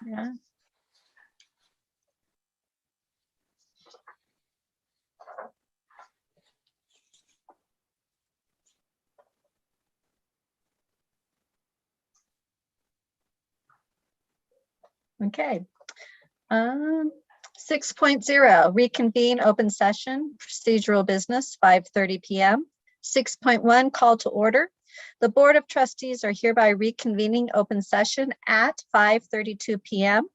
Yeah. Okay. 6.0, reconvene open session, procedural business, 5:30 p.m. 6.1, call to order. The Board of Trustees are hereby reconvening open session at 5:32 p.m.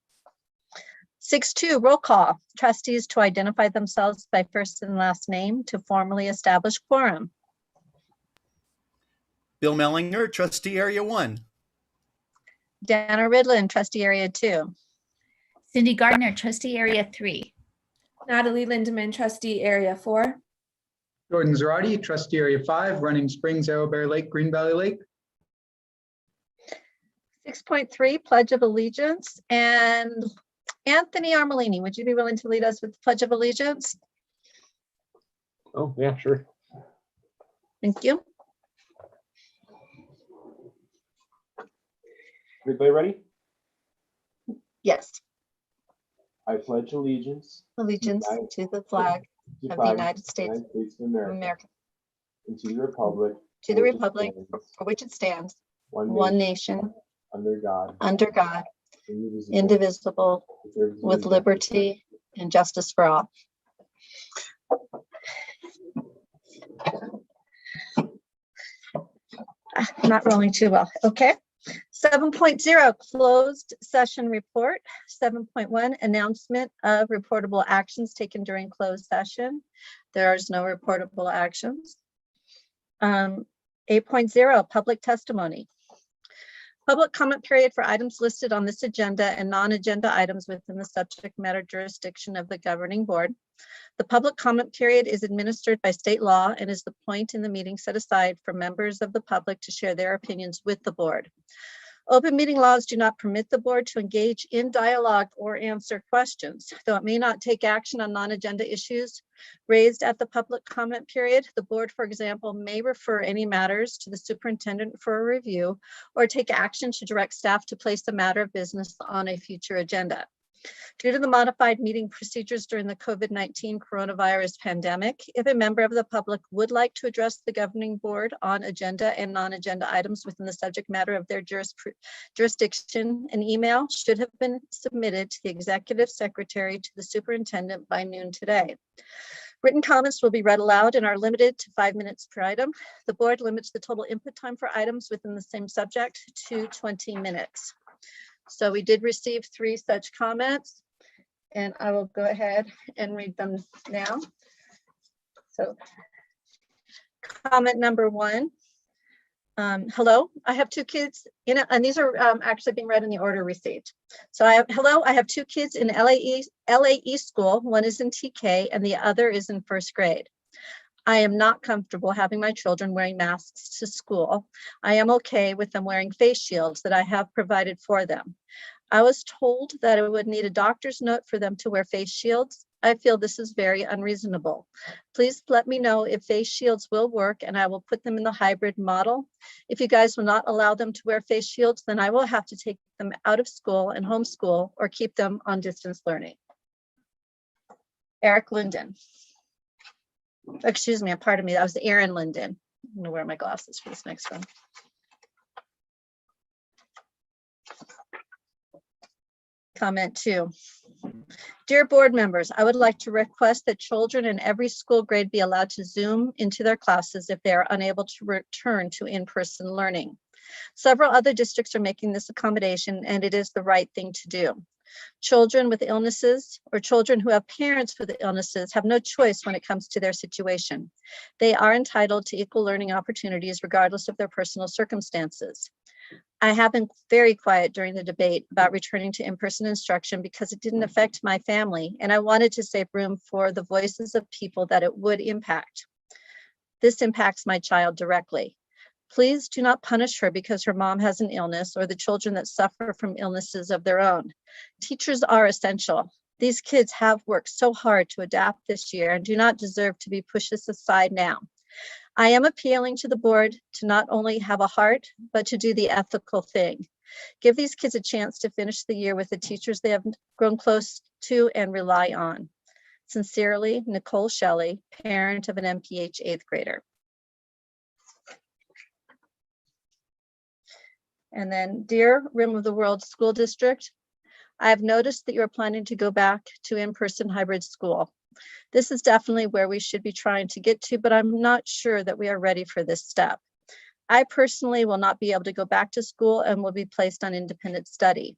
6.2, roll call. Trustees to identify themselves by first and last name to formally establish quorum. Bill Mellinger, Trustee Area 1. Dana Ridlin, Trustee Area 2. Cindy Gardner, Trustee Area 3. Natalie Lindeman, Trustee Area 4. Jordan Zarate, Trustee Area 5, Running Springs, Arrowbear Lake, Green Valley Lake. 6.3, Pledge of Allegiance. And Anthony Armelini, would you be willing to lead us with the Pledge of Allegiance? Oh, yeah, sure. Thank you. Everybody ready? Yes. I pledge allegiance Allegiance to the flag of the United States of of America, and to the republic to the republic for which it stands, one nation, under God, indivisible, with liberty and justice for all. Not rolling too well. Okay. 7.0, closed session report. 7.1, announcement of reportable actions taken during closed session. There is no reportable actions. 8.0, public testimony. Public comment period for items listed on this agenda and non-agenda items within the subject matter jurisdiction of the governing board. The public comment period is administered by state law and is the point in the meeting set aside for members of the public to share their opinions with the board. Open meeting laws do not permit the board to engage in dialogue or answer questions. Though it may not take action on non-agenda issues raised at the public comment period, the board, for example, may refer any matters to the superintendent for a review or take action to direct staff to place the matter of business on a future agenda. Due to the modified meeting procedures during the COVID-19 coronavirus pandemic, if a member of the public would like to address the governing board on agenda and non-agenda items within the subject matter of their jurisdiction, an email should have been submitted to the executive secretary to the superintendent by noon today. Written comments will be read aloud and are limited to 5 minutes per item. The board limits the total input time for items within the same subject to 20 minutes. So we did receive 3 such comments, and I will go ahead and read them now. So comment number 1. Hello, I have 2 kids in, and these are actually being read in the order received. So I have 2 kids in LAE school. One is in TK and the other is in 1st grade. I am not comfortable having my children wearing masks to school. I am okay with them wearing face shields that I have provided for them. I was told that I would need a doctor's note for them to wear face shields. I feel this is very unreasonable. Please let me know if face shields will work and I will put them in the hybrid model. If you guys will not allow them to wear face shields, then I will have to take them out of school and homeschool or keep them on distance learning. Eric Linden. Excuse me, pardon me, that was Aaron Linden. I'm gonna wear my glasses for this next one. Comment 2. Dear board members, I would like to request that children in every school grade be allowed to Zoom into their classes if they are unable to return to in-person learning. Several other districts are making this accommodation and it is the right thing to do. Children with illnesses or children who have parents with illnesses have no choice when it comes to their situation. They are entitled to equal learning opportunities regardless of their personal circumstances. I have been very quiet during the debate about returning to in-person instruction because it didn't affect my family and I wanted to save room for the voices of people that it would impact. This impacts my child directly. Please do not punish her because her mom has an illness or the children that suffer from illnesses of their own. Teachers are essential. These kids have worked so hard to adapt this year and do not deserve to be pushed aside now. I am appealing to the board to not only have a heart, but to do the ethical thing. Give these kids a chance to finish the year with the teachers they have grown close to and rely on. Sincerely, Nicole Shelley, parent of an MPH 8th grader. And then, dear Rim of the World School District, I have noticed that you are planning to go back to in-person hybrid school. This is definitely where we should be trying to get to, but I'm not sure that we are ready for this step. I personally will not be able to go back to school and will be placed on independent study.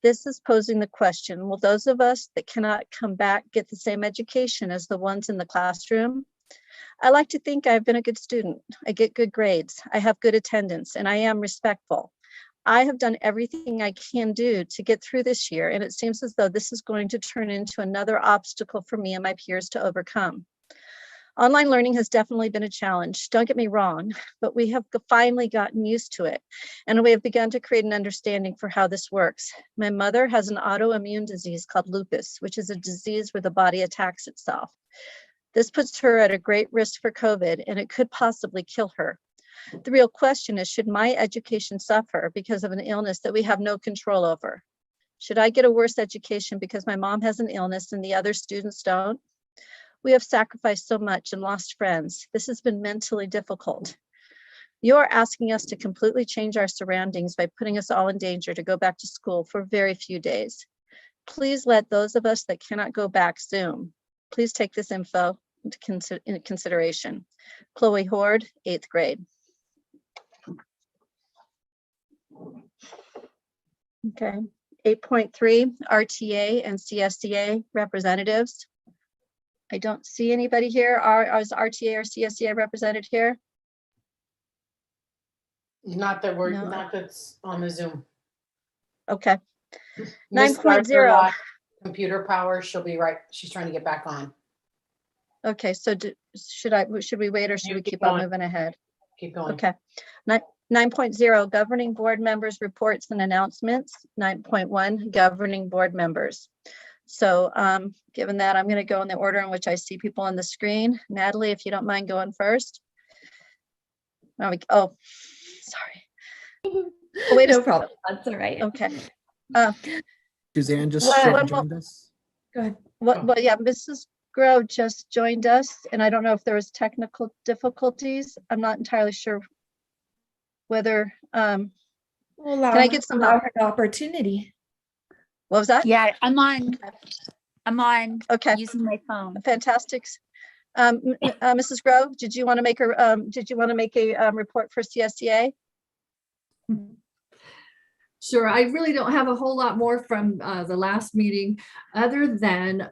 This is posing the question, will those of us that cannot come back get the same education as the ones in the classroom? I like to think I've been a good student. I get good grades. I have good attendance, and I am respectful. I have done everything I can do to get through this year, and it seems as though this is going to turn into another obstacle for me and my peers to overcome. Online learning has definitely been a challenge. Don't get me wrong, but we have finally gotten used to it, and we have begun to create an understanding for how this works. My mother has an autoimmune disease called lupus, which is a disease where the body attacks itself. This puts her at a great risk for COVID, and it could possibly kill her. The real question is, should my education suffer because of an illness that we have no control over? Should I get a worse education because my mom has an illness and the other students don't? We have sacrificed so much and lost friends. This has been mentally difficult. You are asking us to completely change our surroundings by putting us all in danger to go back to school for very few days. Please let those of us that cannot go back Zoom. Please take this info into consideration. Chloe Horde, 8th grade. Okay, 8.3, RTA and CSDA representatives. I don't see anybody here. Is RTA or CSDA represented here? Not that we're, No. not that's on the Zoom. Okay. Miss 9.0. Gardner lost computer power, she'll be right, she's trying to get back on. Okay, so should we wait or should You we keep keep on going. moving ahead? Keep going. Okay. 9.0, governing board members reports and announcements. 9.1, governing board members. So given that, I'm going to go in the order in which I see people on the screen. Natalie, if you don't mind going first. Oh, sorry. Oh, wait No a problem. That's all right. Okay. Suzanne just Well, joined us. Go ahead. Well, yeah, Mrs. Grove just joined us, and I don't know if there was technical difficulties. I'm not entirely sure whether, We'll allow, can I get some allow help? her the opportunity. What was that? Yeah, I'm on Okay, using my phone. fantastic. Mrs. Grove, did you want to make a report for CSDA? Sure, I really don't have a whole lot more from the last meeting, other than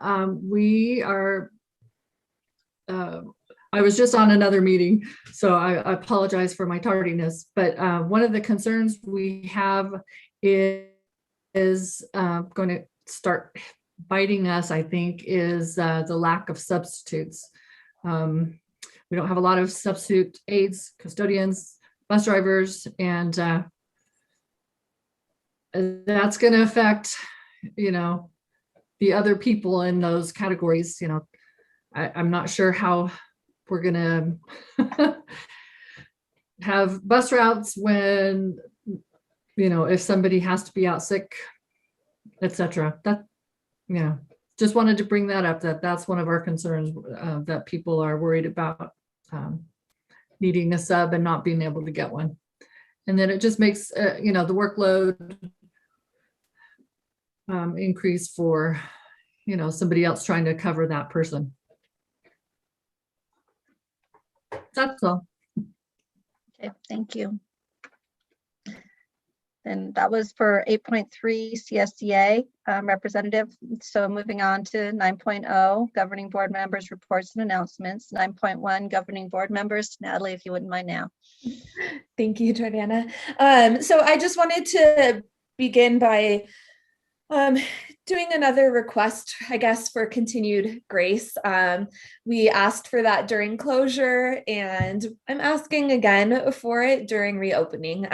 we are, I was just on another meeting, so I apologize for my tardiness, but one of the concerns we have is going to start biting us, I think, is the lack of substitutes. We don't have a lot of substitute aides, custodians, bus drivers, and that's going to affect, the other people in those categories. I'm not sure how we're going to have bus routes when, if somebody has to be out sick, etc. That, just wanted to bring that up, that's one of our concerns, that people are worried about needing a sub and not being able to get one. And then it just makes, the workload increase for, somebody else trying to cover that person. That's all. Okay, thank you. And that was for 8.3 CSDA representative. So moving on to 9.0, governing board members reports and announcements. 9.1, governing board members. Natalie, if you wouldn't mind now. Thank you, Jordana. So I just wanted to begin by doing another request, I guess, for continued grace. We asked for that during closure, and I'm asking again for it during reopening.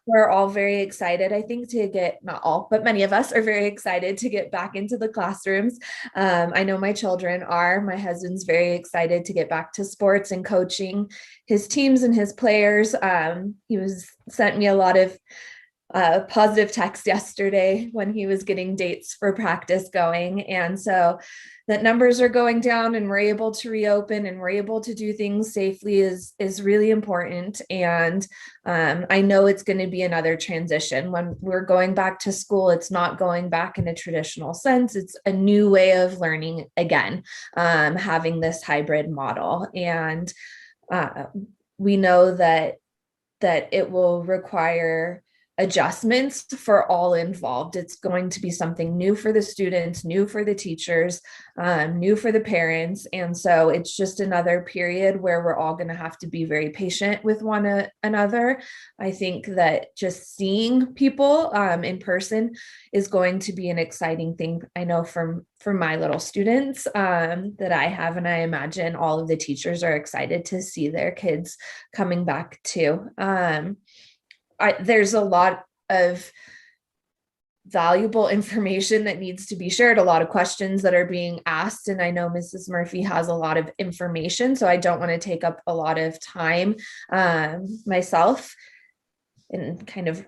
We're all very excited, I think, to get, not all, but many of us are very excited to get back into the classrooms. I know my children are. My husband's very excited to get back to sports and coaching his teams and his players. He sent me a lot of positive text yesterday when he was getting dates for practice going. And so that numbers are going down and we're able to reopen and we're able to do things safely is really important. And I know it's going to be another transition. When we're going back to school, it's not going back in a traditional sense. It's a new way of learning again, having this hybrid model. And we know that it will require adjustments for all involved. It's going to be something new for the students, new for the teachers, new for the parents. And so it's just another period where we're all going to have to be very patient with one another. I think that just seeing people in person is going to be an exciting thing. I know from my little students that I have, and I imagine all of the teachers are excited to see their kids coming back too. There's a lot of valuable information that needs to be shared, a lot of questions that are being asked. And I know Mrs. Murphy has a lot of information, so I don't want to take up a lot of time myself and kind of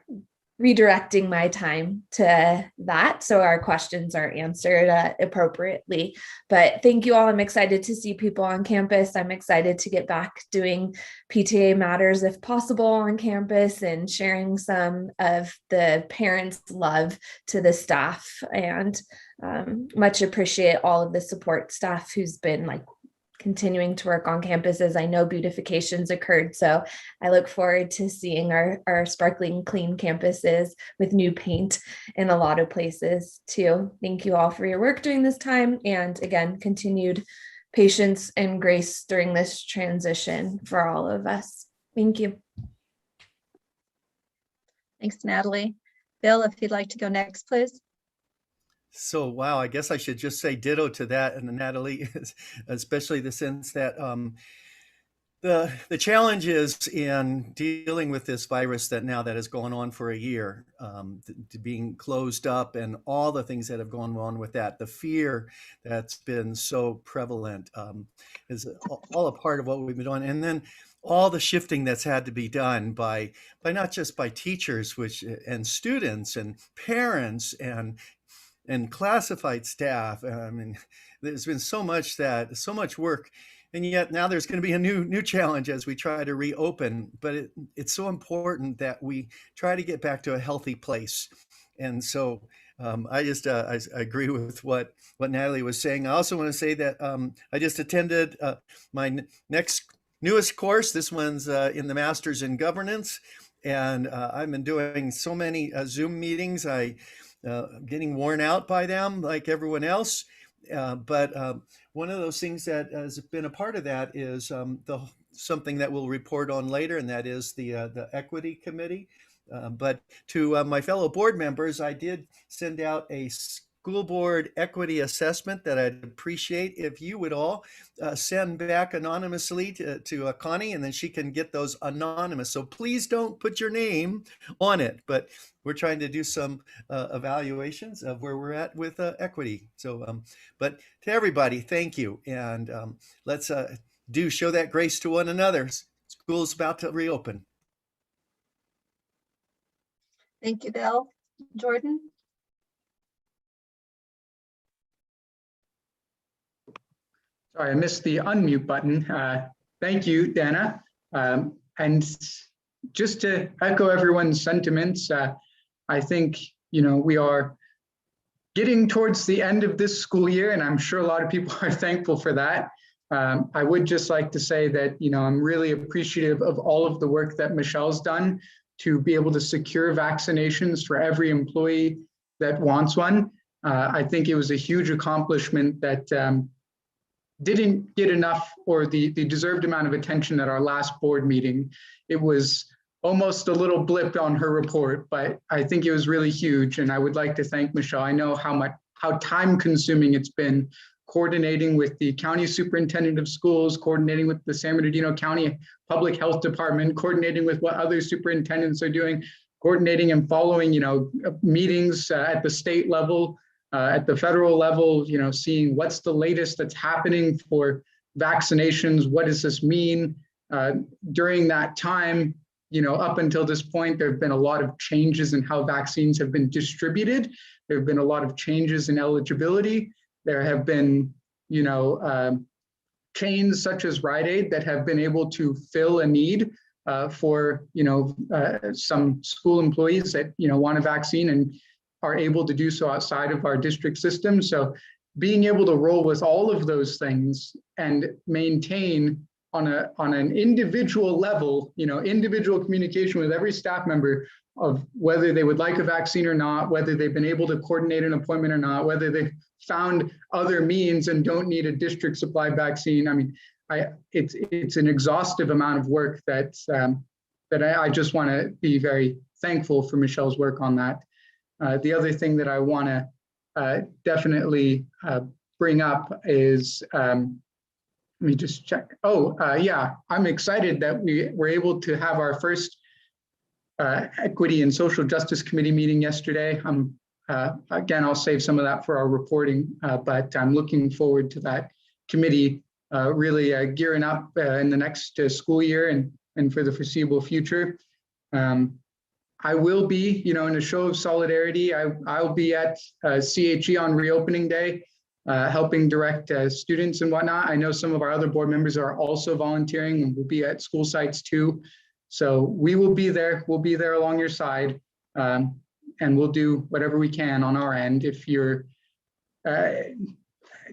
redirecting my time to that so our questions are answered appropriately. But thank you all. I'm excited to see people on campus. I'm excited to get back doing PTA matters if possible on campus and sharing some of the parents' love to the staff, and much appreciate all of the support staff who's been continuing to work on campuses. I know beautifications occurred, so I look forward to seeing our sparkling clean campuses with new paint in a lot of places too. Thank you all for your work during this time, and again, continued patience and grace during this transition for all of us. Thank you. Thanks, Natalie. Bill, if you'd like to go next, please. So, wow, I guess I should just say ditto to that, and Natalie, especially the sense that the challenges in dealing with this virus that has gone on for a year, to being closed up and all the things that have gone on with that, the fear that's been so prevalent is all a part of what we've been doing. And then all the shifting that's had to be done by not just by teachers, and students and parents and classified staff. I mean, there's been so much work, and yet now there's going to be a new challenge as we try to reopen. But it's so important that we try to get back to a healthy place. And so I agree with what Natalie was saying. I also want to say that I just attended my newest course. This one's in the Master's in Governance, and I've been doing so many Zoom meetings. Getting worn out by them like everyone else. But one of those things that has been a part of that is something that we'll report on later, and that is the Equity Committee. But to my fellow board members, I did send out a school board equity assessment that I'd appreciate if you would all send back anonymously to Connie, and then she can get those anonymous. So please don't put your name on it, but we're trying to do some evaluations of where we're at with equity. So, but to everybody, thank you. And let's show that grace to one another. School's about to reopen. Thank you, Bill. Jordan? Sorry, I missed the unmute button. Thank you, Dana. And just to echo everyone's sentiments, I think, we are getting towards the end of this school year, and I'm sure a lot of people are thankful for that. I would just like to say that, I'm really appreciative of all of the work that Michelle's done to be able to secure vaccinations for every employee that wants one. I think it was a huge accomplishment that didn't get enough or the deserved amount of attention at our last board meeting. It was almost a little blip on her report, but I think it was really huge. And I would like to thank Michelle. I know how time consuming it's been coordinating with the county superintendent of schools, coordinating with the San Bernardino County Public Health Department, coordinating with what other superintendents are doing, coordinating and following, meetings at the state level, at the federal level, seeing what's the latest that's happening for vaccinations. What does this mean? During that time, up until this point, there have been a lot of changes in how vaccines have been distributed. There have been a lot of changes in eligibility. There have been, chains such as Rite Aid that have been able to fill a need for, some school employees that, want a vaccine and are able to do so outside of our district system. So being able to roll with all of those things and maintain on an individual level, individual communication with every staff member of whether they would like a vaccine or not, whether they've been able to coordinate an appointment or not, whether they've found other means and don't need a district supplied vaccine. I mean, it's an exhaustive amount of work that I just want to be very thankful for Michelle's work on that. The other thing that I want to definitely bring up is, let me just check. Yeah, I'm excited that we were able to have our first Equity and Social Justice Committee meeting yesterday. Again, I'll save some of that for our reporting, but I'm looking forward to that committee really gearing up in the next school year and for the foreseeable future. I will be, in a show of solidarity, I'll be at CHE on reopening day, helping direct students and whatnot. I know some of our other board members are also volunteering and will be at school sites too. So we will be there. We'll be there along your side, and we'll do whatever we can on our end. If you're,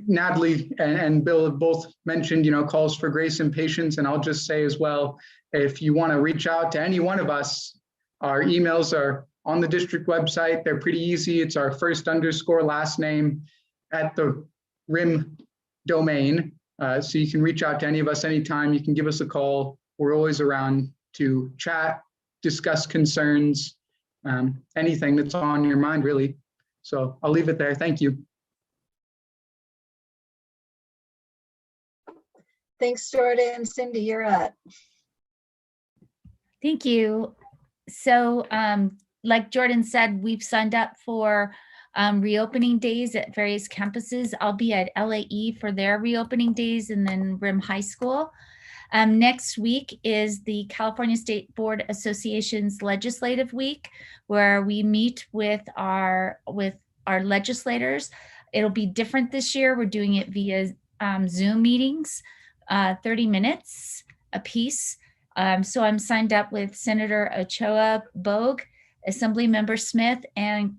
Natalie and Bill have both mentioned, calls for grace and patience. And I'll just say as well, if you want to reach out to any one of us, our emails are on the district website. They're pretty easy. It's our first _ last name at the RIM domain. So you can reach out to any of us anytime. You can give us a call. We're always around to chat, discuss concerns, anything that's on your mind, really. So I'll leave it there. Thank you. Thanks, Jordan. Cindy, you're up. Thank you. So like Jordan said, we've signed up for reopening days at various campuses. I'll be at LAE for their reopening days and then RIM High School. Next week is the California State Board Association's Legislative Week, where we meet with our legislators. It'll be different this year. We're doing it via Zoom meetings, 30 minutes a piece. So I'm signed up with Senator Ochoa Bogue, Assemblymember Smith, and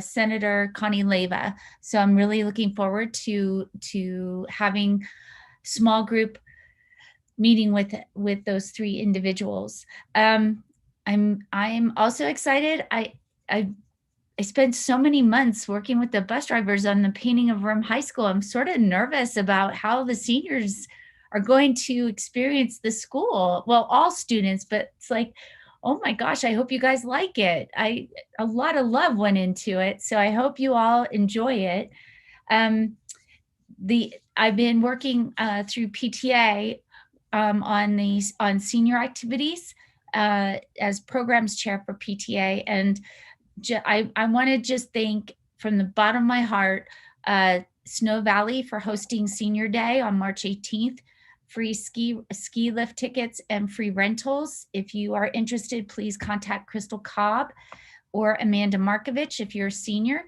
Senator Connie Leyva. So I'm really looking forward to having small group meeting with those three individuals. I'm also excited. I spent so many months working with the bus drivers on the painting of RIM High School. I'm sort of nervous about how the seniors are going to experience the school. Well, all students, but it's like, oh my gosh, I hope you guys like it. A lot of love went into it. So I hope you all enjoy it. I've been working through PTA on senior activities as programs chair for PTA. And I want to just thank from the bottom of my heart, Snow Valley for hosting Senior Day on March 18th, free ski lift tickets and free rentals. If you are interested, please contact Crystal Cobb or Amanda Markovich if you're a senior.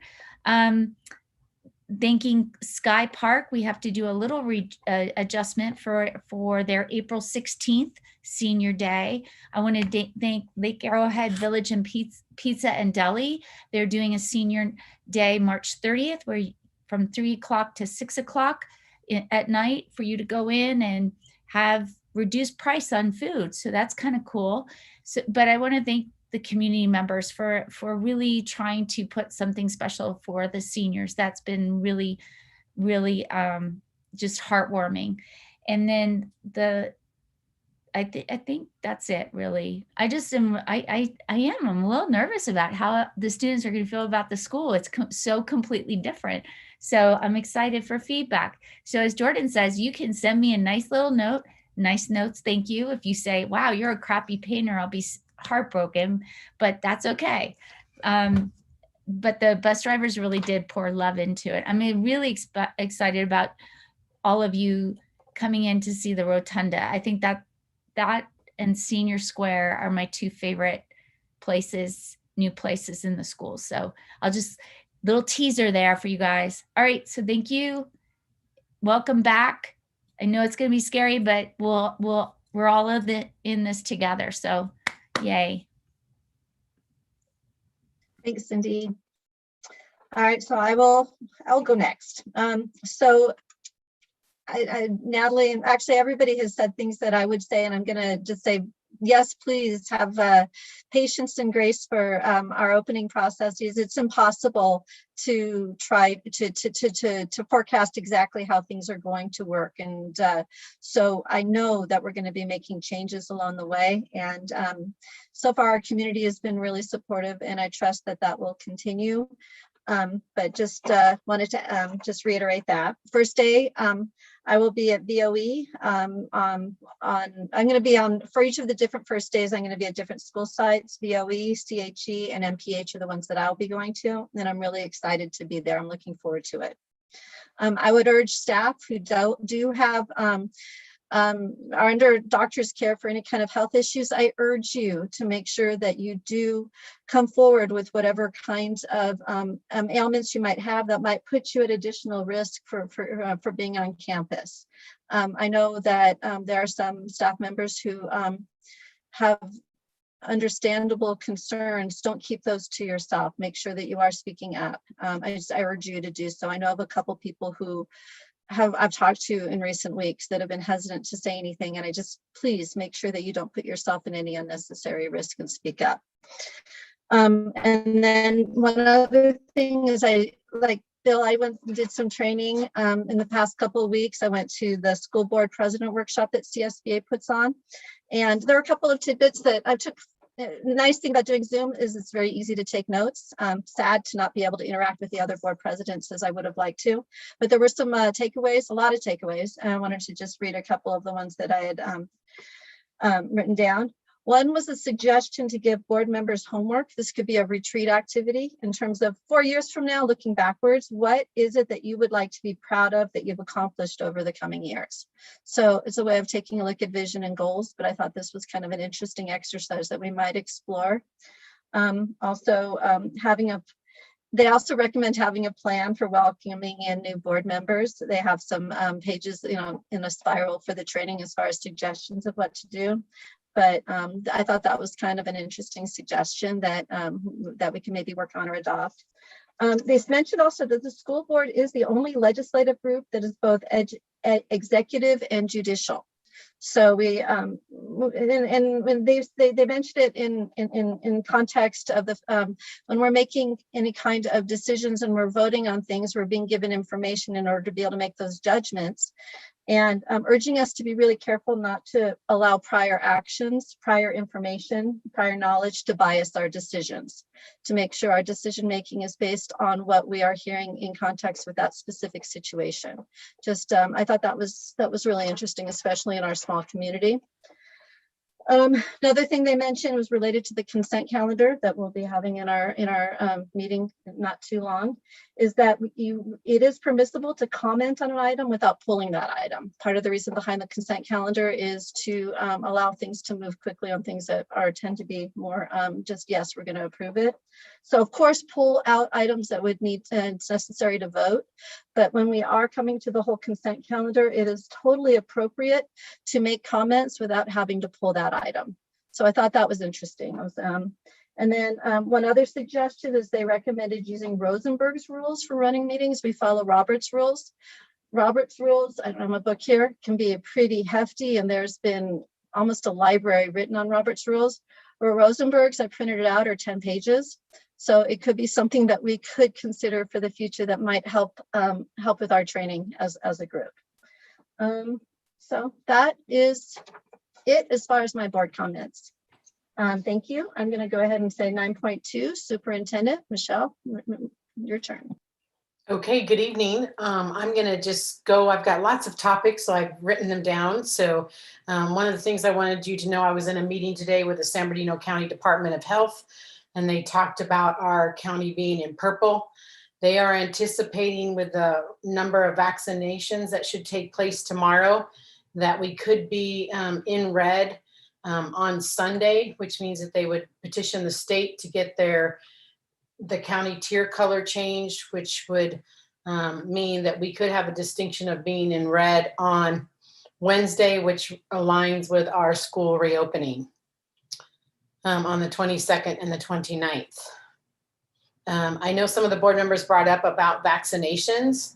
Thanking Sky Park, we have to do a little adjustment for their April 16th Senior Day. I want to thank Lake Arrowhead Village and Pizza and Deli. They're doing a Senior Day March 30th, where from 3 o'clock to 6 o'clock at night for you to go in and have reduced price on food. So that's kind of cool. So, but I want to thank the community members for really trying to put something special for the seniors. That's been really, really just heartwarming. And then I think that's it, really. I just am, I'm a little nervous about how the students are going to feel about the school. It's so completely different. So I'm excited for feedback. So as Jordan says, you can send me a nice little note, nice notes, thank you. If you say, wow, you're a crappy painter, I'll be heartbroken, but that's okay. But the bus drivers really did pour love into it. I'm really excited about all of you coming in to see the rotunda. I think that and Senior Square are my two favorite places, new places in the school. So I'll just, little teaser there for you guys. All right, so thank you. Welcome back. I know it's going to be scary, but we're all in this together. So yay. Thanks, Cindy. All right, so I'll go next. So Natalie, and actually everybody has said things that I would say, and I'm gonna just say, yes, please have patience and grace for our opening processes. It's impossible to try to forecast exactly how things are going to work. And so I know that we're gonna be making changes along the way. And so far our community has been really supportive, and I trust that that will continue. But just wanted to just reiterate that. First day, I will be at VOE. I'm going to be on, for each of the different first days, I'm going to be at different school sites. VOE, CHE, and MPH are the ones that I'll be going to. And I'm really excited to be there. I'm looking forward to it. I would urge staff who do have are under doctor's care for any kind of health issues, I urge you to make sure that you do come forward with whatever kinds of ailments you might have that might put you at additional risk for being on campus. I know that there are some staff members who have understandable concerns. Don't keep those to yourself. Make sure that you are speaking up. I urge you to do so. I know of a couple people who I've talked to in recent weeks that have been hesitant to say anything, and I just, please make sure that you don't put yourself in any unnecessary risk and speak up. And then one other thing is, like Bill, I went and did some training in the past couple of weeks. I went to the school board president workshop that CSBA puts on, and there are a couple of tidbits that I took. The nice thing about doing Zoom is it's very easy to take notes. Sad to not be able to interact with the other board presidents as I would have liked to, but there were some takeaways, a lot of takeaways, and I wanted to just read a couple of the ones that I had written down. One was a suggestion to give board members homework. This could be a retreat activity in terms of 4 years from now, looking backwards, what is it that you would like to be proud of that you've accomplished over the coming years? So it's a way of taking a look at vision and goals, but I thought this was kind of an interesting exercise that we might explore. They also recommend having a plan for welcoming in new board members. They have some pages, in a spiral for the training as far as suggestions of what to do. But I thought that was kind of an interesting suggestion that that we can maybe work on or adopt. They mentioned also that the school board is the only legislative group that is both executive and judicial. So we and when they mentioned it in context of the when we're making any kind of decisions and we're voting on things, we're being given information in order to be able to make those judgments. And urging us to be really careful not to allow prior actions, prior information, prior knowledge to bias our decisions, to make sure our decision making is based on what we are hearing in context with that specific situation. Just I thought that was really interesting, especially in our small community. Another thing they mentioned was related to the consent calendar that we'll be having in our meeting not too long, is that it is permissible to comment on an item without pulling that item. Part of the reason behind the consent calendar is to allow things to move quickly on things that tend to be more just, yes, we're going to approve it. So of course, pull out items that would need, it's necessary to vote. But when we are coming to the whole consent calendar, it is totally appropriate to make comments without having to pull that item. So I thought that was interesting. And then one other suggestion is they recommended using Rosenberg's rules for running meetings. We follow Robert's rules. Robert's rules, I don't have a book here, can be pretty hefty, and there's been almost a library written on Robert's rules. Where Rosenberg's, I printed it out, are 10 pages. So it could be something that we could consider for the future that might help with our training as a group. So that is it as far as my board comments. Thank you. I'm going to go ahead and say 9.2, Superintendent Michelle, your turn. Okay, good evening. I'm going to just go. I've got lots of topics, so I've written them down. So one of the things I wanted you to know, I was in a meeting today with the San Bernardino County Department of Health, and they talked about our county being in purple. They are anticipating, with the number of vaccinations that should take place tomorrow, that we could be in red on Sunday, which means that they would petition the state to get the county tier color changed, which would mean that we could have a distinction of being in red on Wednesday, which aligns with our school reopening on the 22nd and the 29th. I know some of the board members brought up about vaccinations.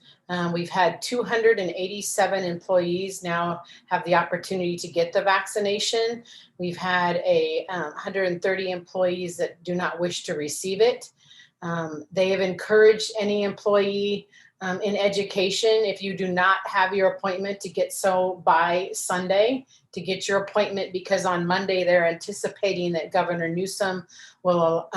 We've had 287 employees now have the opportunity to get the vaccination. We've had 130 employees that do not wish to receive it. They have encouraged any employee in education, if you do not have your appointment, to get so by Sunday, to get your appointment, because on Monday they're anticipating that Governor Newsom will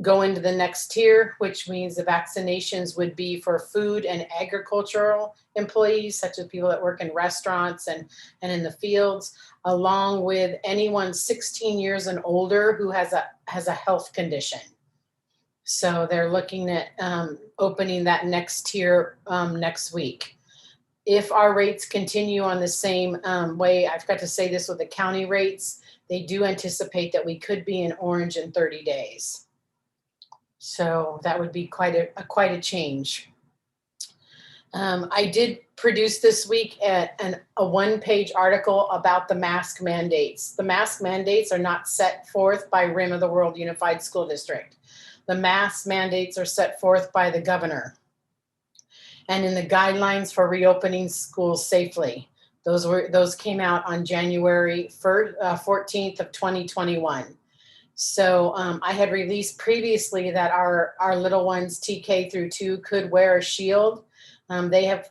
go into the next tier, which means the vaccinations would be for food and agricultural employees, such as people that work in restaurants and in the fields, along with anyone 16 years and older who has a health condition. So they're looking at opening that next tier next week. If our rates continue on the same way, I've got to say this with the county rates, they do anticipate that we could be in orange in 30 days. So that would be quite a change. I did produce this week a one-page article about the mask mandates. The mask mandates are not set forth by RIM of the World Unified School District. The mask mandates are set forth by the governor and in the guidelines for reopening schools safely. Those came out on January 14th of 2021. So I had released previously that our little ones, TK through 2, could wear a shield. They have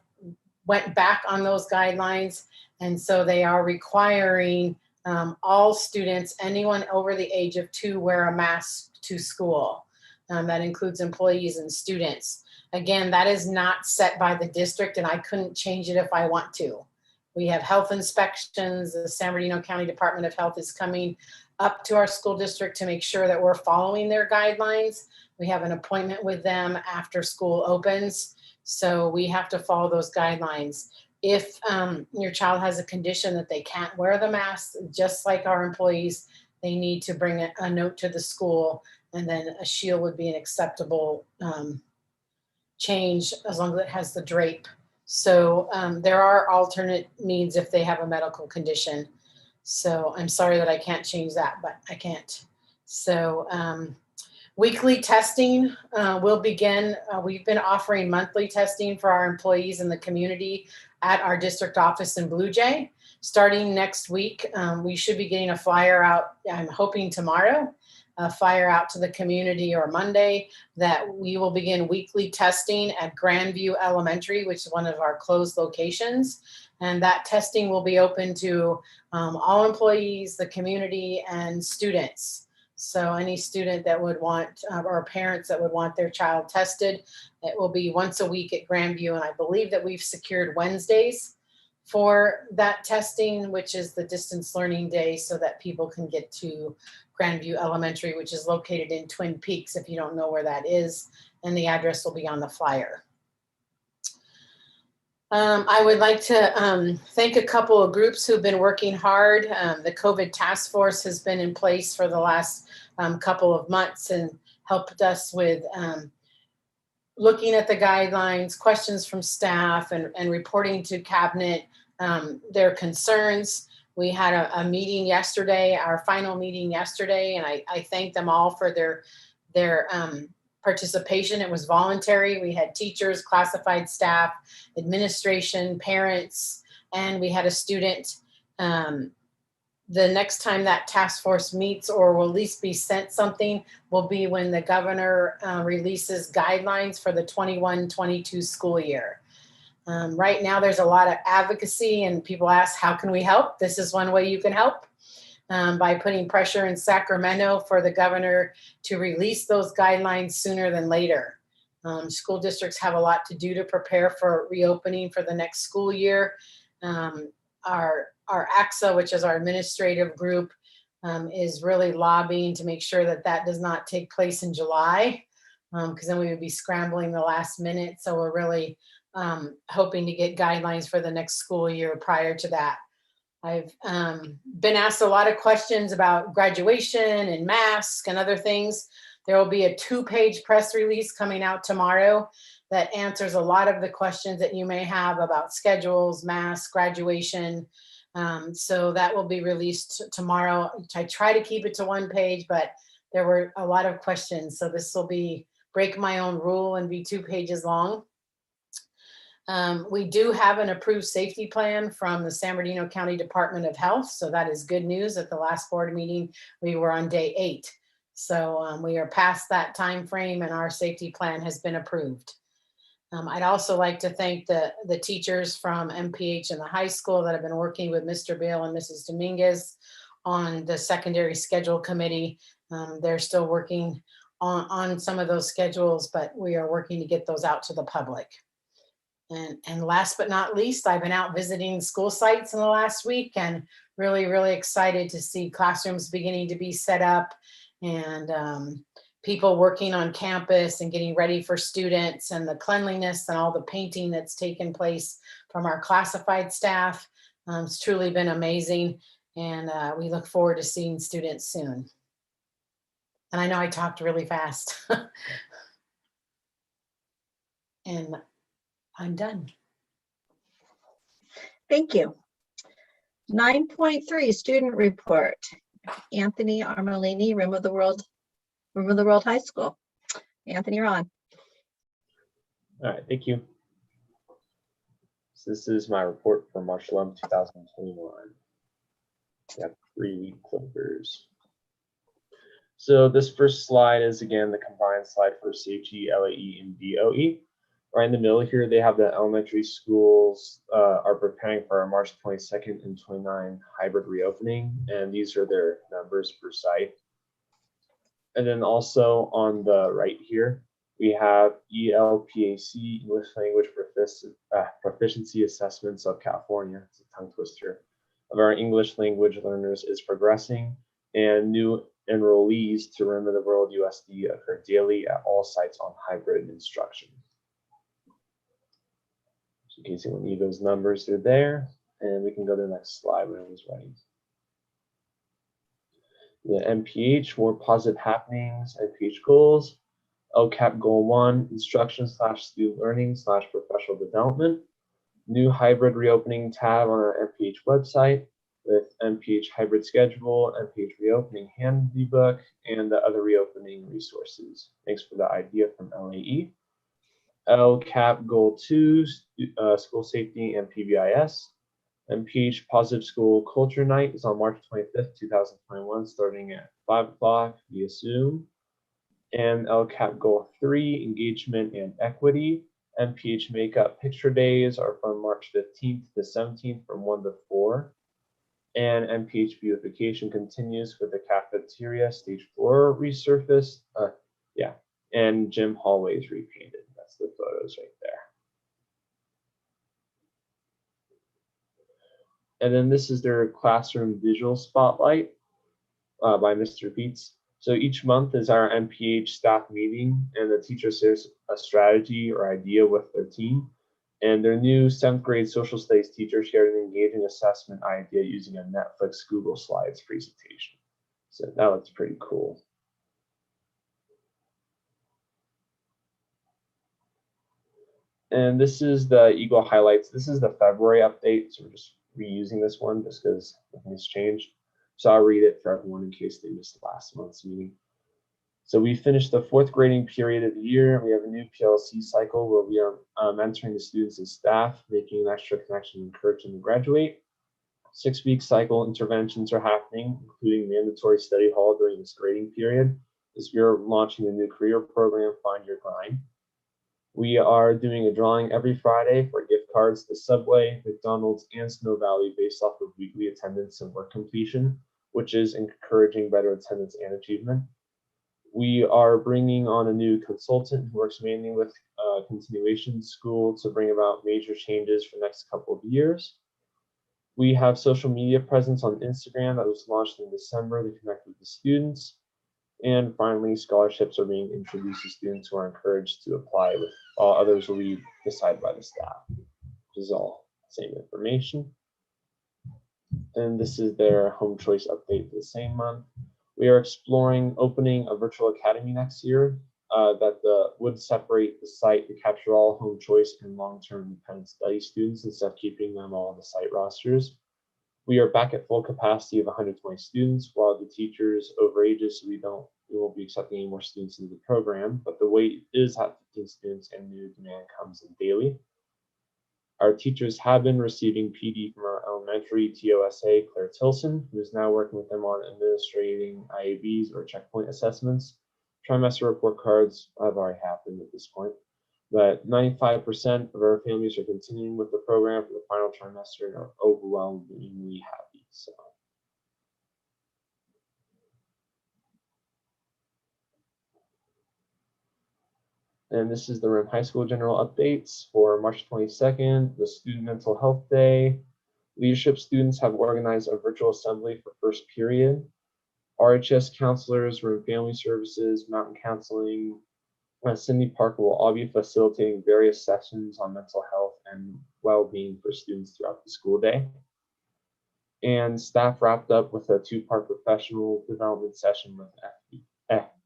went back on those guidelines, and so they are requiring all students, anyone over the age of 2, wear a mask to school. That includes employees and students. Again, that is not set by the district, and I couldn't change it if I want to. We have health inspections. The San Bernardino County Department of Health is coming up to our school district to make sure that we're following their guidelines. We have an appointment with them after school opens, so we have to follow those guidelines. If your child has a condition that they can't wear the mask, just like our employees, they need to bring a note to the school, and then a shield would be an acceptable change as long as it has the drape. So there are alternate means if they have a medical condition. So I'm sorry that I can't change that, but I can't. So weekly testing will begin. We've been offering monthly testing for our employees in the community at our district office in Blue Jay. Starting next week, we should be getting a flyer out, I'm hoping tomorrow, a flyer out to the community or Monday, that we will begin weekly testing at Grandview Elementary, which is one of our closed locations. And that testing will be open to all employees, the community, and students. So any student that would want, or parents that would want their child tested, it will be once a week at Grandview. And I believe that we've secured Wednesdays for that testing, which is the distance learning day, so that people can get to Grandview Elementary, which is located in Twin Peaks, if you don't know where that is, and the address will be on the flyer. I would like to thank a couple of groups who've been working hard. The COVID task force has been in place for the last couple of months and helped us with looking at the guidelines, questions from staff, and reporting to cabinet their concerns. We had a meeting yesterday, our final meeting yesterday, and I thank them all for their participation. It was voluntary. We had teachers, classified staff, administration, parents, and we had a student. The next time that task force meets, or will at least be sent something, will be when the governor releases guidelines for the 21-22 school year. Right now, there's a lot of advocacy, and people ask, how can we help? This is one way you can help, by putting pressure in Sacramento for the governor to release those guidelines sooner than later. School districts have a lot to do to prepare for reopening for the next school year. Our AXA, which is our administrative group, is really lobbying to make sure that that does not take place in July, because then we would be scrambling the last minute. So we're really hoping to get guidelines for the next school year prior to that. I've been asked a lot of questions about graduation and masks and other things. There will be a 2-page press release coming out tomorrow that answers a lot of the questions that you may have about schedules, masks, graduation. So that will be released tomorrow. I try to keep it to 1 page, but there were a lot of questions. So this will be break my own rule and be 2 pages long. We do have an approved safety plan from the San Bernardino County Department of Health. So that is good news. At the last board meeting, we were on day 8. So we are past that time frame and our safety plan has been approved. I'd also like to thank the teachers from MPH and the high school that have been working with Mr. Bill and Mrs. Dominguez on the secondary schedule committee. They're still working on some of those schedules, but we are working to get those out to the public. And last but not least, I've been out visiting school sites in the last week and really, really excited to see classrooms beginning to be set up and people working on campus and getting ready for students, and the cleanliness and all the painting that's taken place from our classified staff. It's truly been amazing, and we look forward to seeing students soon. And I know I talked really fast. And I'm done. Thank you. 9.3 student report. Anthony Armolini, Room of the World High School. Anthony, you're on. All right, thank you. So this is my report for March 11, 2021. We have 3 week clovers. So this first slide is again the combined slide for safety, LAE, and DOE. Right in the middle here, they have the elementary schools are preparing for our March 22nd and 29 hybrid reopening, and these are their numbers per site. And then also on the right here, we have ELPAC, English Language Proficiency Assessments of California, it's a tongue twister, of our English language learners is progressing, and new enrollees to Rim of the World USD occur daily at all sites on hybrid instruction. So in case you need those numbers, they're there, and we can go to the next slide when everyone's ready. The MPH, more positive happenings, MPH goals. LCAP goal 1, instruction / student learning / professional development. New hybrid reopening tab on our MPH website with MPH hybrid schedule, MPH reopening handbook, and the other reopening resources. Thanks for the idea from LAE. LCAP goal 2, school safety and PBIS. MPH Positive School Culture Night is on March 25th, 2021, starting at 5 o'clock via Zoom. And LCAP Goal 3, Engagement and Equity. MPH Makeup Picture Days are from March 15th to 17th from 1 to 4. And MPH Beautification continues with the cafeteria stage floor resurfaced, and gym hallways repainted. That's the photos right there. And then this is their classroom visual spotlight by Mr. Beets. So each month is our MPH staff meeting, and the teacher shares a strategy or idea with their team. And their new 7th grade social studies teacher shared an engaging assessment idea using a Netflix Google Slides presentation. So that looks pretty cool. And this is the Eagle highlights. This is the February update, so we're just reusing this one just because nothing's changed. So I'll read it for everyone in case they missed last month's meeting. So we finished the 4th grading period of the year. We have a new PLC cycle where we are mentoring the students and staff, making an extra connection, encouraging them to graduate. 6-week cycle interventions are happening, including mandatory study hall during this grading period, as we are launching a new career program, Find Your Grind. We are doing a drawing every Friday for gift cards to Subway, McDonald's, and Snow Valley based off of weekly attendance and work completion, which is encouraging better attendance and achievement. We are bringing on a new consultant who works mainly with continuation school to bring about major changes for the next couple of years. We have social media presence on Instagram that was launched in December to connect with the students. And finally, scholarships are being introduced to students who are encouraged to apply, with all others will be decided by the staff, which is all the same information. And this is their home choice update for the same month. We are exploring opening a virtual academy next year that would separate the site to capture all home choice and long-term independent study students instead of keeping them all on the site rosters. We are back at full capacity of 120 students, while the teachers over ages, so we won't be accepting any more students into the program, but the wait is at 15 students and new demand comes in daily. Our teachers have been receiving PD from our elementary TOSA, Claire Tilson, who is now working with them on administrating IABs or checkpoint assessments. Trimester report cards have already happened at this point, but 95% of our families are continuing with the program for the final trimester and are overwhelmingly happy. So. And this is the RIM High School general updates for March 22nd, the Student Mental Health Day. Leadership students have organized a virtual assembly for first period. RHS counselors, RIM Family Services, Mountain Counseling, Cindy Parker will all be facilitating various sessions on mental health and well-being for students throughout the school day. And staff wrapped up with a two-part professional development session with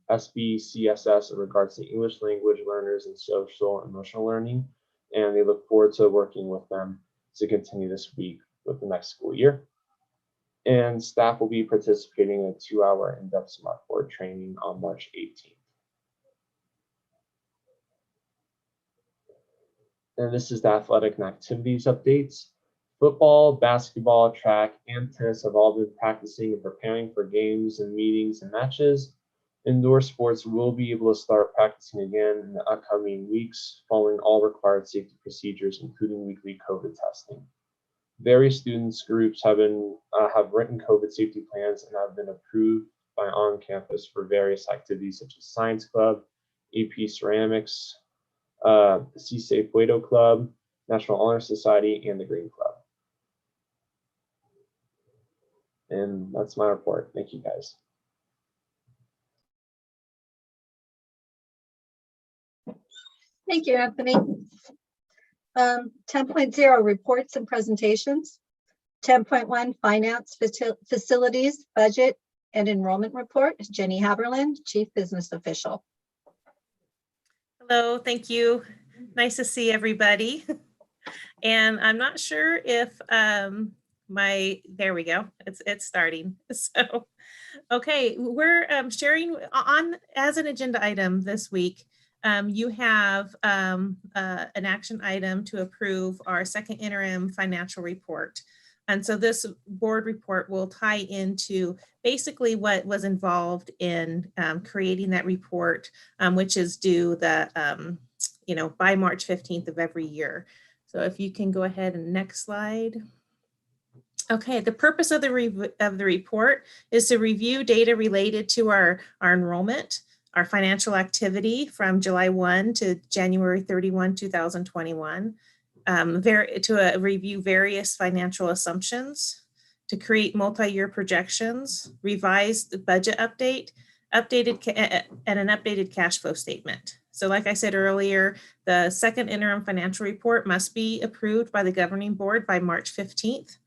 SBCSS in regards to English language learners and social and emotional learning. And they look forward to working with them to continue this week with the next school year. And staff will be participating in a 2-hour in-depth smart board training on March 18th. And this is the athletic and activities updates. Football, basketball, track, and tennis have all been practicing and preparing for games and meetings and matches. Indoor sports will be able to start practicing again in the upcoming weeks, following all required safety procedures, including weekly COVID testing. Various students groups have written COVID safety plans and have been approved by on campus for various activities such as Science Club, AP Ceramics, CSA Puerto Club, National Honor Society, and the Green Club. And that's my report. Thank you, guys. Thank you, Anthony. 10.0 reports and presentations. 10.1 finance, facilities, budget, and enrollment report. Jenny Haberland, Chief Business Official. Hello, thank you. Nice to see everybody. And I'm not sure if there we go. It's starting. So, okay, we're sharing on as an agenda item this week. You have an action item to approve our second interim financial report. And so this board report will tie into basically what was involved in creating that report, which is due by March 15th of every year. So if you can go ahead and next slide. Okay, the purpose of the report is to review data related to our enrollment, our financial activity from July 1 to January 31, 2021, to review various financial assumptions, to create multi-year projections, revise the budget update, and an updated cash flow statement. So like I said earlier, the second interim financial report must be approved by the governing board by March 15th.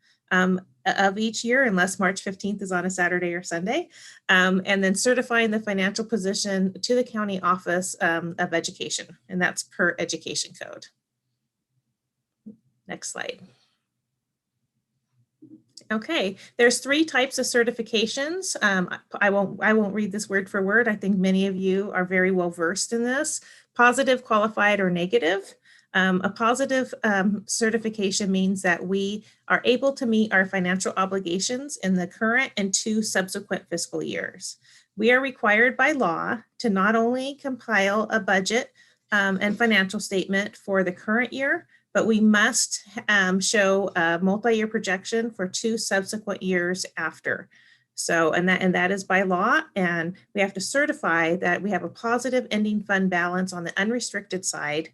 Of each year, unless March 15th is on a Saturday or Sunday, and then certifying the financial position to the County Office of Education, and that's per education code. Next slide. Okay, there's 3 types of certifications. I won't read this word for word. I think many of you are very well versed in this. Positive, qualified, or negative. A positive certification means that we are able to meet our financial obligations in the current and 2 subsequent fiscal years. We are required by law to not only compile a budget and financial statement for the current year, but we must show a multi-year projection for 2 subsequent years after. So, and that is by law, and we have to certify that we have a positive ending fund balance on the unrestricted side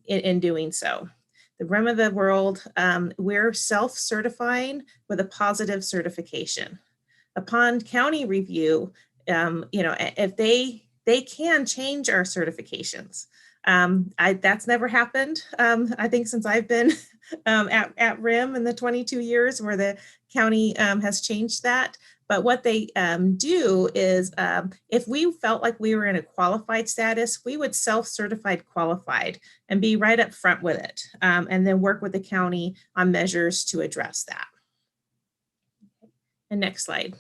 in doing so. The RIM of the world, we're self-certifying with a positive certification. Upon county review, if they can change our certifications. That's never happened, I think, since I've been at RIM in the 22 years where the county has changed that. But what they do is if we felt like we were in a qualified status, we would self-certified qualified and be right up front with it, and then work with the county on measures to address that. And next slide.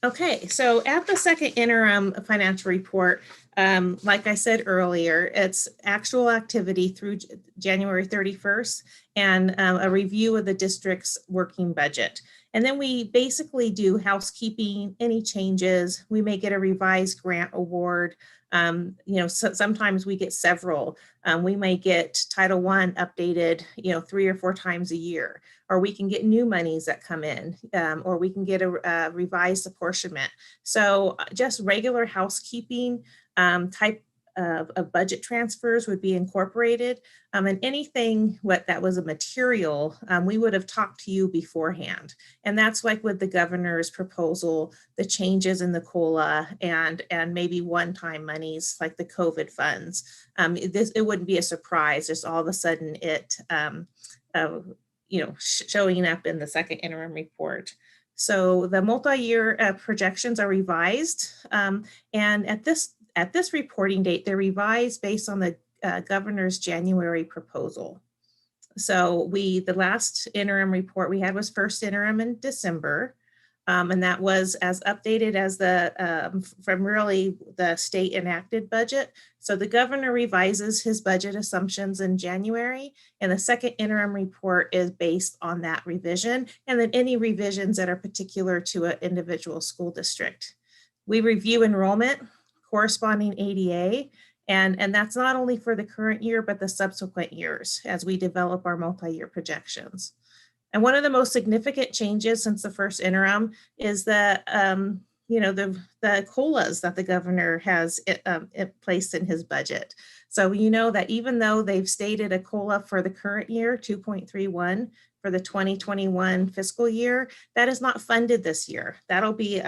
Okay, so at the second interim financial report, like I said earlier, it's actual activity through January 31st and a review of the district's working budget. And then we basically do housekeeping, any changes. We may get a revised grant award. Sometimes we get several. We may get Title I updated, 3 or 4 times a year, or we can get new monies that come in, or we can get a revised apportionment. So just regular housekeeping type of budget transfers would be incorporated, and anything that was a material, we would have talked to you beforehand. And that's like with the governor's proposal, the changes in the COLA and maybe one-time monies like the COVID funds. It wouldn't be a surprise, just all of a sudden it, showing up in the second interim report. So the multi-year projections are revised, and at this reporting date, they're revised based on the governor's January proposal. So the last interim report we had was first interim in December, and that was as updated as from really the state enacted budget. So the governor revises his budget assumptions in January, and the second interim report is based on that revision, and then any revisions that are particular to an individual school district. We review enrollment, corresponding ADA, and that's not only for the current year, but the subsequent years as we develop our multi-year projections. And one of the most significant changes since the first interim is the COLAs that the governor has placed in his budget. So you know that even though they've stated a COLA for the current year, 2.31 for the 2021 fiscal year, that is not funded this year. That'll be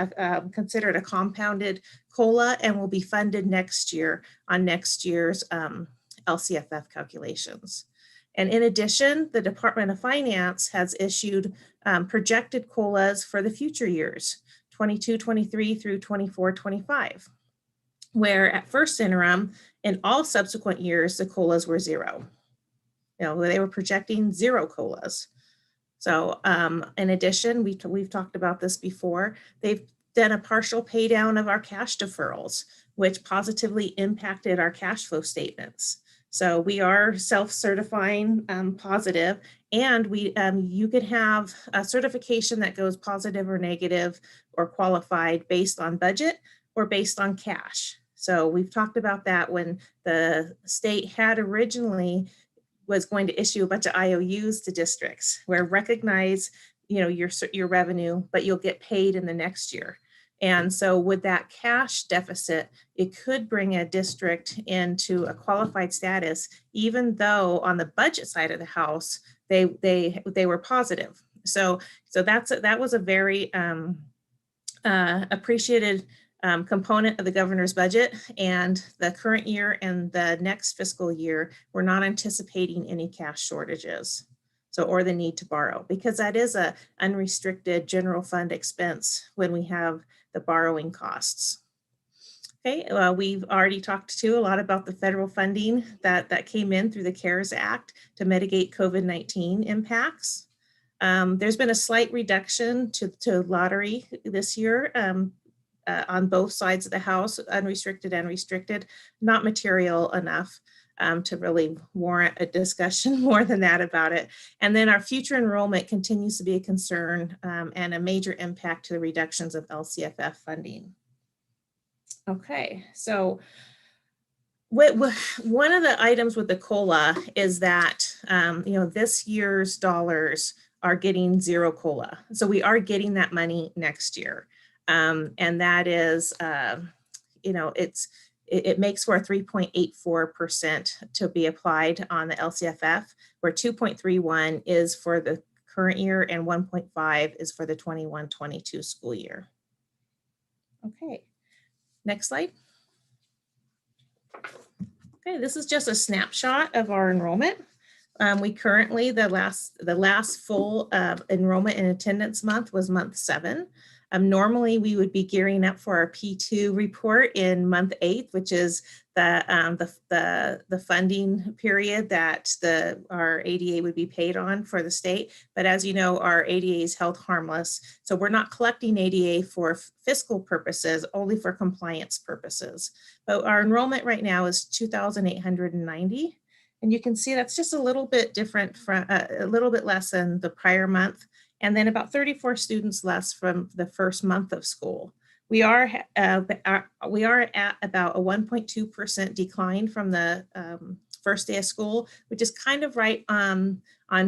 considered a compounded COLA and will be funded next year on next year's LCFF calculations. And in addition, the Department of Finance has issued projected COLAs for the future years, 22-23 through 24-25, where at first interim, in all subsequent years, the COLAs were 0. They were projecting 0 COLAs. So in addition, we've talked about this before, they've done a partial pay down of our cash deferrals, which positively impacted our cash flow statements. So we are self-certifying positive, and you could have a certification that goes positive or negative or qualified based on budget or based on cash. So we've talked about that when the state had originally was going to issue a bunch of IOUs to districts where recognize your revenue, but you'll get paid in the next year. And so with that cash deficit, it could bring a district into a qualified status, even though on the budget side of the house, they were positive. So that was a very appreciated component of the governor's budget, and the current year and the next fiscal year, we're not anticipating any cash shortages. Or the need to borrow, because that is a unrestricted general fund expense when we have the borrowing costs. Okay, we've already talked a lot about the federal funding that came in through the CARES Act to mitigate COVID-19 impacts. There's been a slight reduction to lottery this year on both sides of the house, unrestricted and restricted, not material enough to really warrant a discussion more than that about it. And then our future enrollment continues to be a concern and a major impact to the reductions of LCFF funding. Okay, so one of the items with the COLA is that, this year's dollars are getting 0 COLA. So we are getting that money next year. And that is, it makes for a 3.84% to be applied on the LCFF, where 2.31 is for the current year and 1.5 is for the 21-22 school year. Okay, next slide. Okay, this is just a snapshot of our enrollment. We currently, the last full enrollment and attendance month was month 7. Normally, we would be gearing up for our P2 report in month 8, which is the funding period that our ADA would be paid on for the state. But as you know, our ADA is held harmless, so we're not collecting ADA for fiscal purposes, only for compliance purposes. But our enrollment right now is 2,890. And you can see that's just a little bit different from a little bit less than the prior month, and then about 34 students less from the first month of school. We are at about a 1.2% decline from the first day of school, which is kind of right on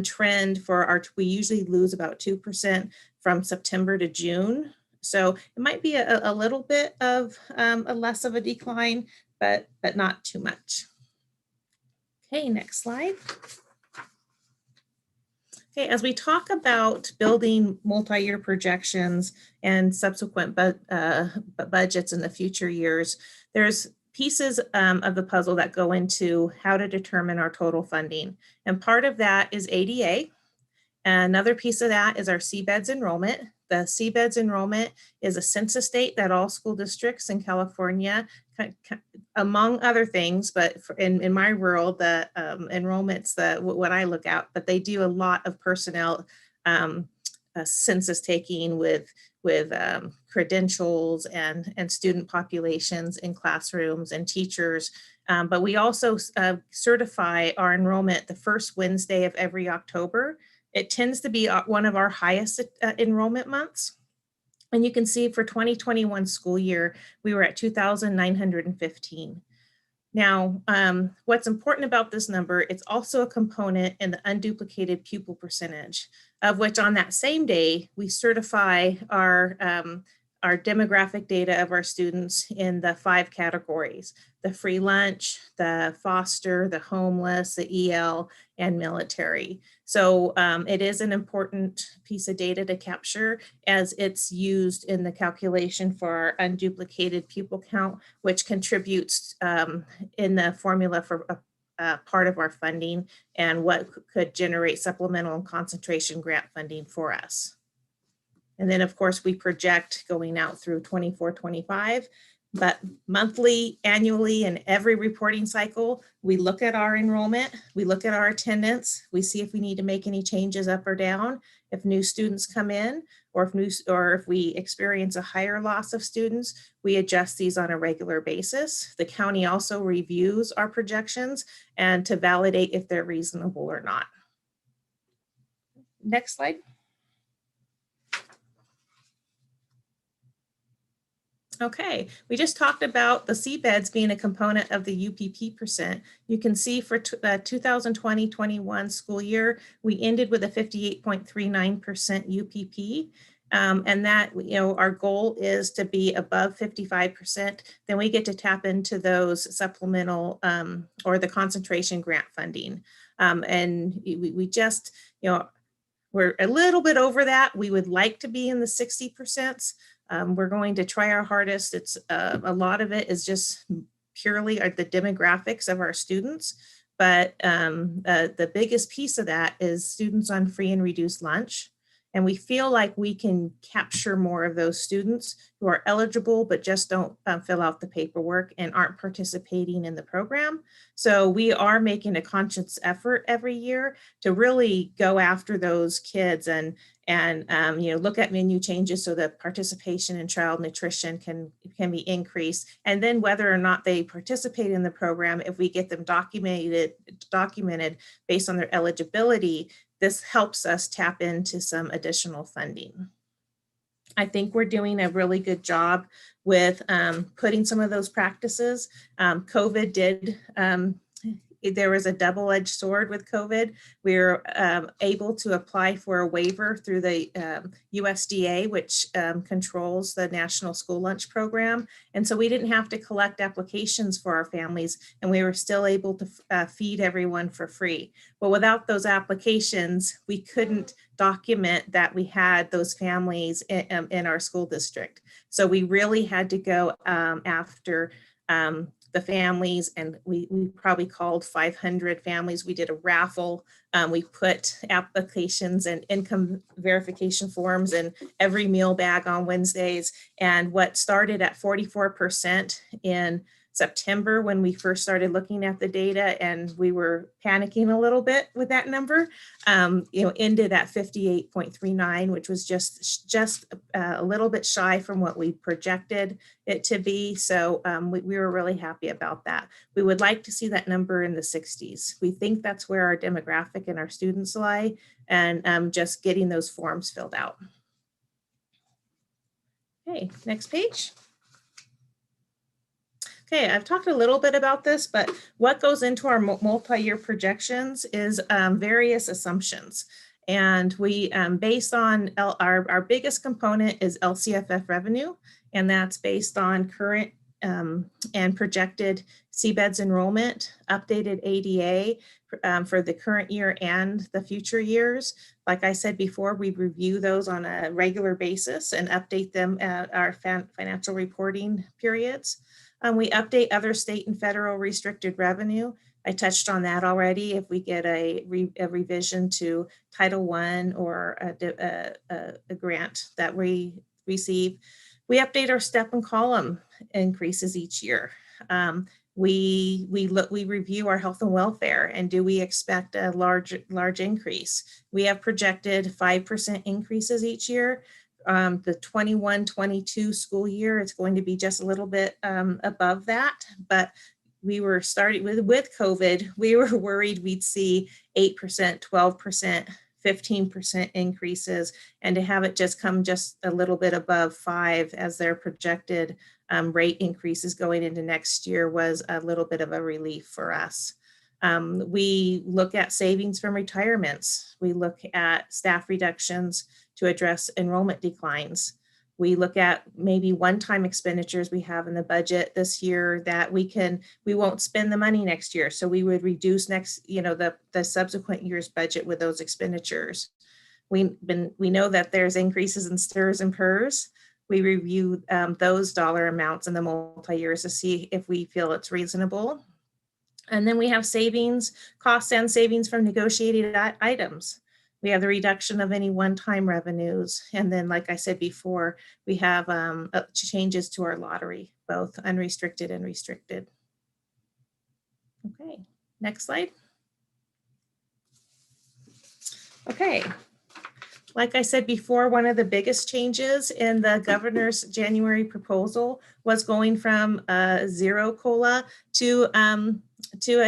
trend for our. We usually lose about 2% from September to June, so it might be a little bit of a less of a decline, but not too much. Okay, next slide. Okay, as we talk about building multi-year projections and subsequent budgets in the future years, there's pieces of the puzzle that go into how to determine our total funding. And part of that is ADA. Another piece of that is our CBEDS enrollment. The CBEDS enrollment is a census date that all school districts in California, among other things, but in my world, the enrollment's what I look at, but they do a lot of personnel census taking with credentials and student populations in classrooms and teachers. But we also certify our enrollment the first Wednesday of every October. It tends to be one of our highest enrollment months. And you can see for 2021 school year, we were at 2,915. Now, what's important about this number, it's also a component in the unduplicated pupil percentage, of which on that same day, we certify our demographic data of our students in the 5 categories: the free lunch, the foster, the homeless, the EL, and military. So it is an important piece of data to capture as it's used in the calculation for our unduplicated pupil count, which contributes in the formula for part of our funding and what could generate supplemental and concentration grant funding for us. And then of course we project going out through 24-25, but monthly, annually, and every reporting cycle, we look at our enrollment, we look at our attendance, we see if we need to make any changes up or down, if new students come in, or if we experience a higher loss of students, we adjust these on a regular basis. The county also reviews our projections and to validate if they're reasonable or not. Next slide. Okay, we just talked about the CBEDS being a component of the UPP percent. You can see for 2020-21 school year, we ended with a 58.39% UPP. And that, you know, our goal is to be above 55%. Then we get to tap into those supplemental or the concentration grant funding. And we just, you know, we're a little bit over that. We would like to be in the 60%. We're going to try our hardest. It's a lot of it is just purely the demographics of our students. But the biggest piece of that is students on free and reduced lunch. And we feel like we can capture more of those students who are eligible, but just don't fill out the paperwork and aren't participating in the program. So we are making a conscious effort every year to really go after those kids and you know, look at menu changes so that participation in child nutrition can be increased. And then whether or not they participate in the program, if we get them documented based on their eligibility, this helps us tap into some additional funding. I think we're doing a really good job with putting some of those practices. COVID did there was a double-edged sword with COVID. We were able to apply for a waiver through the USDA, which controls the National School Lunch Program. And so we didn't have to collect applications for our families, and we were still able to feed everyone for free. But without those applications, we couldn't document that we had those families in our school district. So we really had to go after the families, and we probably called 500 families. We did a raffle. We put applications and income verification forms in every meal bag on Wednesdays. And what started at 44% in September, when we first started looking at the data, and we were panicking a little bit with that number, ended at 58.39, which was just a little bit shy from what we projected it to be. So we were really happy about that. We would like to see that number in the 60s. We think that's where our demographic and our students lie, and just getting those forms filled out. Okay, next page. Okay, I've talked a little bit about this, but what goes into our multi-year projections is various assumptions. And we, based on our biggest component is LCFF revenue, and that's based on current and projected CBEDS enrollment, updated ADA for the current year and the future years. Like I said before, we review those on a regular basis and update them at our financial reporting periods. We update other state and federal restricted revenue. I touched on that already. If we get a revision to Title I or a grant that we receive, we update our step and column increases each year. We review our health and welfare, and do we expect a large increase? We have projected 5% increases each year. The 21-22 school year, it's going to be just a little bit above that, but we were starting with COVID, we were worried we'd see 8%, 12%, 15% increases, and to have it just come just a little bit above 5 as their projected rate increases going into next year was a little bit of a relief for us. We look at savings from retirements. We look at staff reductions to address enrollment declines. We look at maybe one-time expenditures we have in the budget this year that we won't spend the money next year. So we would reduce the subsequent year's budget with those expenditures. We know that there's increases in STRS and PERS. We review those dollar amounts in the multi-years to see if we feel it's reasonable. And then we have savings, costs and savings from negotiated items. We have the reduction of any one-time revenues. And then, like I said before, we have changes to our lottery, both unrestricted and restricted. Okay, next slide. Okay, like I said before, one of the biggest changes in the governor's January proposal was going from zero COLA to an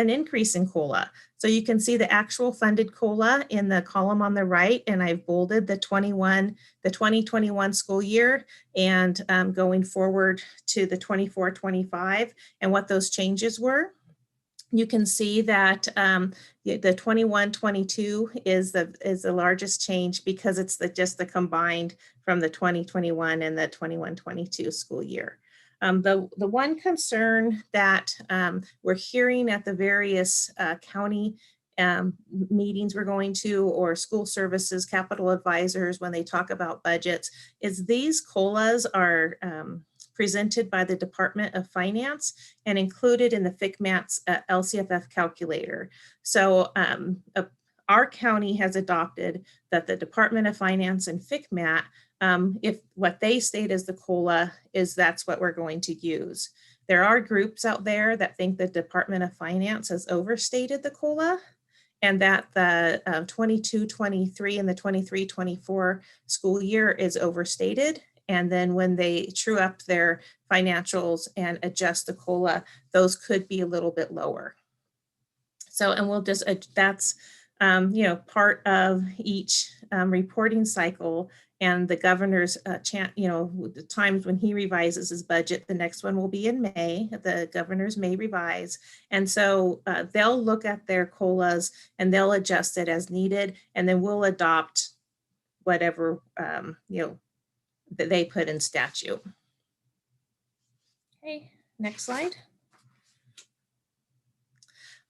increase in COLA. So you can see the actual funded COLA in the column on the right, and I've bolded the 2021 school year and going forward to the 24-25 and what those changes were. You can see that the 21-22 is the largest change because it's just the combined from the 2021 and the 21-22 school year. The one concern that we're hearing at the various county meetings we're going to, or school services, capital advisors, when they talk about budgets, is these COLAs are presented by the Department of Finance and included in the FCMAT's LCFF calculator. So our county has adopted that the Department of Finance and FCMAT, if what they state as the COLA is, that's what we're going to use. There are groups out there that think the Department of Finance has overstated the COLA, and that the 22-23 and the 23-24 school year is overstated. And then when they true up their financials and adjust the COLA, those could be a little bit lower. So, and we'll just, that's, part of each reporting cycle. and the governor's the times when he revises his budget, the next one will be in May. The governors may revise. And so they'll look at their COLAs and they'll adjust it as needed. And then we'll adopt whatever, that they put in statute. Okay, next slide.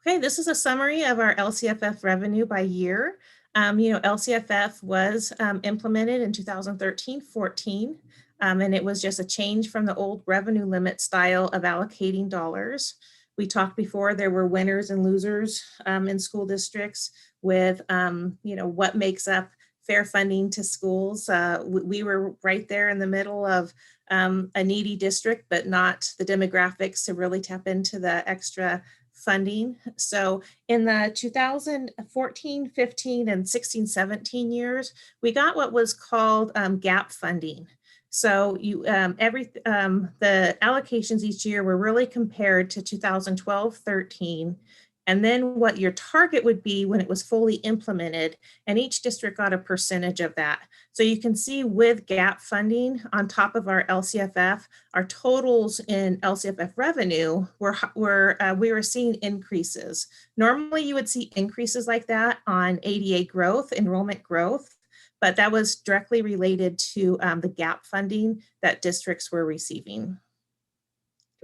Okay, this is a summary of our LCFF revenue by year. LCFF was implemented in 2013-14, and it was just a change from the old revenue limit style of allocating dollars. We talked before, there were winners and losers in school districts with, what makes up fair funding to schools. We were right there in the middle of a needy district, but not the demographics to really tap into the extra funding. So in the 2014, 15, and 16, 17 years, we got what was called gap funding. So the allocations each year were really compared to 2012, 13, and then what your target would be when it was fully implemented, and each district got a percentage of that. So you can see with gap funding on top of our LCFF, our totals in LCFF revenue we were seeing increases. Normally you would see increases like that on ADA growth, enrollment growth, but that was directly related to the gap funding that districts were receiving.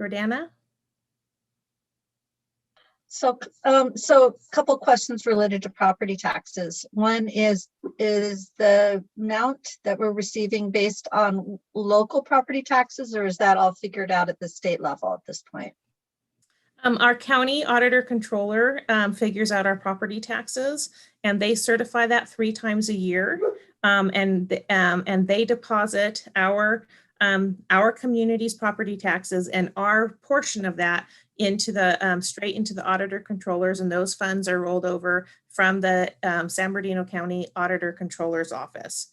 Jordana? So a couple questions related to property taxes. One is the amount that we're receiving based on local property taxes, or is that all figured out at the state level at this point? Our county auditor controller figures out our property taxes, and they certify that 3 times a year, and they deposit our community's property taxes and our portion of that into the straight into the auditor controllers, and those funds are rolled over from the San Bernardino County Auditor Controller's office.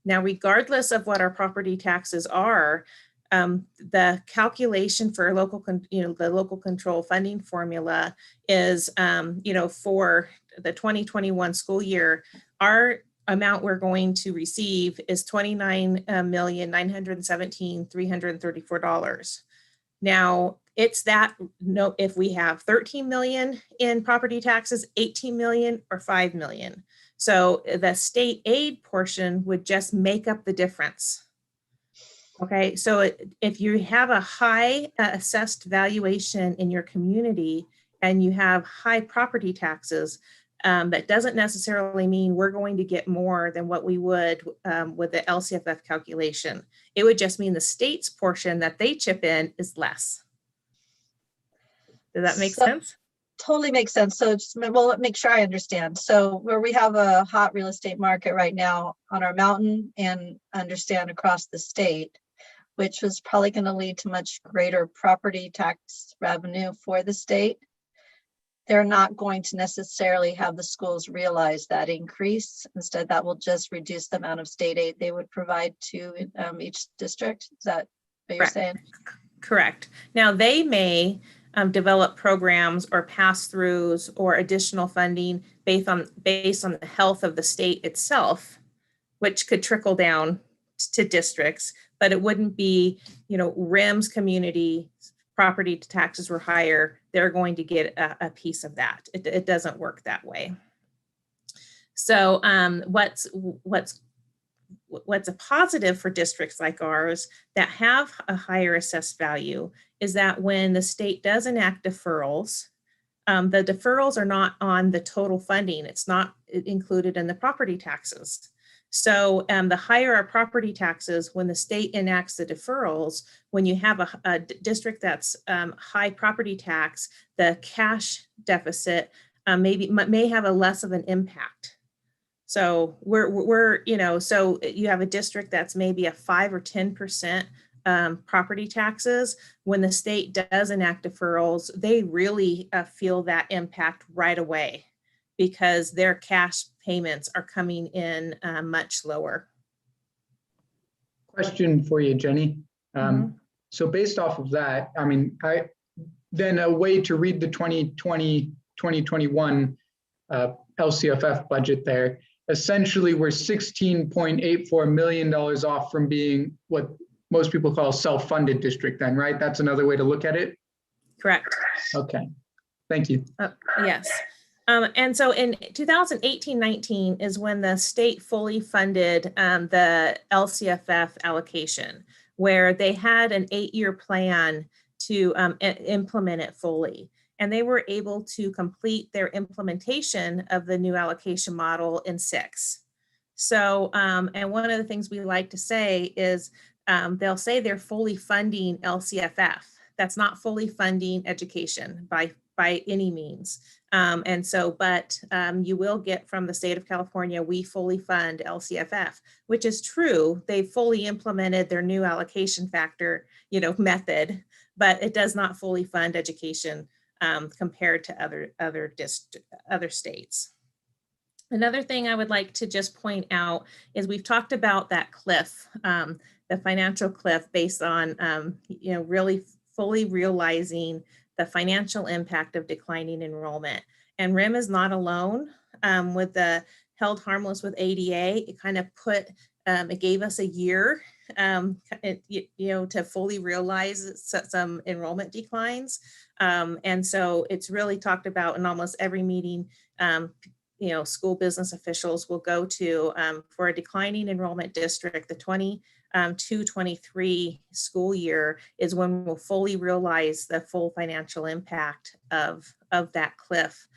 Now, regardless of what our property taxes are, the calculation for the local control funding formula is, for the 2021 school year, our amount we're going to receive is $29,917,334. Now, it's that if we have 13 million in property taxes, 18 million, or 5 million. So the state aid portion would just make up the difference. Okay, so if you have a high assessed valuation in your community and you have high property taxes, that doesn't necessarily mean we're going to get more than what we would with the LCFF calculation. It would just mean the state's portion that they chip in is less. Does that make sense? Totally makes sense. So let make sure I understand. So where we have a hot real estate market right now on our mountain and understand across the state, which was probably going to lead to much greater property tax revenue for the state, they're not going to necessarily have the schools realize that increase. Instead, that will just reduce the amount of state aid they would provide to each district. Is that what you're saying? Correct. Now, they may develop programs or pass-throughs or additional funding based on the health of the state itself, which could trickle down to districts, but it wouldn't be, RIM's community property taxes were higher, they're going to get a piece of that. It doesn't work that way. So what's a positive for districts like ours that have a higher assessed value is that when the state does enact deferrals, the deferrals are not on the total funding. It's not included in the property taxes. So the higher our property taxes, when the state enacts the deferrals, when you have a district that's high property tax, the cash deficit may have a less of an impact. So so you have a district that's maybe a 5 or 10% property taxes. When the state does enact deferrals, they really feel that impact right away because their cash payments are coming in much lower. Question for you, Jenny. So based off of that, then a way to read the 2020-2021 LCFF budget there essentially we're $16.84 million off from being what most people call a self-funded district then, right? That's another way to look at it? Correct. Okay, thank you. Yes. And so in 2018-19 is when the state fully funded the LCFF allocation, where they had an 8-year plan to implement it fully. And they were able to complete their implementation of the new allocation model in 6. So, and one of the things we like to say is they'll say they're fully funding LCFF. That's not fully funding education by any means. And so, but you will get from the state of California, we fully fund LCFF, which is true. They fully implemented their new allocation factor, method, but it does not fully fund education compared to other states. Another thing I would like to just point out is we've talked about that cliff, the financial cliff based on, really fully realizing the financial impact of declining enrollment. And RIM is not alone with the held harmless with ADA. It kind of it gave us a year, to fully realize some enrollment declines. And so it's really talked about in almost every meeting. School business officials will go to for a declining enrollment district, the 22-23 school year is when we'll fully realize the full financial impact of that cliff.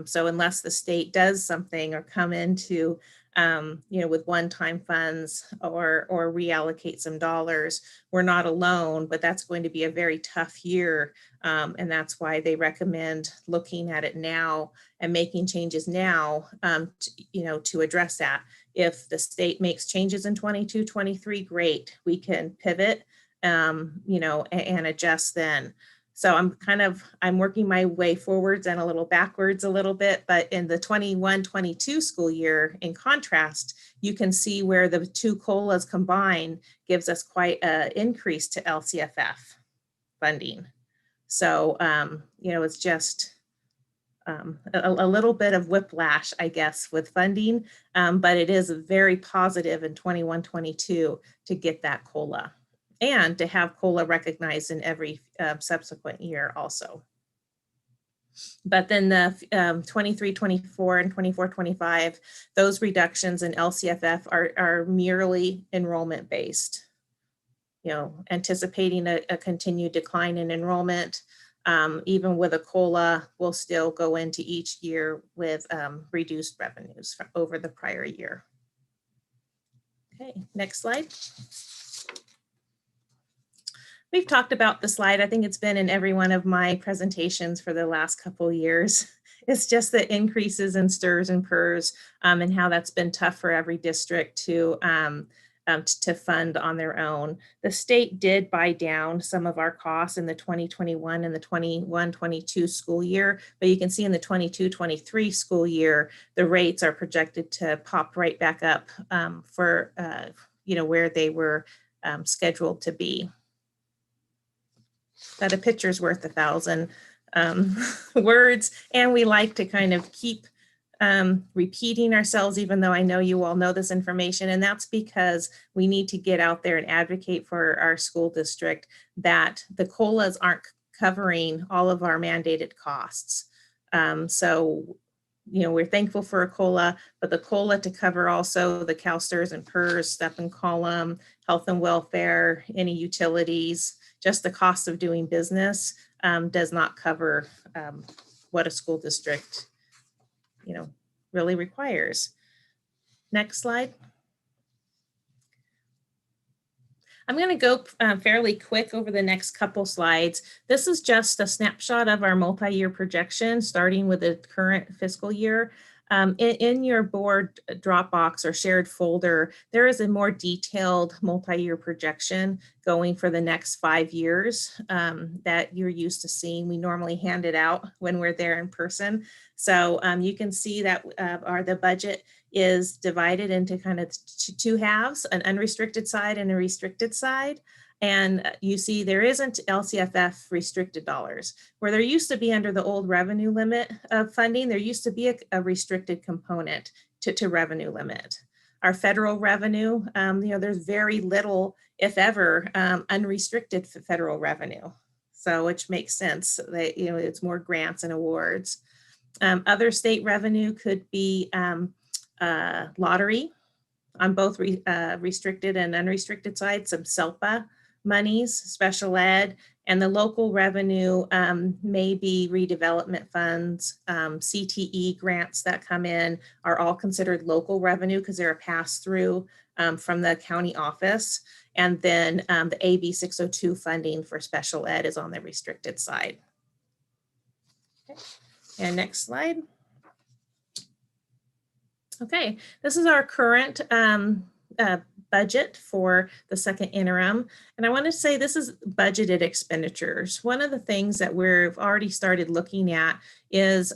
So unless the state does something or come into, with one-time funds or reallocate some dollars, we're not alone, but that's going to be a very tough year. And that's why they recommend looking at it now and making changes now, to address that. If the state makes changes in 22-23, great, we can pivot, and adjust then. So I'm working my way forwards and a little backwards a little bit, but in the 21-22 school year, in contrast, you can see where the two COLAs combined gives us quite an increase to LCFF funding. So, it's just a little bit of whiplash, I guess, with funding, but it is very positive in 21-22 to get that COLA. And to have COLA recognized in every subsequent year also. But then the 23-24 and 24-25, those reductions in LCFF are merely enrollment based. Anticipating a continued decline in enrollment, even with a COLA, will still go into each year with reduced revenues over the prior year. Okay, next slide. We've talked about the slide. I think it's been in every one of my presentations for the last couple of years. It's just the increases in STRS and PERS and how that's been tough for every district to fund on their own. The state did buy down some of our costs in the 2021 and the 21-22 school year, but you can see in the 22-23 school year, the rates are projected to pop right back up for where they were scheduled to be. That a picture's worth 1,000 words, and we like to kind of keep repeating ourselves, even though I know you all know this information, and that's because we need to get out there and advocate for our school district that the COLAs aren't covering all of our mandated costs. So, we're thankful for a COLA, but the COLA to cover also the CalSTRS and PERS, step and column, health and welfare, any utilities, just the cost of doing business does not cover what a school district, really requires. Next slide. I'm going to go fairly quick over the next couple slides. This is just a snapshot of our multi-year projection, starting with the current fiscal year. In your board Dropbox or shared folder, there is a more detailed multi-year projection going for the next 5 years that you're used to seeing. We normally hand it out when we're there in person. So you can see that the budget is divided into kind of two halves, an unrestricted side and a restricted side. And you see there isn't LCFF restricted dollars. Where there used to be under the old revenue limit of funding, there used to be a restricted component to revenue limit. Our federal revenue, there's very little, if ever, unrestricted federal revenue. So which makes sense that, it's more grants and awards. Other state revenue could be lottery on both restricted and unrestricted sides, some SELPA monies, special ed, and the local revenue may be redevelopment funds, CTE grants that come in are all considered local revenue because they're a pass-through from the county office. And then the AB 602 funding for special ed is on the restricted side. Okay. And next slide. Okay, this is our current budget for the second interim. And I want to say this is budgeted expenditures. One of the things that we've already started looking at is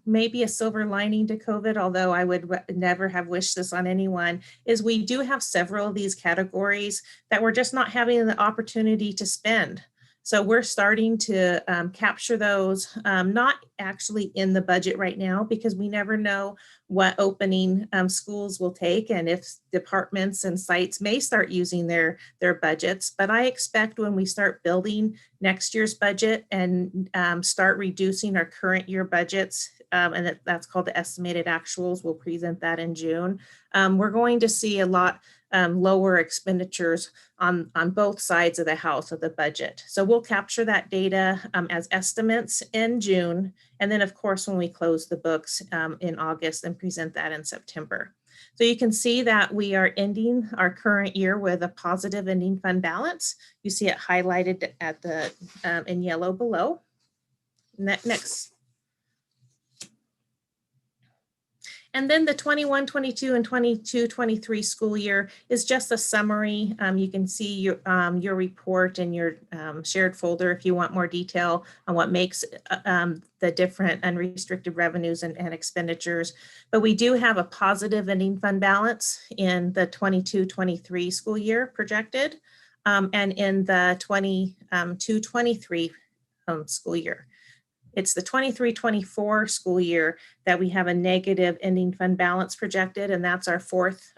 maybe a silver lining to COVID, although I would never have wished this on anyone, is we do have several of these categories that we're just not having the opportunity to spend. So we're starting to capture those, not actually in the budget right now, because we never know what opening schools will take and if departments and sites may start using their budgets. But I expect when we start building next year's budget and start reducing our current year budgets, and that's called the estimated actuals, we'll present that in June, we're going to see a lot lower expenditures on both sides of the house of the budget. So we'll capture that data as estimates in June. And then of course, when we close the books in August and present that in September. So you can see that we are ending our current year with a positive ending fund balance. You see it highlighted at the in yellow below. Next. And then the 21-22 and 22-23 school year is just a summary. You can see your report in your shared folder if you want more detail on what makes the different unrestricted revenues and expenditures. But we do have a positive ending fund balance in the 22-23 school year projected, and in the 22-23 school year. It's the 23-24 school year that we have a negative ending fund balance projected, and that's our fourth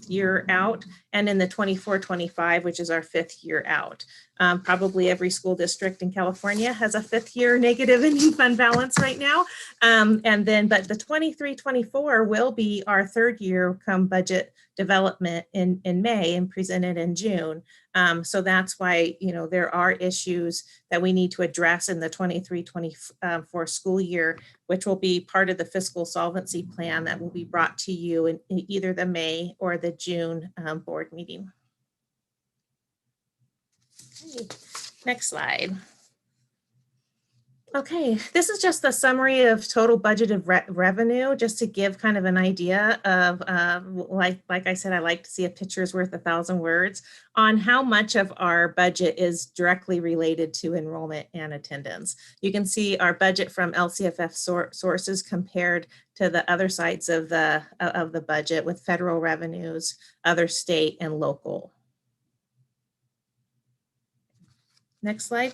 year out. And in the 24-25, which is our fifth year out. Probably every school district in California has a fifth year negative ending fund balance right now. But the 23-24 will be our third year come budget development in May and presented in June. So that's why, there are issues that we need to address in the 23-24 school year, which will be part of the fiscal solvency plan that will be brought to you in either the May or the June board meeting. Okay. Next slide. Okay, this is just a summary of total budgeted revenue, just to give kind of an idea of, like I said, I like to see a picture's worth 1,000 words on how much of our budget is directly related to enrollment and attendance. You can see our budget from LCFF sources compared to the other sides of the budget with federal revenues, other state and local. Next slide.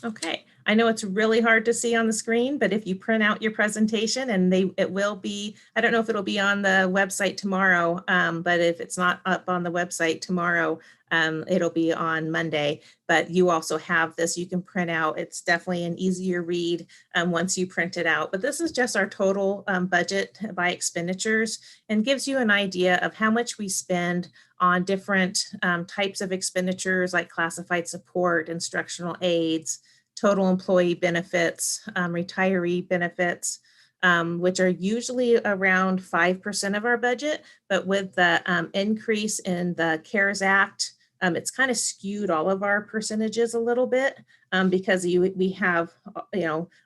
Okay, I know it's really hard to see on the screen, but if you print out your presentation and it will be, I don't know if it'll be on the website tomorrow, but if it's not up on the website tomorrow, it'll be on Monday, but you also have this, you can print out. It's definitely an easier read once you print it out, but this is just our total budget by expenditures and gives you an idea of how much we spend on different types of expenditures like classified support, instructional aids, total employee benefits, retiree benefits, which are usually around 5% of our budget, but with the increase in the CARES Act, it's kind of skewed all of our percentages a little bit because we have,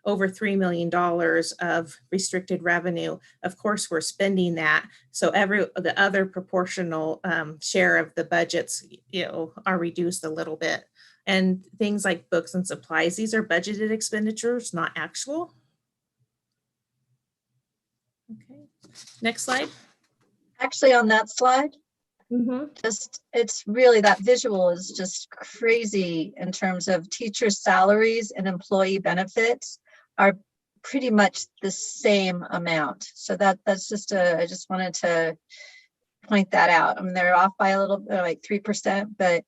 over $3 million of restricted revenue. Of course, we're spending that. So the other proportional share of the budgets, are reduced a little bit. And things like books and supplies, these are budgeted expenditures, not actual. Okay, next slide. Actually, on that slide, Just, it's really, that visual is just crazy in terms of teacher salaries and employee benefits are pretty much the same amount. So that's just I just wanted to point that out. I mean, they're off by a little bit, like 3%, but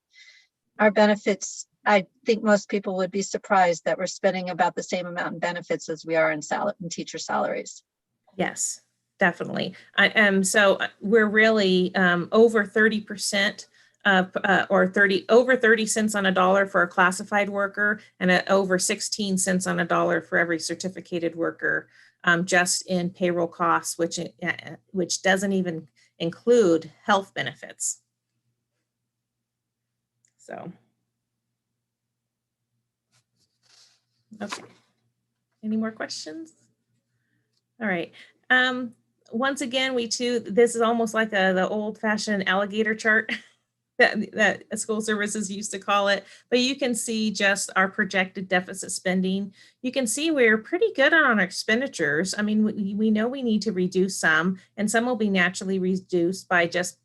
our benefits, I think most people would be surprised that we're spending about the same amount in benefits as we are in teacher salaries. Yes, definitely. So we're really over 30% or over 30 cents on a dollar for a classified worker, and over 16 cents on a dollar for every certificated worker, just in payroll costs, which doesn't even include health benefits. So, okay. Any more questions? All right. Once again, this is almost like the old-fashioned alligator chart that school services used to call it, but you can see just our projected deficit spending. You can see we're pretty good on our expenditures. I mean, we know we need to reduce some, and some will be naturally reduced by just,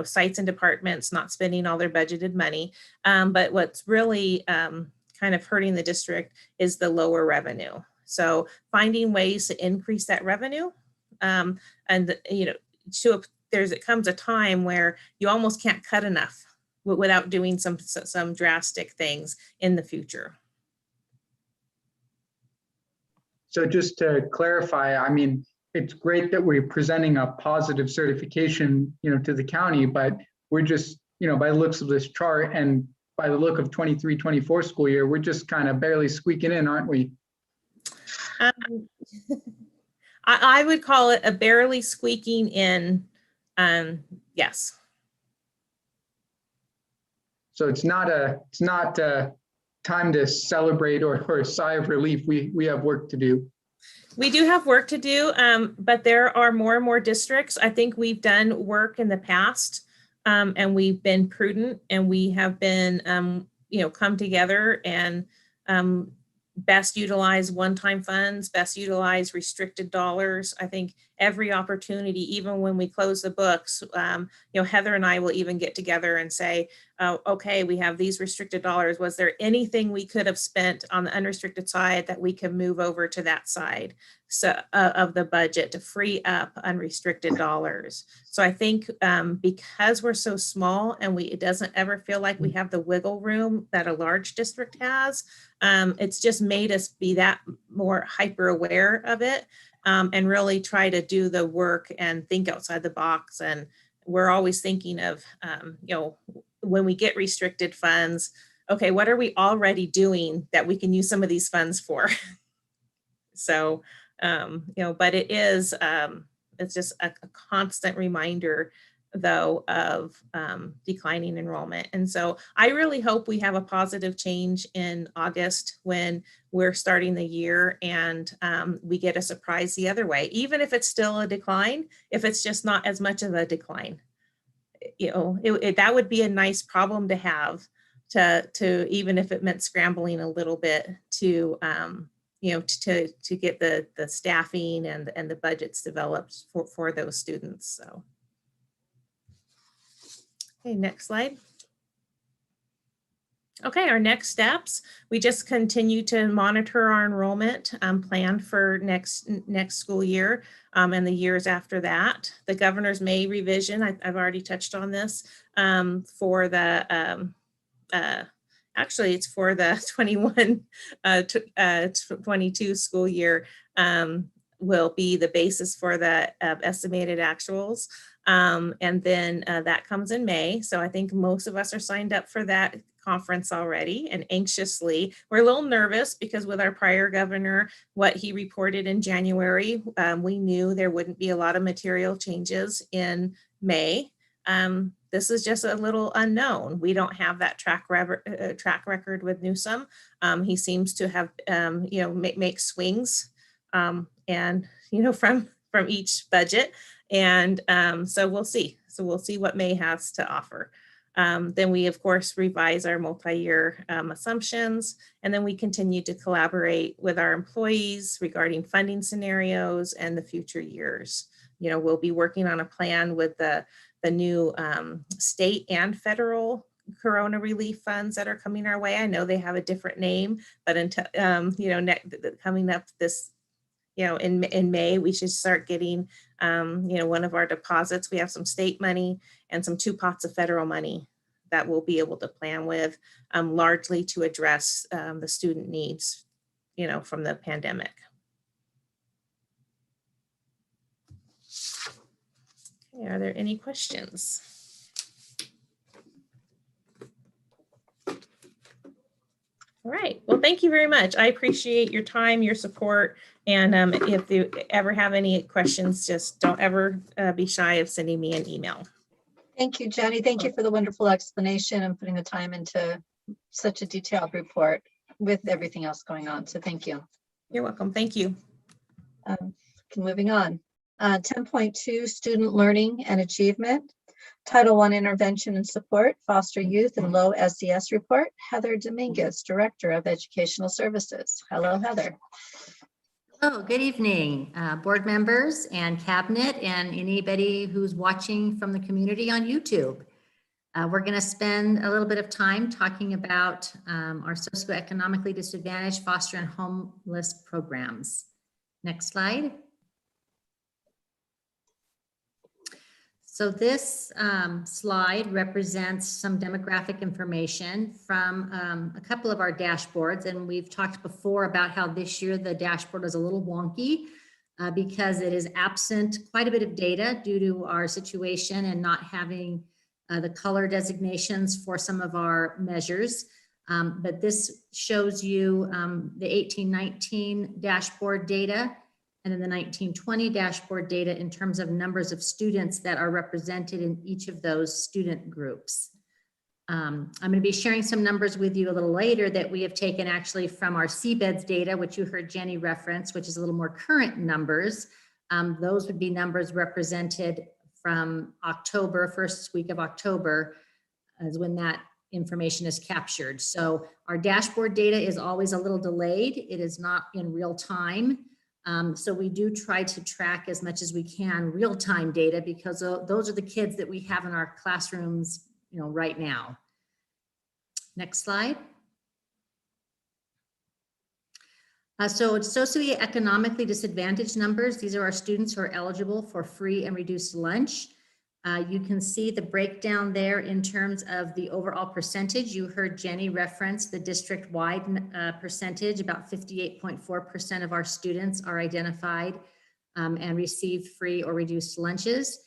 sites and departments not spending all their budgeted money. But what's really kind of hurting the district is the lower revenue. So finding ways to increase that revenue, it comes a time where you almost can't cut enough without doing some drastic things in the future. So just to clarify, I mean, it's great that we're presenting a positive certification, to the county, but we're just, by the looks of this chart and by the look of 23-24 school year, we're just kind of barely squeaking in, aren't we? I would call it a barely squeaking in. Yes. So it's not a time to celebrate or a sigh of relief. We have work to do. We do have work to do, but there are more and more districts. I think we've done work in the past, and we've been prudent, and we have been, come together and best utilize one-time funds, best utilize restricted dollars. I think every opportunity, even when we close the books, Heather and I will even get together and say, okay, we have these restricted dollars. Was there anything we could have spent on the unrestricted side that we can move over to that side of the budget to free up unrestricted dollars? So I think because we're so small and it doesn't ever feel like we have the wiggle room that a large district has, it's just made us be that more hyper aware of it, and really try to do the work and think outside the box. And we're always thinking of, when we get restricted funds, okay, what are we already doing that we can use some of these funds for? So, but it is, it's just a constant reminder, though, of declining enrollment. And so I really hope we have a positive change in August when we're starting the year, and we get a surprise the other way, even if it's still a decline, if it's just not as much of a decline. That would be a nice problem to have, to even if it meant scrambling a little bit to get the staffing and the budgets developed for those students. So. Okay, next slide. Okay, our next steps, we just continue to monitor our enrollment plan for next school year and the years after that. The governor's May revision, I've already touched on this, for the, actually it's for the 21-22 school year, will be the basis for the estimated actuals. And then that comes in May. So I think most of us are signed up for that conference already, and anxiously. We're a little nervous because with our prior governor, what he reported in January, we knew there wouldn't be a lot of material changes in May. This is just a little unknown. We don't have that track record with Newsom. He seems to have, make swings, and from each budget. And so we'll see. So we'll see what May has to offer. Then we, of course, revise our multi-year assumptions, and then we continue to collaborate with our employees regarding funding scenarios and the future years. We'll be working on a plan with the the new state and federal Corona relief funds that are coming our way. I know they have a different name, but until, coming up this, in May, we should start getting, one of our deposits. We have some state money and some 2 pots of federal money that we'll be able to plan with, largely to address the student needs, from the pandemic. Okay, are there any questions? All right. Well, thank you very much. I appreciate your time, your support. And if you ever have any questions, just don't ever be shy of sending me an email. Thank you, Jenny. Thank you for the wonderful explanation and putting the time into such a detailed report with everything else going on. So thank you. You're welcome. Thank you. Moving on. 10.2 Student Learning and Achievement. Title I Intervention and Support, Foster Youth and Low SES Report. Heather Dominguez, Director of Educational Services. Hello, Heather. Hello, good evening, board members and cabinet and anybody who's watching from the community on YouTube. We're going to spend a little bit of time talking about our socioeconomically disadvantaged foster and homeless programs. Next slide. So this slide represents some demographic information from a couple of our dashboards. And we've talked before about how this year the dashboard is a little wonky because it is absent quite a bit of data due to our situation and not having the color designations for some of our measures. But this shows you the 18-19 dashboard data and then the 1920 dashboard data in terms of numbers of students that are represented in each of those student groups. I'm going to be sharing some numbers with you a little later that we have taken actually from our CBEDS data, which you heard Jenny reference, which is a little more current numbers. Those would be numbers represented from October, first week of October, is when that information is captured. So our dashboard data is always a little delayed. It is not in real time. So we do try to track as much as we can real-time data because those are the kids that we have in our classrooms, right now. Next slide. So it's socioeconomically disadvantaged numbers. These are our students who are eligible for free and reduced lunch. You can see the breakdown there in terms of the overall percentage. You heard Jenny reference the district-wide percentage. About 58.4% of our students are identified and received free or reduced lunches.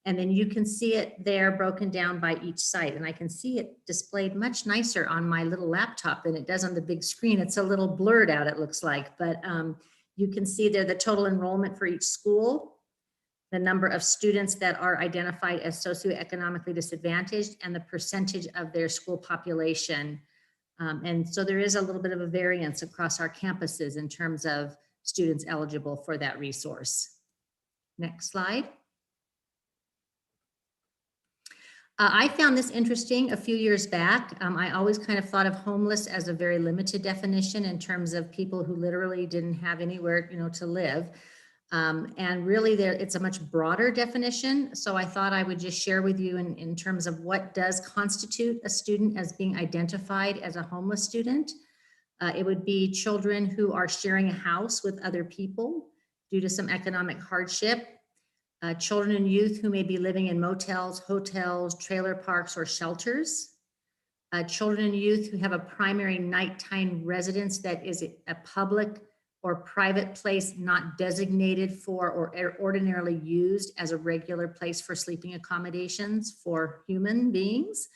And then you can see it there broken down by each site. And I can see it displayed much nicer on my little laptop than it does on the big screen. It's a little blurred out, it looks like, but you can see there the total enrollment for each school, the number of students that are identified as socioeconomically disadvantaged, and the percentage of their school population. And so there is a little bit of a variance across our campuses in terms of students eligible for that resource. Next slide. I found this interesting a few years back. I always kind of thought of homeless as a very limited definition in terms of people who literally didn't have anywhere, to live. And really it's a much broader definition. So I thought I would just share with you in terms of what does constitute a student as being identified as a homeless student. It would be children who are sharing a house with other people due to some economic hardship. Children and youth who may be living in motels, hotels, trailer parks, or shelters. Children and youth who have a primary nighttime residence that is a public or private place not designated for or ordinarily used as a regular place for sleeping accommodations for human beings.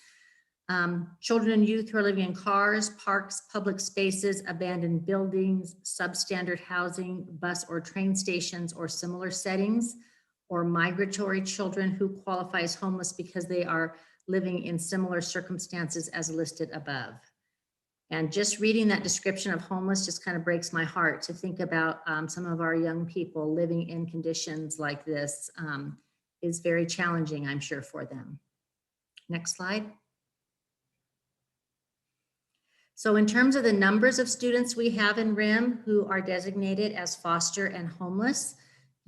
Children and youth who are living in cars, parks, public spaces, abandoned buildings, substandard housing, bus or train stations, or similar settings. Or migratory children who qualify as homeless because they are living in similar circumstances as listed above. And just reading that description of homeless just kind of breaks my heart to think about some of our young people living in conditions like this is very challenging, I'm sure, for them. Next slide. So in terms of the numbers of students we have in RIM who are designated as foster and homeless,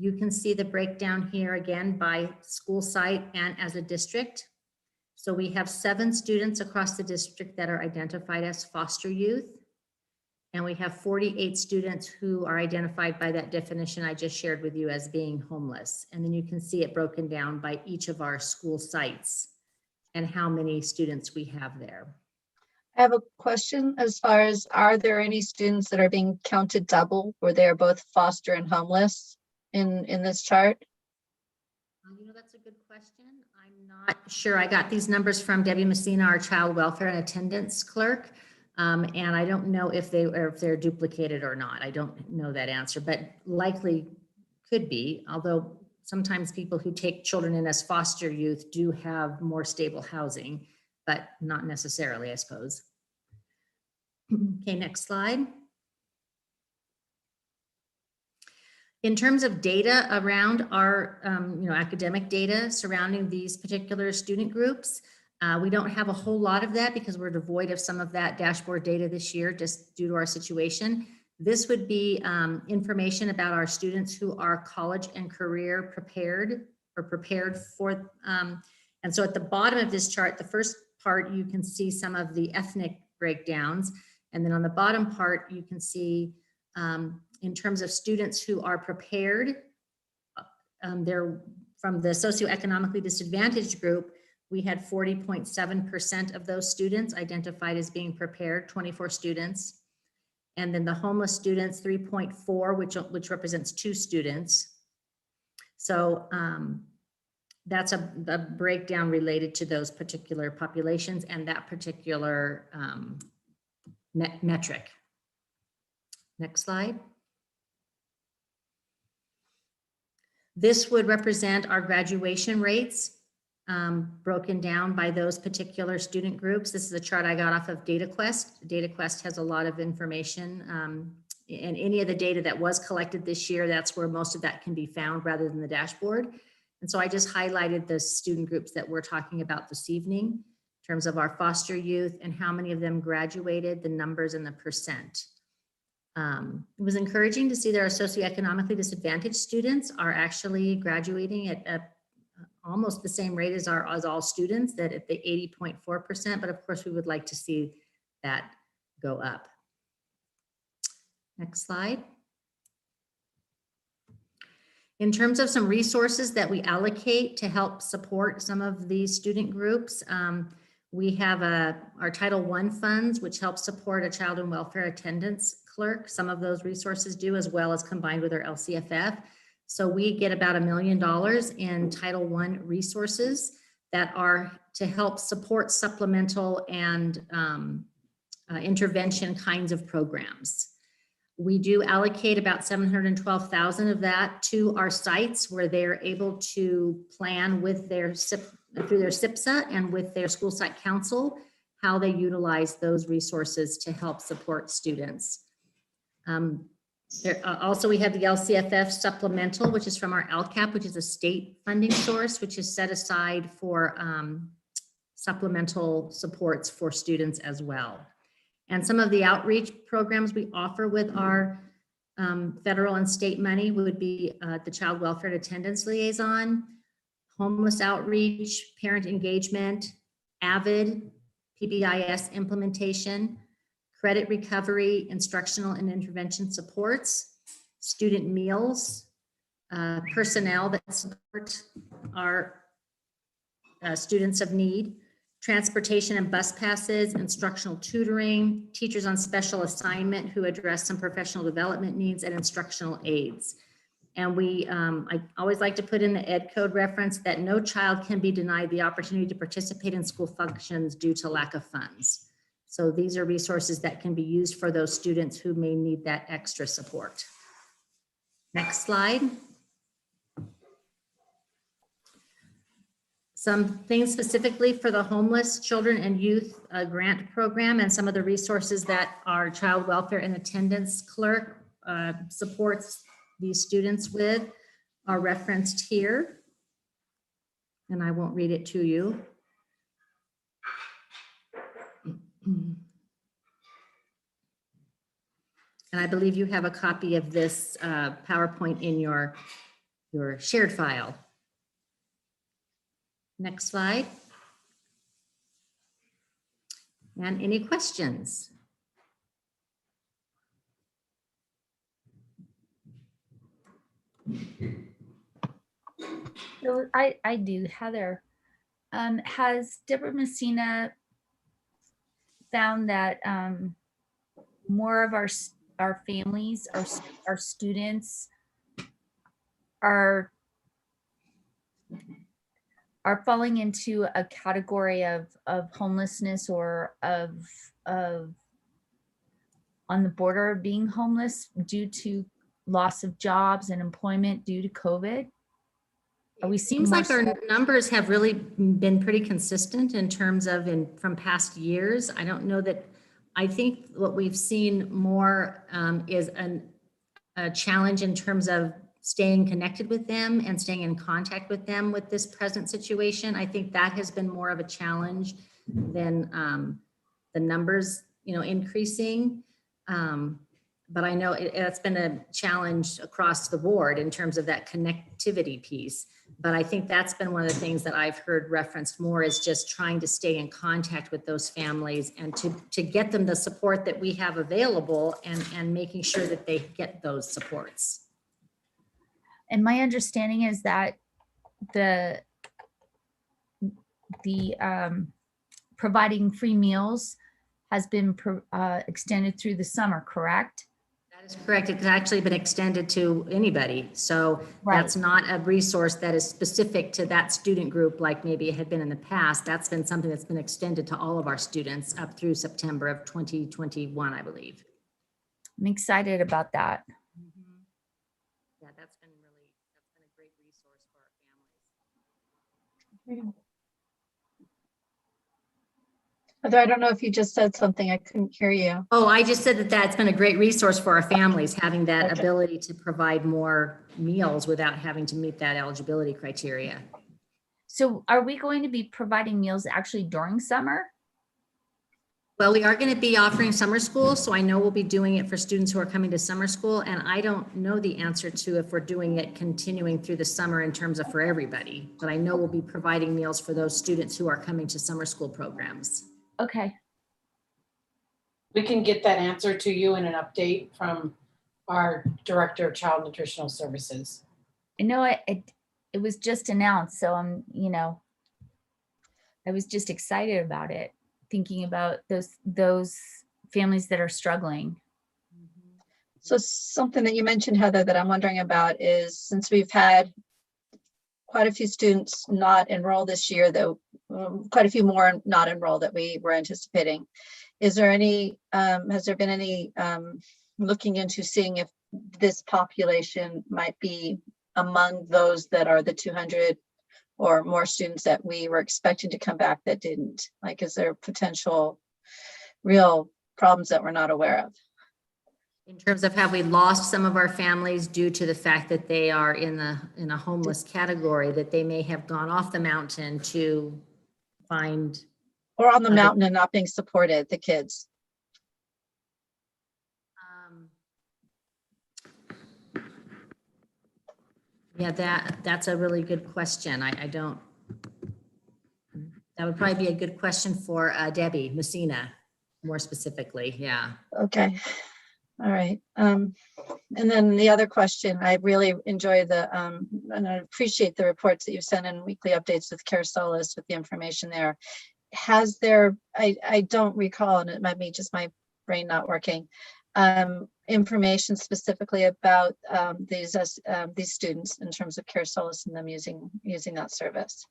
You can see the breakdown here again by school site and as a district. So we have 7 students across the district that are identified as foster youth. And we have 48 students who are identified by that definition I just shared with you as being homeless. And then you can see it broken down by each of our school sites and how many students we have there. I have a question as far as, are there any students that are being counted double where they are both foster and homeless in this chart? You know, that's a good question. I'm not sure. I got these numbers from Debbie Messina, our child welfare and attendance clerk. And I don't know if they're duplicated or not. I don't know that answer, but likely could be, although sometimes people who take children in as foster youth do have more stable housing, but not necessarily, I suppose. Okay, next slide. In terms of data around our academic data surrounding these particular student groups, we don't have a whole lot of that because we're devoid of some of that dashboard data this year just due to our situation. This would be information about our students who are college and career prepared or prepared for. And so at the bottom of this chart, the first part, you can see some of the ethnic breakdowns. And then on the bottom part, you can see in terms of students who are prepared, they're from the socioeconomically disadvantaged group. We had 40.7% of those students identified as being prepared, 24 students. And then the homeless students, 3.4, which represents 2 students. So that's a breakdown related to those particular populations and that particular metric. Next slide. This would represent our graduation rates broken down by those particular student groups. This is a chart I got off of DataQuest. DataQuest has a lot of information and any of the data that was collected this year, that's where most of that can be found rather than the dashboard. And so I just highlighted the student groups that we're talking about this evening in terms of our foster youth and how many of them graduated, the numbers and the percent. It was encouraging to see that our socioeconomically disadvantaged students are actually graduating at almost the same rate as all students, that at the 80.4%, but of course we would like to see that go up. Next slide. In terms of some resources that we allocate to help support some of these student groups, we have our Title I funds, which help support a child and welfare attendance clerk. Some of those resources do, as well as combined with our LCFF. So we get about $1 million in Title I resources that are to help support supplemental and intervention kinds of programs. We do allocate about $712,000 of that to our sites where they're able to plan with their through their CPSA and with their school site council, how they utilize those resources to help support students. Also, we have the LCFF supplemental, which is from our LCAP, which is a state funding source, which is set aside for supplemental supports for students as well. And some of the outreach programs we offer with our federal and state money would be the Child Welfare and Attendance Liaison, homeless outreach, parent engagement, AVID, PBIS implementation, credit recovery, instructional and intervention supports, student meals, personnel that support our students of need, transportation and bus passes, instructional tutoring, teachers on special assignment who address some professional development needs, and instructional aids. And I always like to put in the ed code reference that no child can be denied the opportunity to participate in school functions due to lack of funds. So these are resources that can be used for those students who may need that extra support. Next slide. Some things specifically for the homeless children and youth grant program and some of the resources that our child welfare and attendance clerk supports these students with are referenced here. And I won't read it to you. And I believe you have a copy of this PowerPoint in your your shared file. Next slide. And any questions? So I do, Heather. Has Deborah Messina found that more of our families, our students are falling into a category of homelessness or of on the border of being homeless due to loss of jobs and employment due to COVID? Are we seeing Seems like more our numbers have really been pretty consistent in terms of from past years. I don't know that, I think what we've seen more is a challenge in terms of staying connected with them and staying in contact with them with this present situation. I think that has been more of a challenge than the numbers, increasing. But I know it's been a challenge across the board in terms of that connectivity piece. But I think that's been one of the things that I've heard referenced more, is just trying to stay in contact with those families and to get them the support that we have available and making sure that they get those supports. And my understanding is that the providing free meals has been extended through the summer, correct? That is correct. It's actually been extended to anybody. So that's not a resource that is specific to that student group like maybe it had been in the past. That's been something that's been extended to all of our students up through September of 2021, I believe. I'm excited about that. Yeah, that's been a great resource for our families. Heather, I don't know if you just said something. I couldn't hear you. Oh, I just said that that's been a great resource for our families, having that ability to provide more meals without having to meet that eligibility criteria. So are we going to be providing meals actually during summer? Well, we are going to be offering summer school, so I know we'll be doing it for students who are coming to summer school, and I don't know the answer to if we're doing it continuing through the summer in terms of for everybody, but I know we'll be providing meals for those students who are coming to summer school programs. Okay. We can get that answer to you in an update from our Director of Child Nutritional Services. I know it was just announced, so I'm, I was just excited about it, thinking about those families that are struggling. So something that you mentioned, Heather, that I'm wondering about is, since we've had quite a few students not enroll this year, though quite a few more not enroll that we were anticipating, is there any, has there been any looking into seeing if this population might be among those that are the 200 or more students that we were expecting to come back that didn't? Like, is there potential real problems that we're not aware of? In terms of, have we lost some of our families due to the fact that they are in a homeless category, that they may have gone off the mountain to find, or on the mountain and not being supported, the kids? Yeah, that's a really good question. I don't, that would probably be a good question for Debbie Messina, more specifically. Yeah. Okay. All right. And then the other question, I really enjoy and I appreciate the reports that you've sent in, weekly updates with Care Solace with the information there. Has there, I don't recall, and it might be just my brain not working, information specifically about these students in terms of Care Solace and them using that service?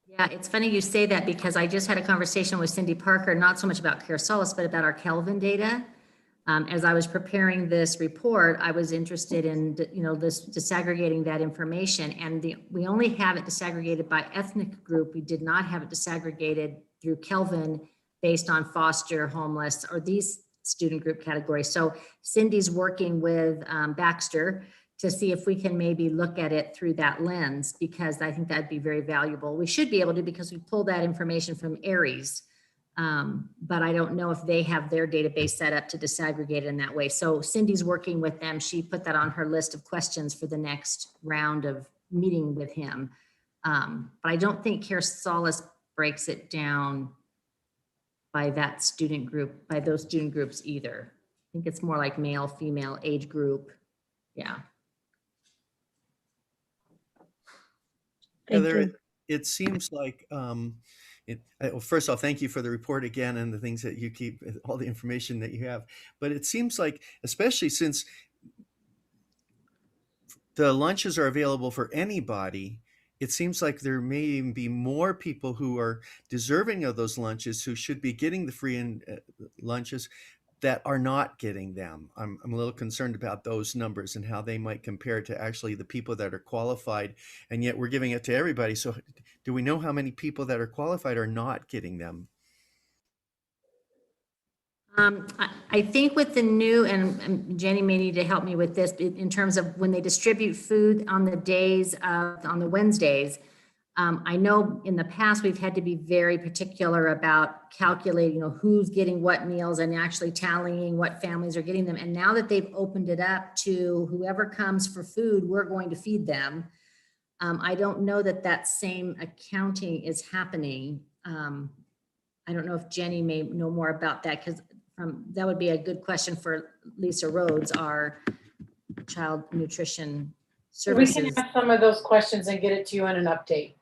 Yeah, it's funny you say that, because I just had a conversation with Cindy Parker, not so much about Care Solace, but about our Kelvin data. As I was preparing this report, I was interested in, disaggregating that information, and we only have it disaggregated by ethnic group. We did not have it disaggregated through Kelvin based on foster, homeless, or these student group categories. So Cindy's working with Baxter to see if we can maybe look at it through that lens, because I think that'd be very valuable. We should be able to, because we pulled that information from Aries. But I don't know if they have their database set up to disaggregate in that way. So Cindy's working with them. She put that on her list of questions for the next round of meeting with him. But I don't think Care Solace breaks it down by that student group, by those student groups either. I think it's more like male, female, age group. Yeah. Thank Heather, you. it seems like, well, first off, thank you for the report again and the things that you keep, all the information that you have. But it seems like, especially since the lunches are available for anybody, it seems like there may even be more people who are deserving of those lunches, who should be getting the free lunches, that are not getting them. I'm a little concerned about those numbers and how they might compare to actually the people that are qualified, and yet we're giving it to everybody. So do we know how many people that are qualified are not getting them? I think with the new, and Jenny may need to help me with this, in terms of when they distribute food on the days, on the Wednesdays, I know in the past we've had to be very particular about calculating, who's getting what meals and actually tallying what families are getting them. And now that they've opened it up to whoever comes for food, we're going to feed them. I don't know that that same accounting is happening. I don't know if Jenny may know more about that, because that would be a good question for Lisa Rhodes, our child nutrition services. We can ask some of those questions and get it to you in an update.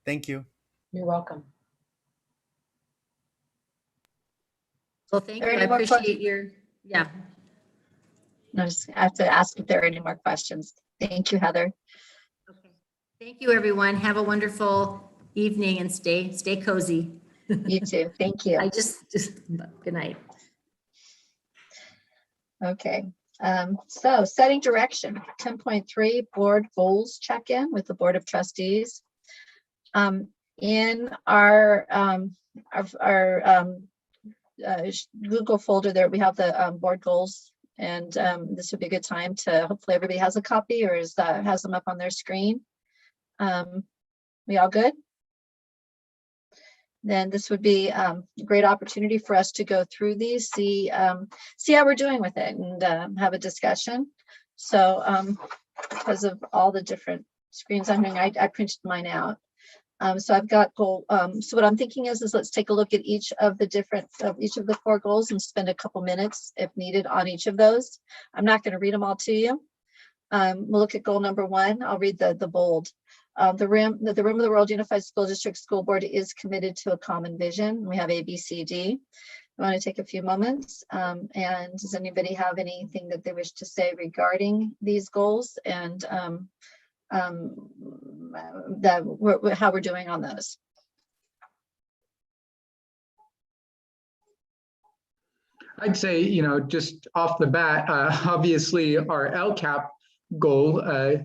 Thank you. You're welcome. Well, thank Are you. there I any more appreciate your, yeah. No, I have to ask if there are any more questions. Thank you, Heather. Okay. Thank you, everyone. Have a wonderful evening and stay cozy. You too. Thank you. Good night. Okay. So setting direction, 10.3 board goals check-in with the Board of Trustees. In our Google folder there, we have the board goals, and this would be a good time to, hopefully everybody has a copy or has them up on their screen. We all good? Then this would be a great opportunity for us to go through these, see how we're doing with it, and have a discussion. So because of all the different screens I'm doing, I printed mine out. So I've got goal. So what I'm thinking is let's take a look at each of the 4 goals and spend a couple minutes if needed on each of those. I'm not going to read them all to you. We'll look at goal number 1. I'll read the bold. The Room of the World Unified School District School Board is committed to a common vision. We have A, B, C, D. I want to take a few moments. And does anybody have anything that they wish to say regarding these goals and how we're doing on those? I'd say, just off the bat, obviously our LCAP goal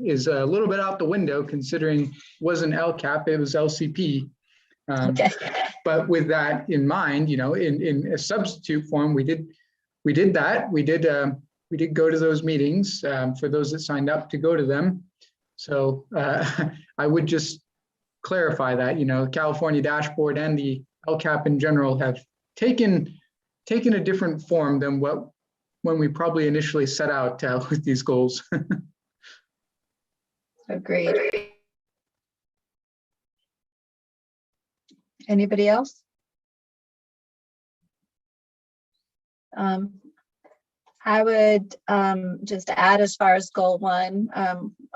is a little bit out the window, considering it wasn't LCAP, it was LCP. Okay. But with that in mind, in a substitute form, we did that. We did go to those meetings for those that signed up to go to them. So I would just clarify that, California Dashboard and the LCAP in general have taken a different form than when we probably initially set out with these goals. Agreed. Anybody else? I would just add, as far as goal 1,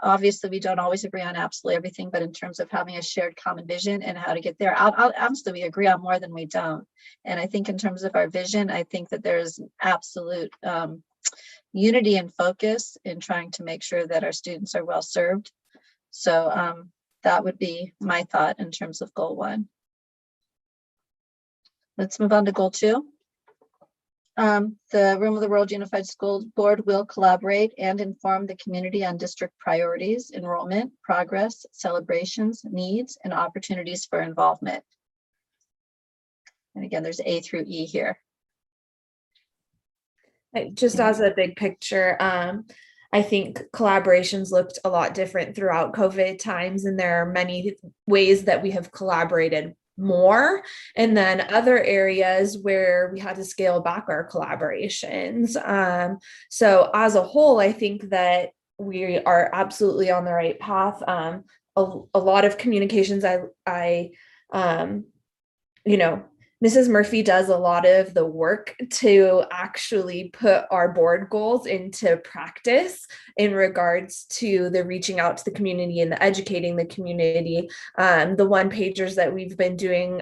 obviously we don't always agree on absolutely everything, but in terms of having a shared common vision and how to get there, honestly, we agree on more than we don't. And I think in terms of our vision, I think that there's absolute unity and focus in trying to make sure that our students are well served. So that would be my thought in terms of goal 1. Let's move on to goal 2. The Room of the World Unified School Board will collaborate and inform the community on district priorities, enrollment, progress, celebrations, needs, and opportunities for involvement. And again, there's A through E here. Just as a big picture, I think collaborations looked a lot different throughout COVID times, and there are many ways that we have collaborated more, and then other areas where we had to scale back our collaborations. So as a whole, I think that we are absolutely on the right path. A lot of communications, you know, Mrs. Murphy does a lot of the work to actually put our board goals into practice in regards to the reaching out to the community and the educating the community. The one-pagers that we've been doing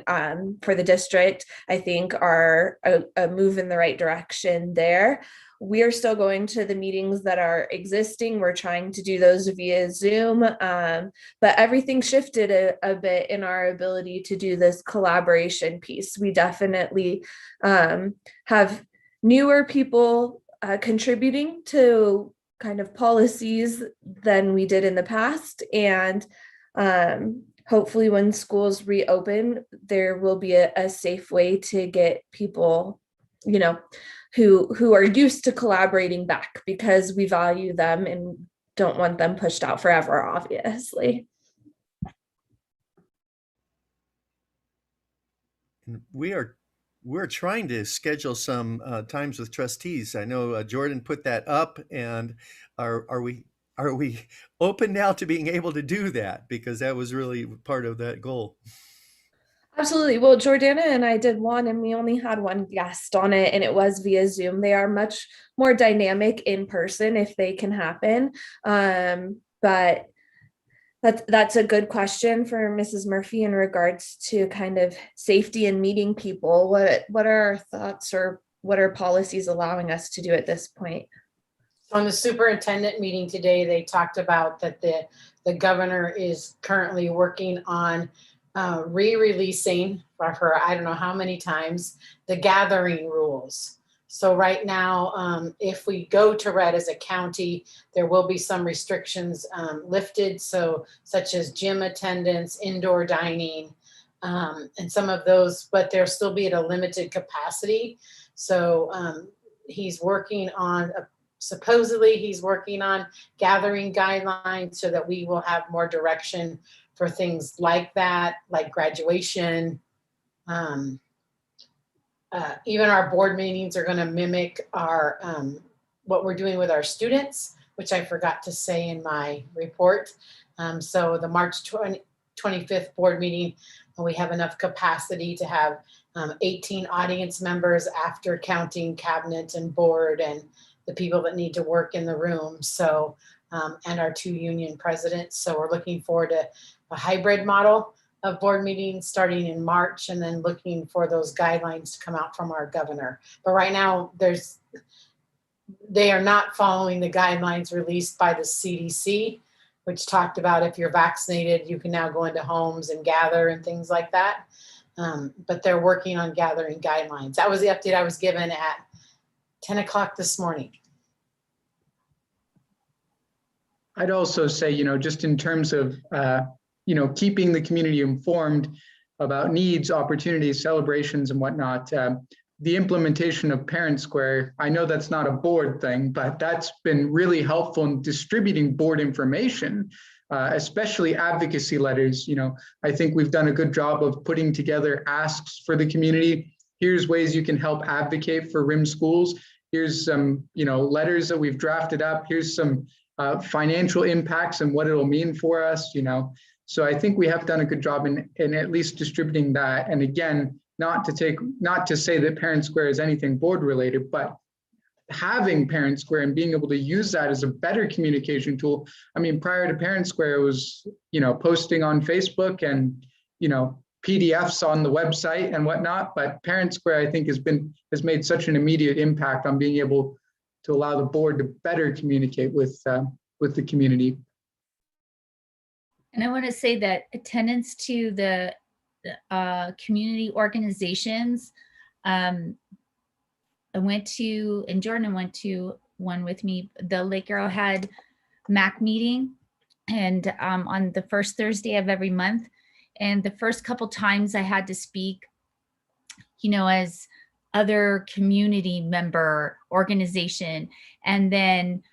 for the district, I think, are a move in the right direction there. We are still going to the meetings that are existing. We're trying to do those via Zoom, but everything shifted a bit in our ability to do this collaboration piece. We definitely have newer people contributing to kind of policies than we did in the past. And hopefully when schools reopen, there will be a safe way to get people, you know, who are used to collaborating back, because we value them and don't want them pushed out forever, obviously. We're trying to schedule some times with trustees. I know Jordan put that up, and are we open now to being able to do that? Because that was really part of that goal. Absolutely. Well, Jordana and I did one, and we only had one guest on it, and it was via Zoom. They are much more dynamic in person if they can happen. But that's a good question for Mrs. Murphy in regards to kind of safety and meeting people. What are our thoughts, or what are policies allowing us to do at this point? On the superintendent meeting today, they talked about that the governor is currently working on re-releasing for I don't know how many times the gathering rules. So right now, if we go to red as a county, there will be some restrictions lifted, so such as gym attendance, indoor dining, and some of those, but they'll still be at a limited capacity. So he's working on supposedly he's working on gathering guidelines so that we will have more direction for things like that, like graduation. Even our board meetings are going to mimic our what we're doing with our students, which I forgot to say in my report. So the March 25th board meeting, we have enough capacity to have 18 audience members after counting cabinet and board and the people that need to work in the room. So, and our 2 union presidents. So we're looking forward to a hybrid model of board meetings starting in March, and then looking for those guidelines to come out from our governor. But right now they are not following the guidelines released by the CDC, which talked about if you're vaccinated, you can now go into homes and gather and things like that. But they're working on gathering guidelines. That was the update I was given at 10 o'clock this morning. I'd also say, just in terms of, keeping the community informed about needs, opportunities, celebrations, and whatnot, the implementation of Parent Square, I know that's not a board thing, but that's been really helpful in distributing board information, especially advocacy letters. I think we've done a good job of putting together asks for the community. Here's ways you can help advocate for RIM schools. Here's some, letters that we've drafted up. Here's some financial impacts and what it'll mean for us, So I think we have done a good job in at least distributing that. And again, not to say that Parent Square is anything board related, but having Parent Square and being able to use that as a better communication tool. I mean, prior to Parent Square, it was, posting on Facebook and, PDFs on the website and whatnot. But Parent Square, I think, has made such an immediate impact on being able to allow the board to better communicate with the community. And I want to say that attendance to the community organizations, I went to, and Jordan went to one with me, the Lake Arrowhead MAC meeting, and on the first Thursday of every month. And the first couple times I had to speak, as other community member organization. And then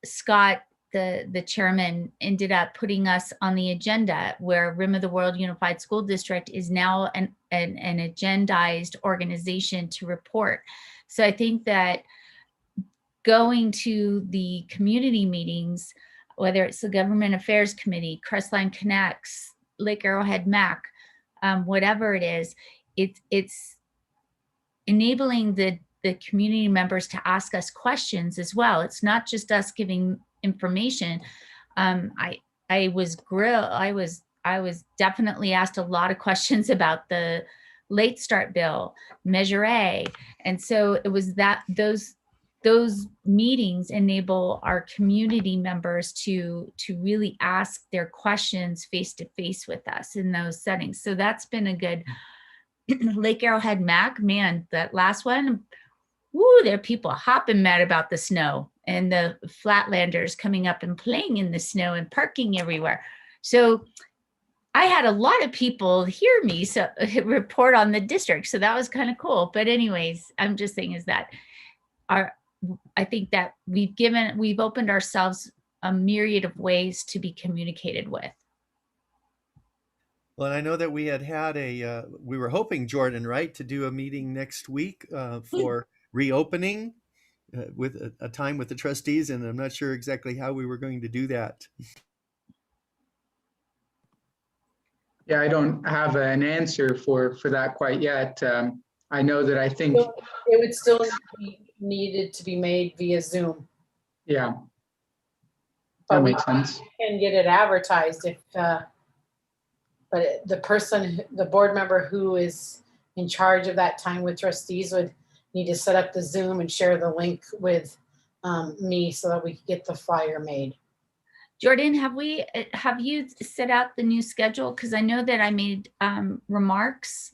Scott, the chairman, ended up putting us on the agenda, where Rim of the World Unified School District is now an agendized organization to report. So I think that going to the community meetings, whether it's the Government Affairs Committee, Crestline Connects, Lake Arrowhead MAC, whatever it is, it's enabling the community members to ask us questions as well. It's not just us giving information. I was grilled. I was definitely asked a lot of questions about the late start bill, Measure A. And so it was that those meetings enable our community members to really ask their questions face to face with us in those settings. So that's been a good Lake Arrowhead MAC, man, that last one, woo, there are people hopping mad about the snow and the Flatlanders coming up and playing in the snow and parking everywhere. So I had a lot of people hear me report on the district. So that was kind of cool. But anyways, I'm just saying is that I think that we've opened ourselves a myriad of ways to be communicated with. Well, and I know that we we were hoping, Jordan, right, to do a meeting next week for reopening with a time with the trustees, and I'm not sure exactly how we were going to do that. Yeah, I don't have an answer for that quite yet. I know that I think, It would still be needed to be made via Zoom. yeah, But that we makes sense. can get it advertised if, but the board member who is in charge of that time with trustees would need to set up the Zoom and share the link with me so that we could get the flyer made. Jordan, have you set out the new schedule? Because I know that I made remarks.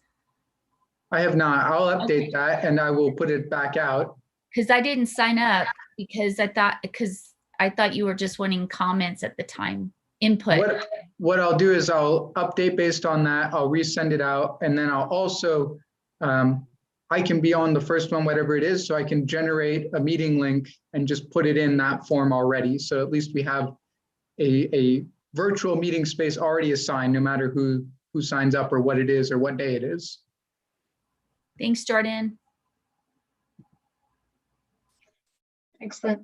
I have not. I'll update that and I will put it back out. Because I didn't sign up because I thought you were just wanting comments at the time, input. What I'll do is I'll update based on that. I'll resend it out, and then I'll also I can be on the first one, whatever it is, so I can generate a meeting link and just put it in that form already. So at least we have a virtual meeting space already assigned, no matter who signs up or what it is or what day it is. Thanks, Jordan. Excellent.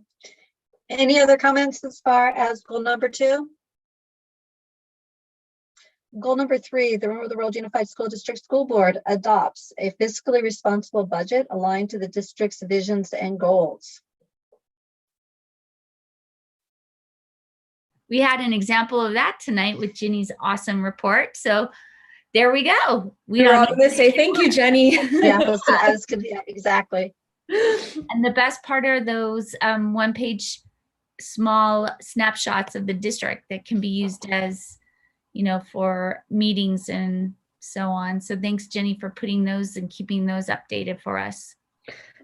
Any other comments as far as goal number 2? Goal number 3, the World Unified School District School Board adopts a fiscally responsible budget aligned to the district's visions and goals. We had an example of that tonight with Ginny's awesome report. So there we go. We're all going to say thank you, Jenny. Yeah, exactly. And the best part are those one-page small snapshots of the district that can be used as, for meetings and so on. So thanks, Jenny, for putting those and keeping those updated for us.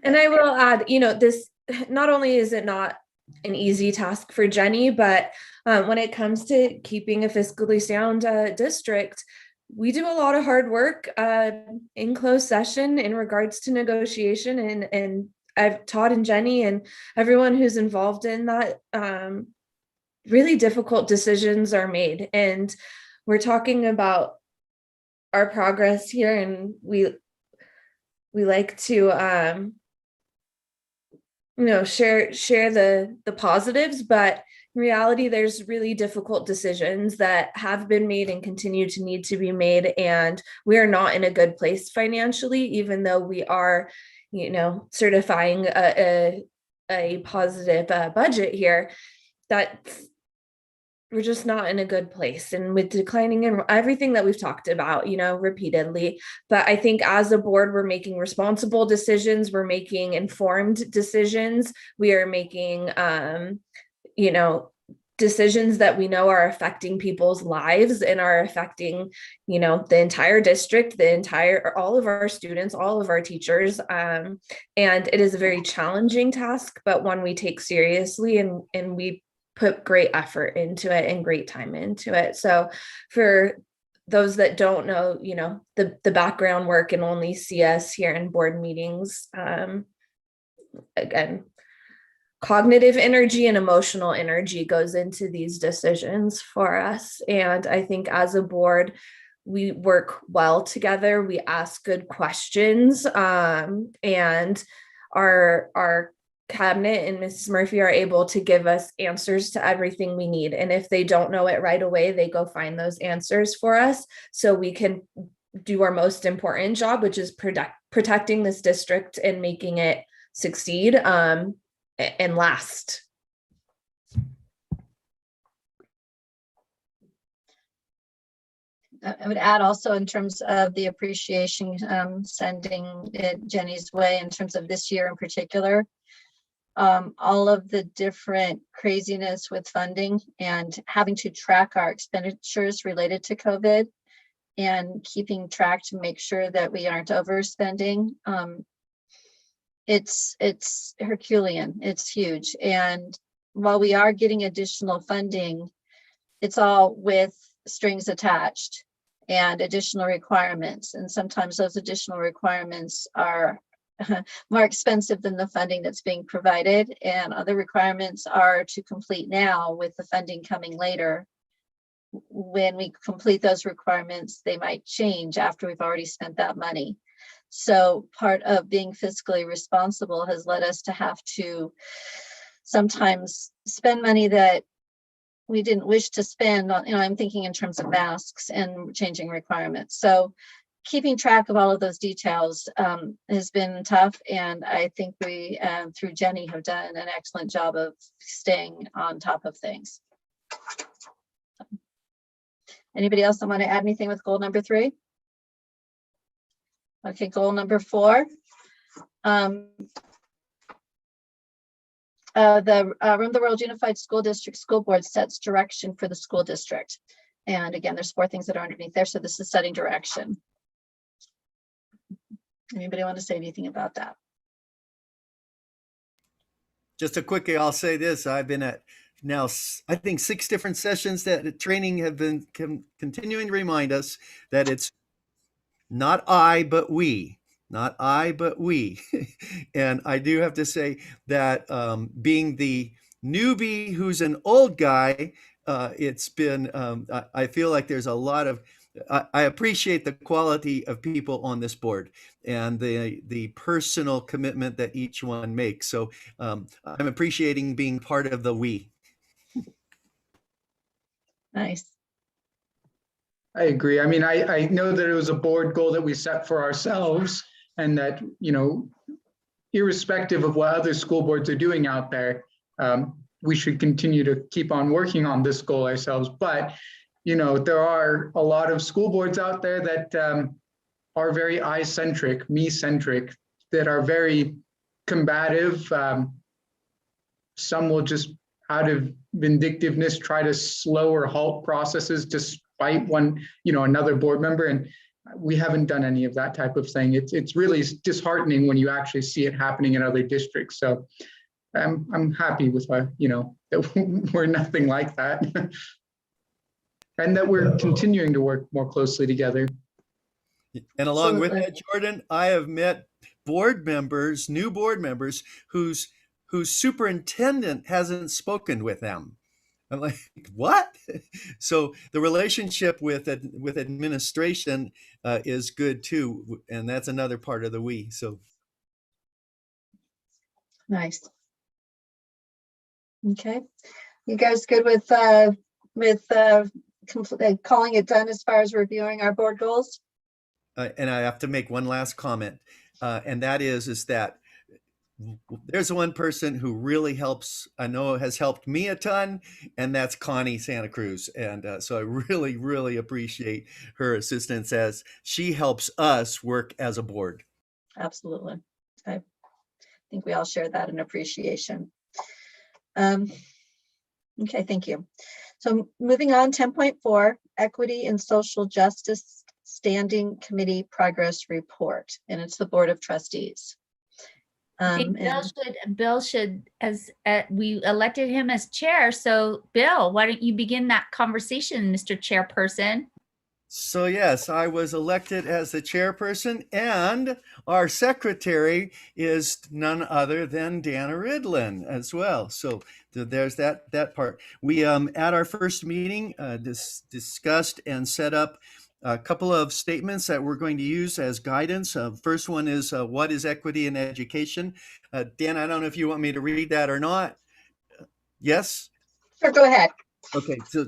And I will add, this, not only is it not an easy task for Jenny, but when it comes to keeping a fiscally sound district, we do a lot of hard work in closed session in regards to negotiation, and I've Todd and Jenny and everyone who's involved in that, really difficult decisions are made. And we're talking about our progress here, and we like to share the positives, but in reality, there's really difficult decisions that have been made and continue to need to be made. And we are not in a good place financially, even though we are, certifying a positive budget here, that we're just not in a good place. And with declining in everything that we've talked about, repeatedly, but I think as a board, we're making responsible decisions. We're making informed decisions. We are making, decisions that we know are affecting people's lives and are affecting, the entire district, all of our students, all of our teachers. And it is a very challenging task, but one we take seriously, and we put great effort into it and great time into it. So for those that don't know, the background work and only see us here in board meetings, again, cognitive energy and emotional energy goes into these decisions for us. And I think as a board, we work well together. We ask good questions, and our cabinet and Mrs. Murphy are able to give us answers to everything we need. And if they don't know it right away, they go find those answers for us so we can do our most important job, which is protecting this district and making it succeed and last. I would add also in terms of the appreciation, sending it Jenny's way in terms of this year in particular. All of the different craziness with funding and having to track our expenditures related to COVID and keeping track to make sure that we aren't overspending. It's Herculean, it's huge. And while we are getting additional funding, it's all with strings attached and additional requirements. And sometimes those additional requirements are more expensive than the funding that's being provided. And other requirements are to complete now with the funding coming later. When we complete those requirements, they might change after we've already spent that money. So part of being fiscally responsible has led us to have to sometimes spend money that we didn't wish to spend on, I'm thinking in terms of masks and changing requirements. So keeping track of all of those details has been tough. And I think we, through Jenny, have done an excellent job of staying on top of things. Anybody else that want to add anything with goal number 3? Okay, goal number 4. The Room the World Unified School District School Board sets direction for the school district. And again, there's 4 things that are underneath there. So this is setting direction. Anybody want to say anything about that? Just a quickie, I'll say this. I've been at now, I think 6 different sessions that training have been continuing to remind us that it's not I, but we. Not I, but we. And I do have to say that being the newbie who's an old guy, it's been, I feel like there's a lot of, I appreciate the quality of people on this board and the personal commitment that each one makes. So I'm appreciating being part of the we. Nice. I agree. I mean, I know that it was a board goal that we set for ourselves, and that, irrespective of what other school boards are doing out there, we should continue to keep on working on this goal ourselves. But, there are a lot of school boards out there that are very I-centric, me-centric, that are very combative. Some will just, out of vindictiveness, try to slow or halt processes to spite another board member. And we haven't done any of that type of thing. It's really disheartening when you actually see it happening in other districts. So I'm happy with that we're nothing like that, and that we're continuing to work more closely together. And along with that, Jordan, I have met board members, new board members, whose superintendent hasn't spoken with them. I'm like, what? So the relationship with administration is good too, and that's another part of the we. So Nice. Okay, you guys good with calling it done as far as reviewing our board goals? And I have to make one last comment, and that is that there's one person who really helps, I know has helped me a ton, and that's Connie Santa Cruz. And so I really, really appreciate her assistance as she helps us work as a board. Absolutely. I think we all share that in appreciation. Okay, thank you. So moving on, 10.4, Equity and Social Justice Standing Committee Progress Report, and it's the Board of Trustees. Bill should, as we elected him as chair. So Bill, why don't you begin that conversation, Mr. Chairperson? So yes, I was elected as the chairperson, and our secretary is none other than Dana Ridlin as well. So there's that part. We at our first meeting discussed and set up a couple of statements that we're going to use as guidance. First one is, what is equity in education? Dan, I don't know if you want me to read that or not. Yes? Sure, go ahead. Okay, so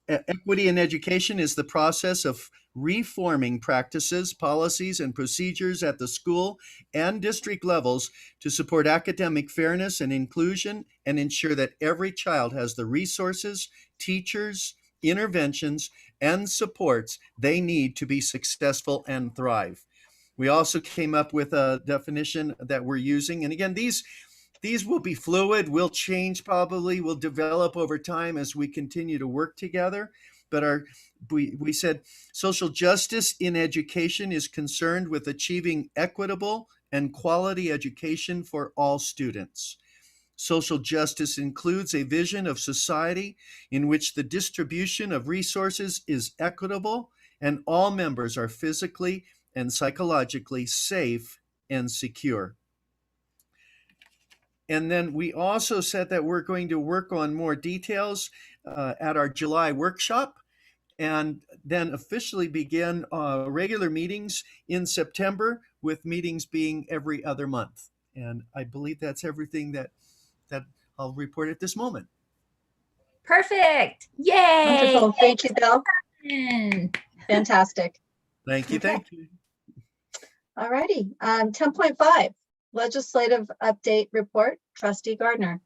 equity in education is the process of reforming practices, policies, and procedures at the school and district levels to support academic fairness and inclusion and ensure that every child has the resources, teachers, interventions, and supports they need to be successful and thrive. We also came up with a definition that we're using. And again, these will be fluid, will change probably, will develop over time as we continue to work together. But we said social justice in education is concerned with achieving equitable and quality education for all students. Social justice includes a vision of society in which the distribution of resources is equitable and all members are physically and psychologically safe and secure. And then we also said that we're going to work on more details at our July workshop, and then officially begin regular meetings in September, with meetings being every other month. And I believe that's everything that I'll report at this moment. Perfect. Yay. Wonderful. Thank you, Bill. Fantastic. Thank you. Thank you. All righty. 10.5, legislative update report. Trustee Gardner.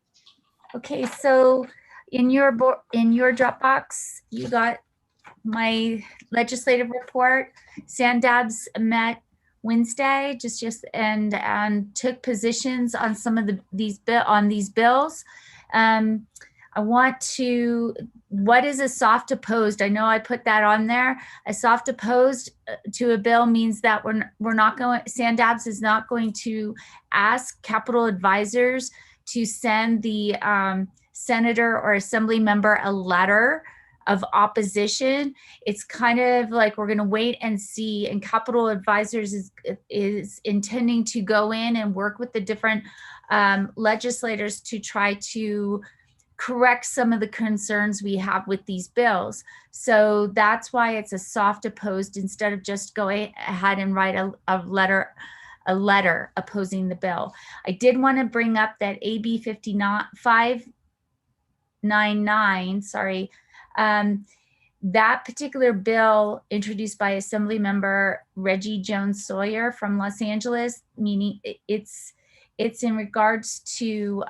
Okay, so in your Dropbox, you got my legislative report. Sandabs met Wednesday, and took positions on some of these bills. I want to, what is a soft opposed? I know I put that on there. A soft opposed to a bill means that we're not going, Sandabs is not going to ask capital advisors to send the senator or assembly member a letter of opposition. It's kind of like we're going to wait and see, and capital advisors is intending to go in and work with the different legislators to try to correct some of the concerns we have with these bills. So that's why it's a soft opposed instead of just going ahead and write a letter opposing the bill. I did want to bring up that AB 599, sorry, that particular bill introduced by Assembly Member Reggie Jones Sawyer from Los Angeles, meaning it's in regards to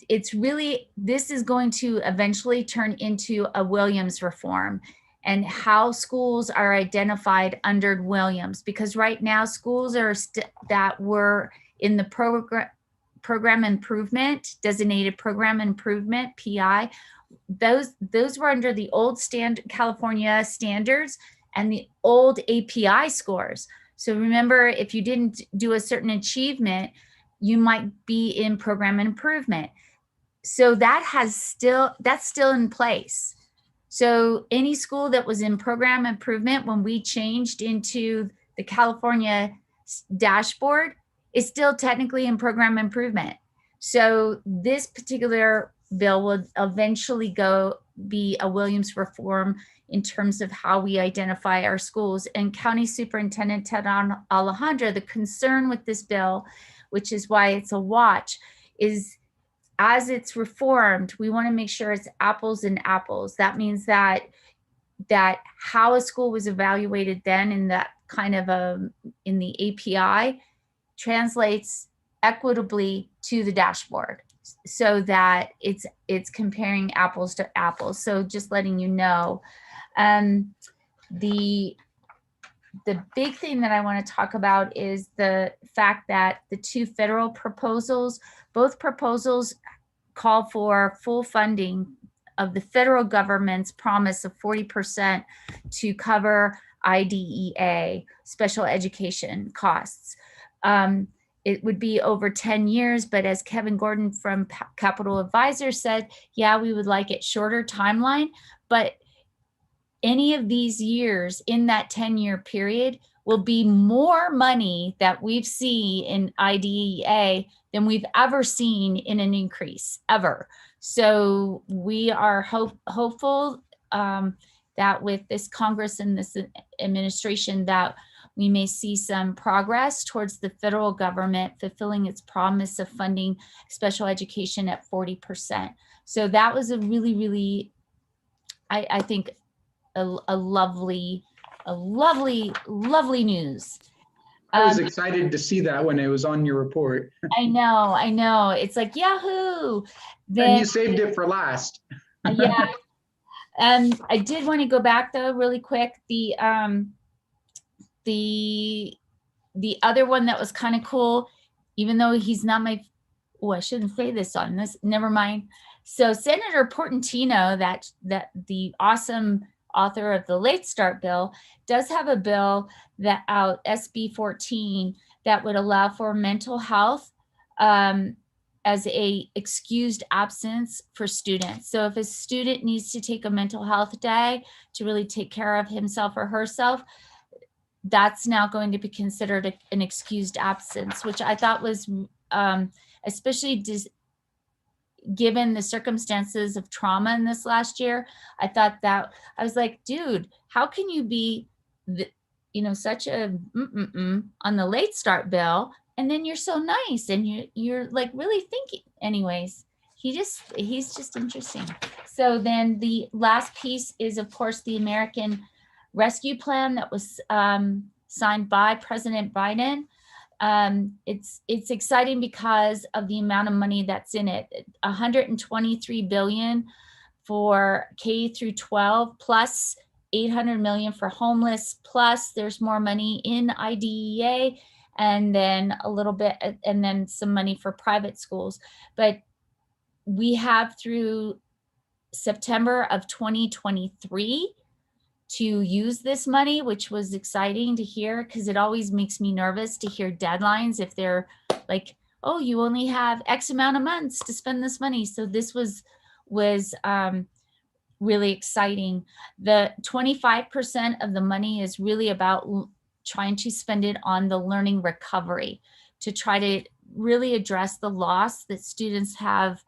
it's really, this is going to eventually turn into a Williams reform and how schools are identified under Williams, because right now schools are that were in the program improvement, designated program improvement, PI, those were under the old California standards and the old API scores. So remember, if you didn't do a certain achievement, you might be in program improvement. So that's still in place. So any school that was in program improvement when we changed into the California dashboard is still technically in program improvement. So this particular bill will eventually be a Williams reform in terms of how we identify our schools. And County Superintendent Ted Alejandro, the concern with this bill, which is why it's a watch, is as it's reformed, we want to make sure it's apples and apples. That means that how a school was evaluated then in that kind of in the API translates equitably to the dashboard, so that it's comparing apples to apples. So just letting you know. The big thing that I want to talk about is the fact that the two federal proposals, both proposals call for full funding of the federal government's promise of 40% to cover IDEA, special education costs. It would be over 10 years, but as Kevin Gordon from Capital Advisors said, yeah, we would like it shorter timeline, but any of these years in that 10-year period will be more money that we've seen in IDEA than we've ever seen in an increase, ever. So we are hopeful that with this Congress and this administration that we may see some progress towards the federal government fulfilling its promise of funding special education at 40%. So that was a really, really, I think, a lovely news. I was excited to see that when it was on your report. I know. It's like, Yahoo! And you saved it for last. Yeah. I did want to go back though, really quick. The other one that was kind of cool, even though he's not my, oh, I shouldn't say this on this, never mind. So Senator Portantino, that the awesome author of the Late Start bill, does have a bill that out, SB 14, that would allow for mental health as a excused absence for students. So if a student needs to take a mental health day to really take care of himself or herself, that's now going to be considered an excused absence, which I thought was, especially given the circumstances of trauma in this last year, I thought that, I was like, dude, how can you be, such a on the Late Start bill, and then you're so nice and you're like really thinking. Anyways, he's just interesting. So then the last piece is, of course, the American Rescue Plan that was signed by President Biden. It's exciting because of the amount of money that's in it. 123 billion for K through 12, plus 800 million for homeless, plus there's more money in IDEA, and then a little bit, and then some money for private schools. But we have through September of 2023 to use this money, which was exciting to hear, because it always makes me nervous to hear deadlines if they're like, oh, you only have X amount of months to spend this money. So this was really exciting. The 25% of the money is really about trying to spend it on the learning recovery to try to really address the loss that students have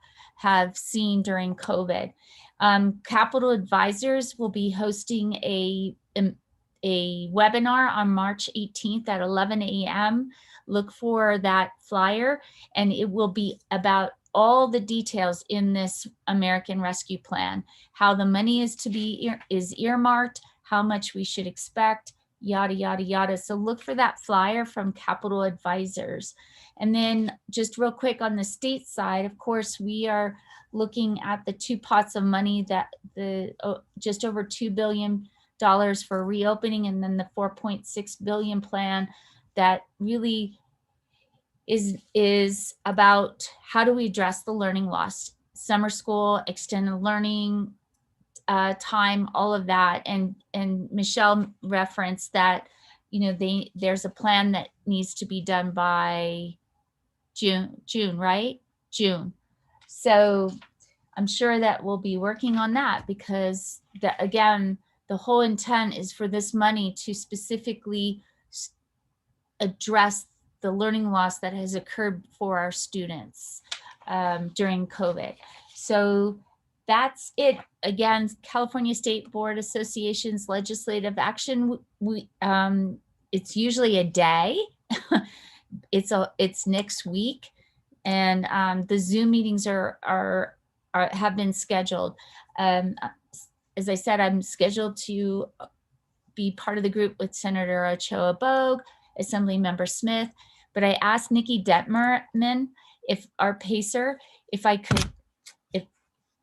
seen during COVID. Capital Advisors will be hosting a webinar on March 18th at 11 a.m. Look for that flyer, and it will be about all the details in this American Rescue Plan, how the money is to be earmarked, how much we should expect, yada, yada, yada. So look for that flyer from Capital Advisors. And then just real quick on the state side, of course, we are looking at the two pots of money, that just over $2 billion for reopening, and then the 4.6 billion plan that really is about how do we address the learning loss, summer school, extended learning time, all of that. And Michelle referenced that, there's a plan that needs to be done by June, right? June. So I'm sure that we'll be working on that, because again, the whole intent is for this money to specifically address the learning loss that has occurred for our students during COVID. So that's it. Again, California State Board Association's legislative action, it's usually a day. It's next week, and the Zoom meetings have been scheduled. As I said, I'm scheduled to be part of the group with Senator Ochoa Bogue, Assemblymember Smith, but I asked Nikki Detmerman, our PACER, if I could,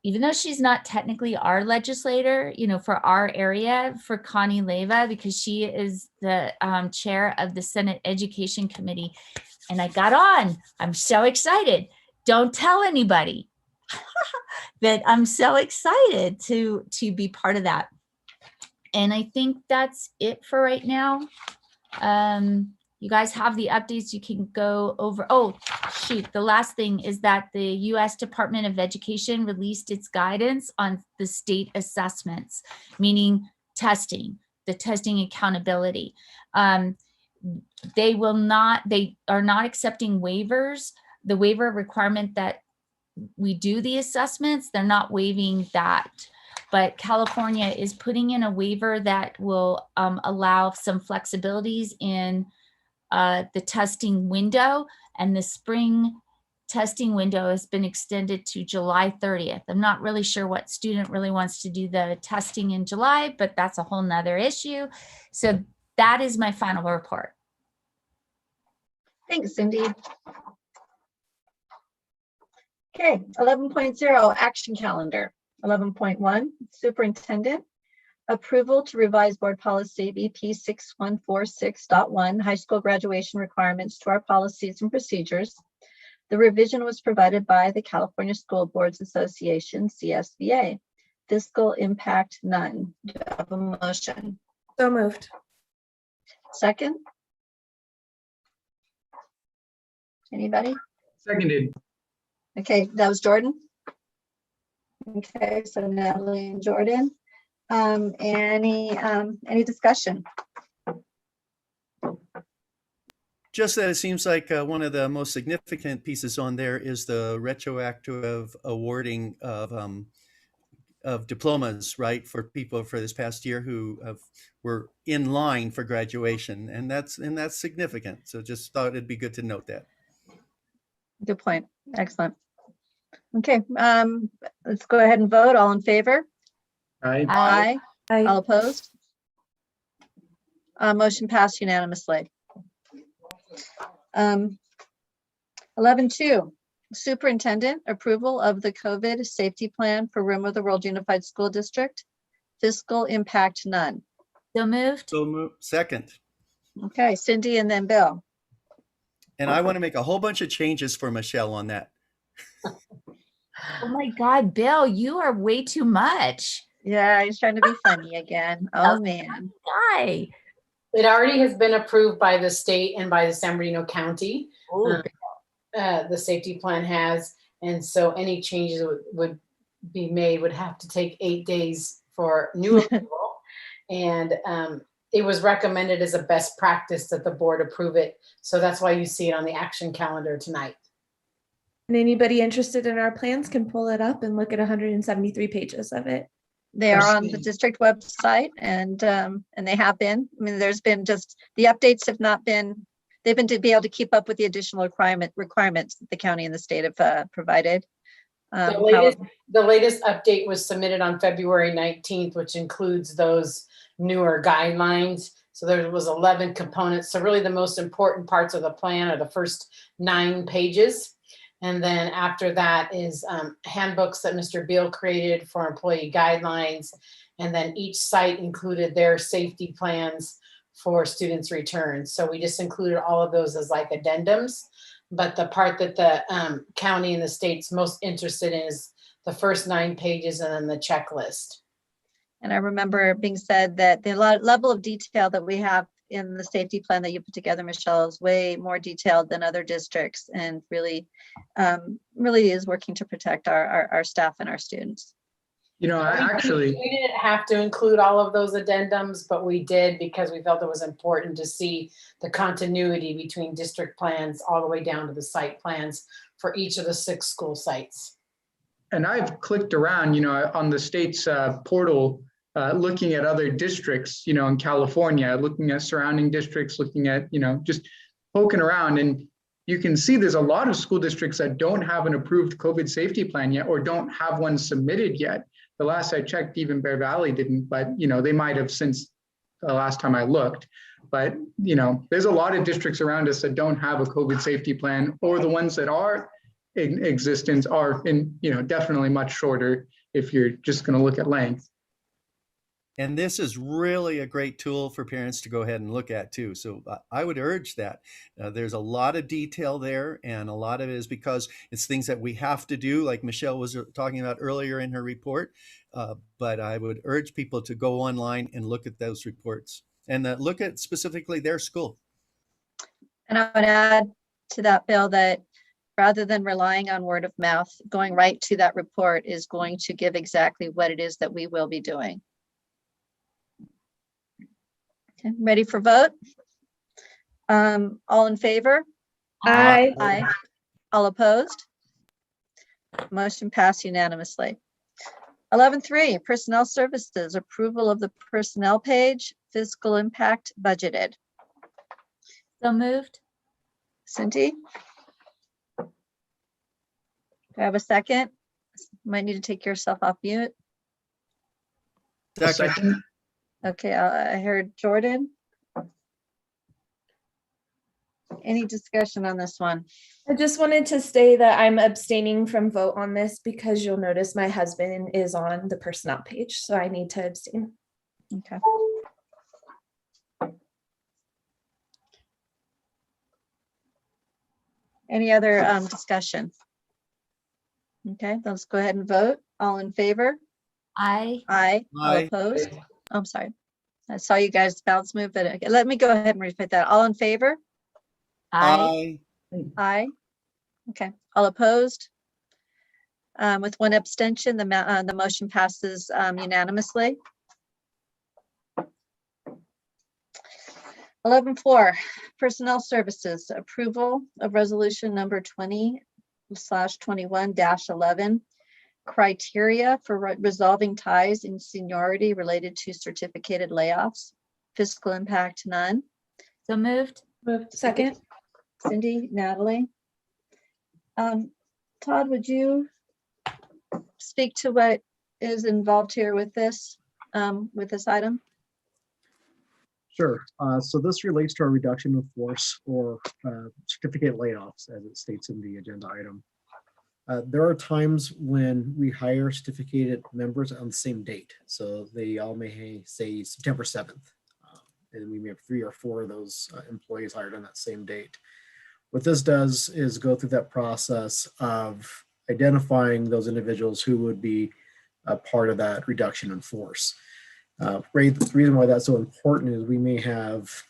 even though she's not technically our legislator, for our area, for Connie Leyva, because she is the chair of the Senate Education Committee. And I got on. I'm so excited. Don't tell anybody that I'm so excited to be part of that. And I think that's it for right now. You guys have the updates. You can go over. Oh, shoot. The last thing is that the U.S. Department of Education released its guidance on the state assessments, meaning testing, the testing accountability. They are not accepting waivers. The waiver requirement that we do the assessments, they're not waiving that. but California is putting in a waiver that will allow some flexibilities in the testing window, and the spring testing window has been extended to July 30th. I'm not really sure what student really wants to do the testing in July, but that's a whole nother issue. So that is my final report. Thanks, Cindy. Okay, 11.0 action calendar. 11.1 superintendent approval to revise board policy BP 6146.1 high school graduation requirements to our policies and procedures. The revision was provided by the California School Boards Association, CSBA. Fiscal impact none. Do I have a motion? So moved. Second? Anybody? Seconded. Okay, that was Jordan. Okay, so Natalie and Jordan. Any discussion? Just that it seems like one of the most significant pieces on there is the retroactive awarding of diplomas, right, for people for this past year who were in line for graduation, and that's significant. So just thought it'd be good to note that. Good point. Excellent. Okay, let's go ahead and vote. All in favor? Aye. Aye. Aye. All opposed? Motion passed unanimously. 11.2, superintendent approval of the COVID safety plan for Rim of the World Unified School District. Fiscal impact none. So moved. So move. Second. Okay, Cindy and then Bill. And I want to make a whole bunch of changes for Michelle on that. Oh my God, Bill, you are way too much. Yeah, he's trying to be funny again. Oh man. Guy. It already has been approved by the state and by the San Bernardino County. The safety plan has, and so any changes would be made would have to take 8 days for new approval. And it was recommended as a best practice that the board approve it. So that's why you see it on the action calendar tonight. And anybody interested in our plans can pull it up and look at 173 pages of it. They are on the district website, and they have been. I mean, there's been just the updates have not been. They've been to be able to keep up with the additional requirements that the county and the state have provided. The latest update was submitted on February 19th, which includes those newer guidelines. So there was 11 components. So really the most important parts of the plan are the first 9 pages. And then after that is handbooks that Mr. Beal created for employee guidelines. And then each site included their safety plans for students' return. So we just included all of those as like addendums. But the part that the county and the state's most interested in is the first 9 pages and then the checklist. And I remember being said that the level of detail that we have in the safety plan that you put together, Michelle, is way more detailed than other districts, and really is working to protect our staff and our students. You know, We didn't have to include all of those addendums, but we did because we felt it was important to see the continuity between district plans all the way down to the site plans for each of the 6 school sites. And I've clicked around, you know, on the state's portal, looking at other districts, you know, in California, looking at surrounding districts, looking at, you know, just poking around. And you can see there's a lot of school districts that don't have an approved COVID safety plan yet, or don't have one submitted yet. The last I checked, even Bear Valley didn't, but, you know, they might have since the last time I looked. But, you know, there's a lot of districts around us that don't have a COVID safety plan, or the ones that are in existence are in, you know, definitely much shorter if you're just going to look at length. And this is really a great tool for parents to go ahead and look at too. So I would urge that. There's a lot of detail there, and a lot of it is because it's things that we have to do, like Michelle was talking about earlier in her report. But I would urge people to go online and look at those reports and look at specifically their school. And I would add to that, Bill, that rather than relying on word of mouth, going right to that report is going to give exactly what it is that we will be doing. Okay, ready for vote? All in favor? Aye. Aye. All opposed? Motion passed unanimously. 11.3, Personnel Services, approval of the personnel page, fiscal impact budgeted. So moved. Cindy? Do I have a second? Might need to take yourself off mute. I'll Second. second. Okay, I heard Jordan. Any discussion on this one? I just wanted to say that I'm abstaining from vote on this because you'll notice my husband is on the personnel page, so I need to abstain. Okay. Any other discussion? Okay, let's go ahead and vote. All in favor? Aye. Aye. All Aye. opposed? Oh, I'm sorry. I saw you guys bounce move, but okay, let me go ahead and repeat that. All in favor? Aye. Aye. Okay, all opposed? With one abstention, the motion passes unanimously. 11.4, Personnel Services, approval of resolution number 20/21-11, criteria for resolving ties in seniority related to certificated layoffs. Fiscal impact, none. So moved. Second. Cindy, Natalie. Todd, would you speak to what is involved here with this item? Sure. So this relates to a reduction of force or certificate layoffs, as it states in the agenda item. There are times when we hire certificated members on the same date. So they all may say September 7th. And we may have 3 or 4 of those employees hired on that same date. What this does is go through that process of identifying those individuals who would be a part of that reduction in force. The reason why that's so important is we may have,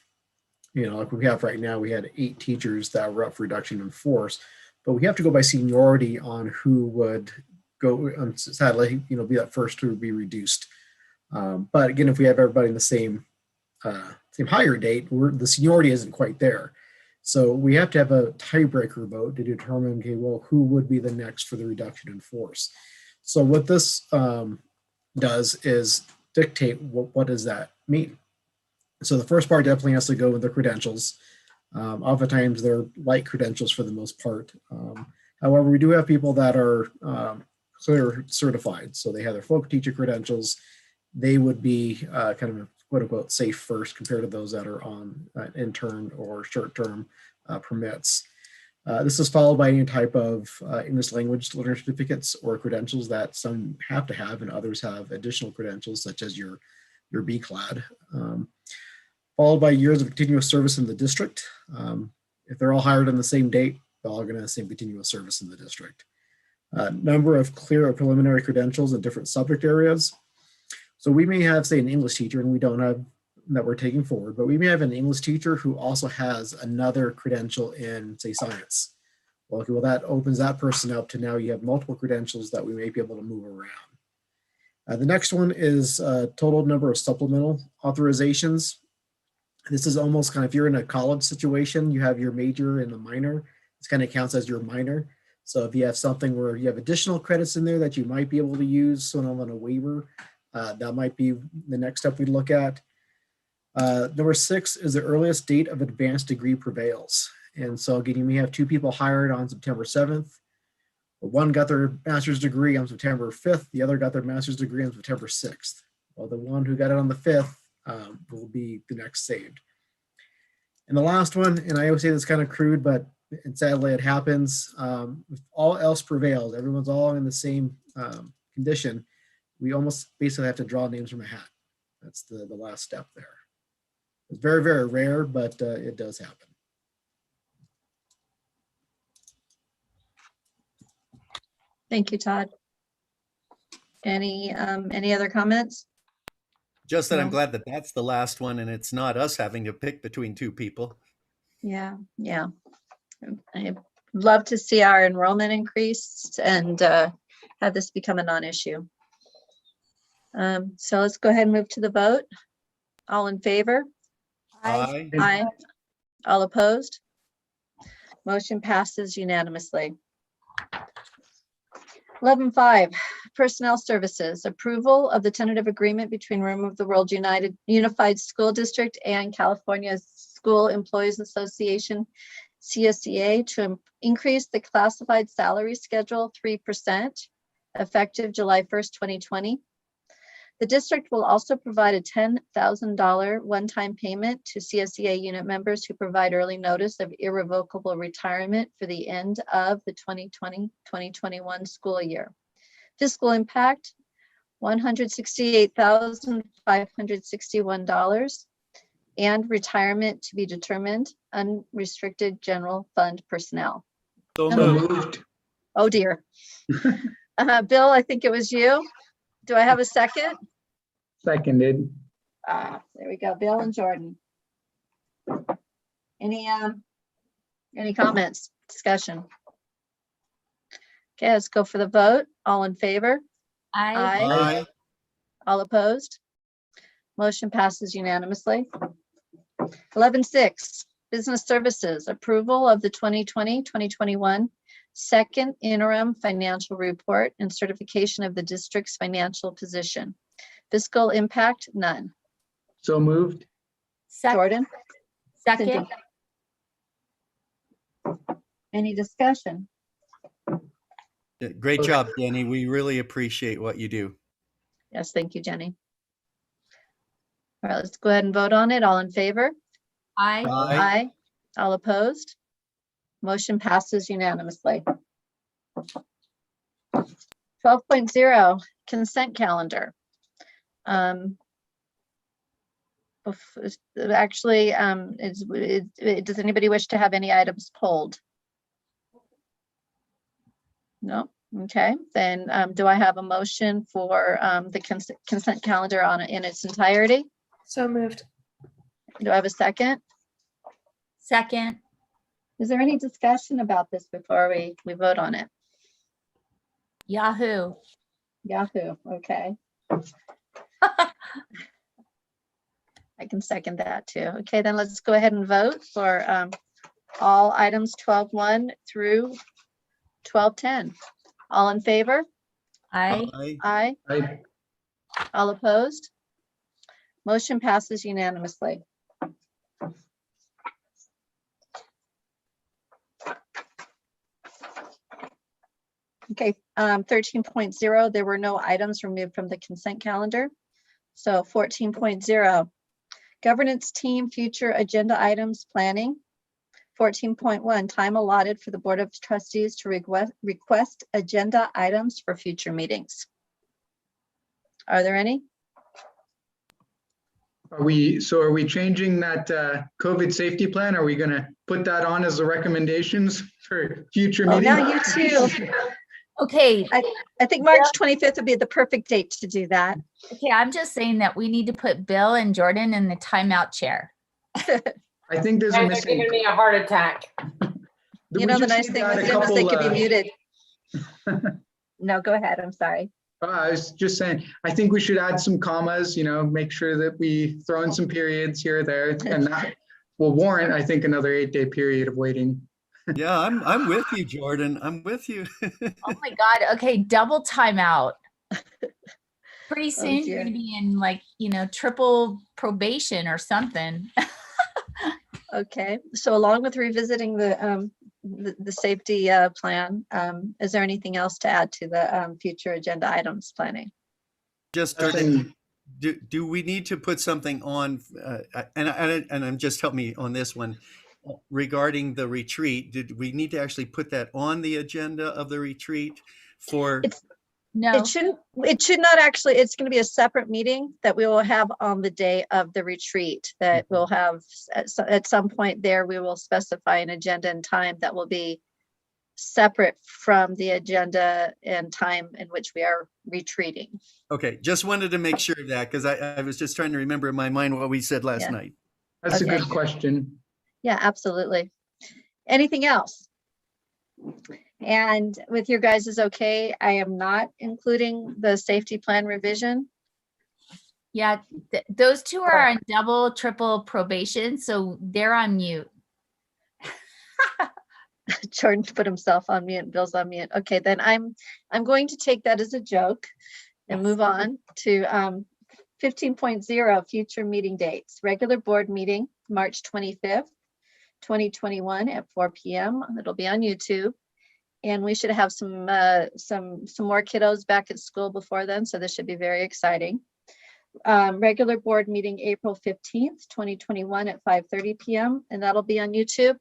like we have right now, we had 8 teachers that were up for reduction in force, but we have to go by seniority on who would go, sadly, be that first to be reduced. But again, if we have everybody in the same hire date, the seniority isn't quite there. So we have to have a tiebreaker vote to determine, okay, well, who would be the next for the reduction in force. So what this does is dictate what does that mean. So the first part definitely has to go with the credentials. Oftentimes they're light credentials for the most part. However, we do have people that are clear certified. So they have their folk teacher credentials. They would be kind of quote unquote safe first compared to those that are on intern or short-term permits. This is followed by any type of English language learner certificates or credentials that some have to have and others have additional credentials such as your BCLAD. Followed by years of continuous service in the district. If they're all hired on the same date, they're all going to have the same continuous service in the district. Number of clear or preliminary credentials in different subject areas. So we may have, say, an English teacher, and we don't have that we're taking forward, but we may have an English teacher who also has another credential in, say, science. Well, okay, well, that opens that person up to now you have multiple credentials that we may be able to move around. The next one is total number of supplemental authorizations. This is almost kind of, if you're in a college situation, you have your major and the minor. This kind of counts as your minor. So if you have something where you have additional credits in there that you might be able to use, so on a waiver, that might be the next step we look at. Number 6 is the earliest date of advanced degree prevails. And so again, you may have 2 people hired on September 7th. One got their master's degree on September 5th. The other got their master's degree on September 6th. Well, the one who got it on the 5th will be the next saved. And the last one, and I always say this kind of crude, but sadly it happens. If all else prevails, everyone's all in the same condition, we almost basically have to draw names from a hat. That's the last step there. It's very, very rare, but it does happen. Thank you, Todd. Any other comments? Just that I'm No. glad that that's the last one and it's not us having to pick between 2 people. Yeah. I'd love to see our enrollment increase and have this become a non-issue. So let's go ahead and move to the vote. All in favor? Aye. Aye. All opposed? Motion passes unanimously. 11.5, Personnel Services, approval of the tentative agreement between Room of the World Unified School District and California School Employees Association, CSEA, to increase the classified salary schedule 3% effective July 1st, 2020. The district will also provide a $10,000 one-time payment to CSEA unit members who provide early notice of irrevocable retirement for the end of the 2020-2021 school year. Fiscal impact, $168,561, and retirement to be determined, unrestricted general fund personnel. So So moved. moved. Oh dear. Bill, I think it was you. Do I have a second? Seconded. There we go, Bill and Jordan. Any comments, discussion? Okay, let's go for the vote. All in favor? Aye. All opposed? Motion passes unanimously. 11.6, Business Services, approval of the 2020-2021 second interim financial report and certification of the district's financial position. Fiscal impact, none. So moved. Jordan? Second. Cindy? Any discussion? Great job, Jenny. We really appreciate what you do. Yes, thank you, Jenny. All right, let's go ahead and vote on it. All in favor? Aye. Aye. All opposed? Motion passes unanimously. 12.0, consent calendar. Actually, does anybody wish to have any items pulled? No? Okay, then do I have a motion for the consent calendar in its entirety? So moved. Do I have a second? Second. Is there any discussion about this before we vote on it? Yahoo. Yahoo, okay. I can second that too. Okay, then let's go ahead and vote for all items 12.1 through 12.10. All in favor? Aye. Aye. Aye. All opposed? Motion passes unanimously. Okay, 13.0, there were no items removed from the consent calendar. So 14.0, governance team future agenda items planning. 14.1, time allotted for the Board of Trustees to request agenda items for future meetings. Are there any? Are we changing that COVID safety plan? Are we going to put that on as the recommendations for future Oh, meetings? now you too. Okay. I think March 25th would be the perfect date to do that. Okay, I'm just saying that we need to put Bill and Jordan in the timeout chair. I think there's a They're missing. giving me a heart attack. You know, the nice thing with them is they could be muted. No, go ahead. I'm sorry. I was just saying, I think we should add some commas, make sure that we throw in some periods here or there, and that will warrant, I think, another 8-day period of waiting. Yeah, I'm with you, Jordan. I'm with you. Oh my God. Okay, double timeout. Pretty soon you're dear. gonna be in triple probation or something. Okay, so along with revisiting the safety plan, is there anything else to add to the future agenda items planning? Just Jordan, do we need to put something on? And just help me on this one regarding the retreat. Did we need to actually put that on the agenda of the retreat for? No. It should not actually. It's going to be a separate meeting that we will have on the day of the retreat that we'll have at some point there. We will specify an agenda and time that will be separate from the agenda and time in which we are retreating. Okay, just wanted to make sure of that because I was just trying to remember in my mind what we said last night. That's Okay. a good question. Yeah, absolutely. Anything else? And with your guys is okay, I am not including the safety plan revision. Yeah, those two are on double, triple probation, so they're on mute. Jordan put himself on mute, Bill's on mute. Okay, then I'm going to take that as a joke and move on to 15.0, future meeting dates. Regular board meeting, March 25th, 2021 at 4 p.m. It'll be on YouTube. And we should have some more kiddos back at school before then, so this should be very exciting. Regular board meeting, April 15th, 2021 at 5:30 p.m. and that'll be on YouTube.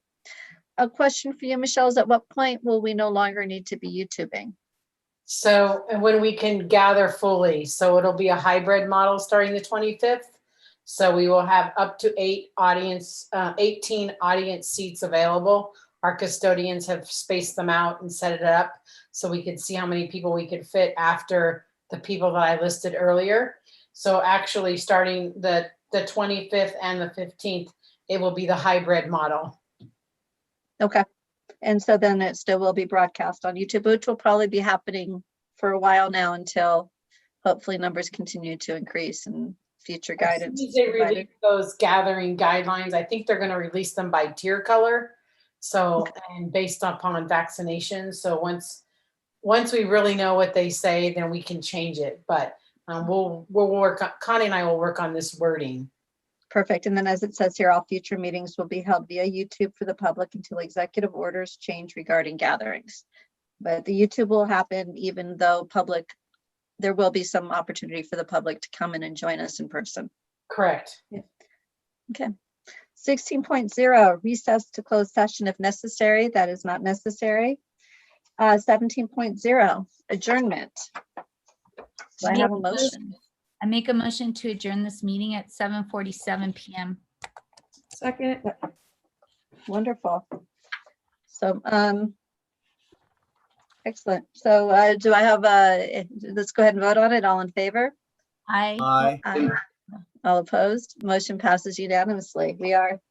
A question for you, Michelle, is at what point will we no longer need to be YouTubing? So, and when we can gather fully, so it'll be a hybrid model starting the 25th. So we will have up to 18 audience seats available. Our custodians have spaced them out and set it up so we could see how many people we could fit after the people that I listed earlier. So actually starting the 25th and the 15th, it will be the hybrid model. Okay. And so then it still will be broadcast on YouTube, which will probably be happening for a while now until hopefully numbers continue to increase and future guidance. As soon as they release those gathering guidelines, I think they're going to release them by tier color. So, and based upon vaccinations. So once we really know what they say, then we can change it. But we'll work on, Connie and I will work on this wording. Perfect. And then as it says here, all future meetings will be held via YouTube for the public until executive orders change regarding gatherings. But the YouTube will happen even though there will be some opportunity for the public to come in and join us in person. Correct. Yeah. Okay. 16.0, recess to close session if necessary. That is not necessary. 17.0, adjournment. Do I have a motion? I make a motion to adjourn this meeting at 7:47 p.m. Second. Wonderful. So, excellent. So do I have let's go ahead and vote on it. All in favor? Aye. Aye. Aye. All opposed? Motion passes unanimously. We are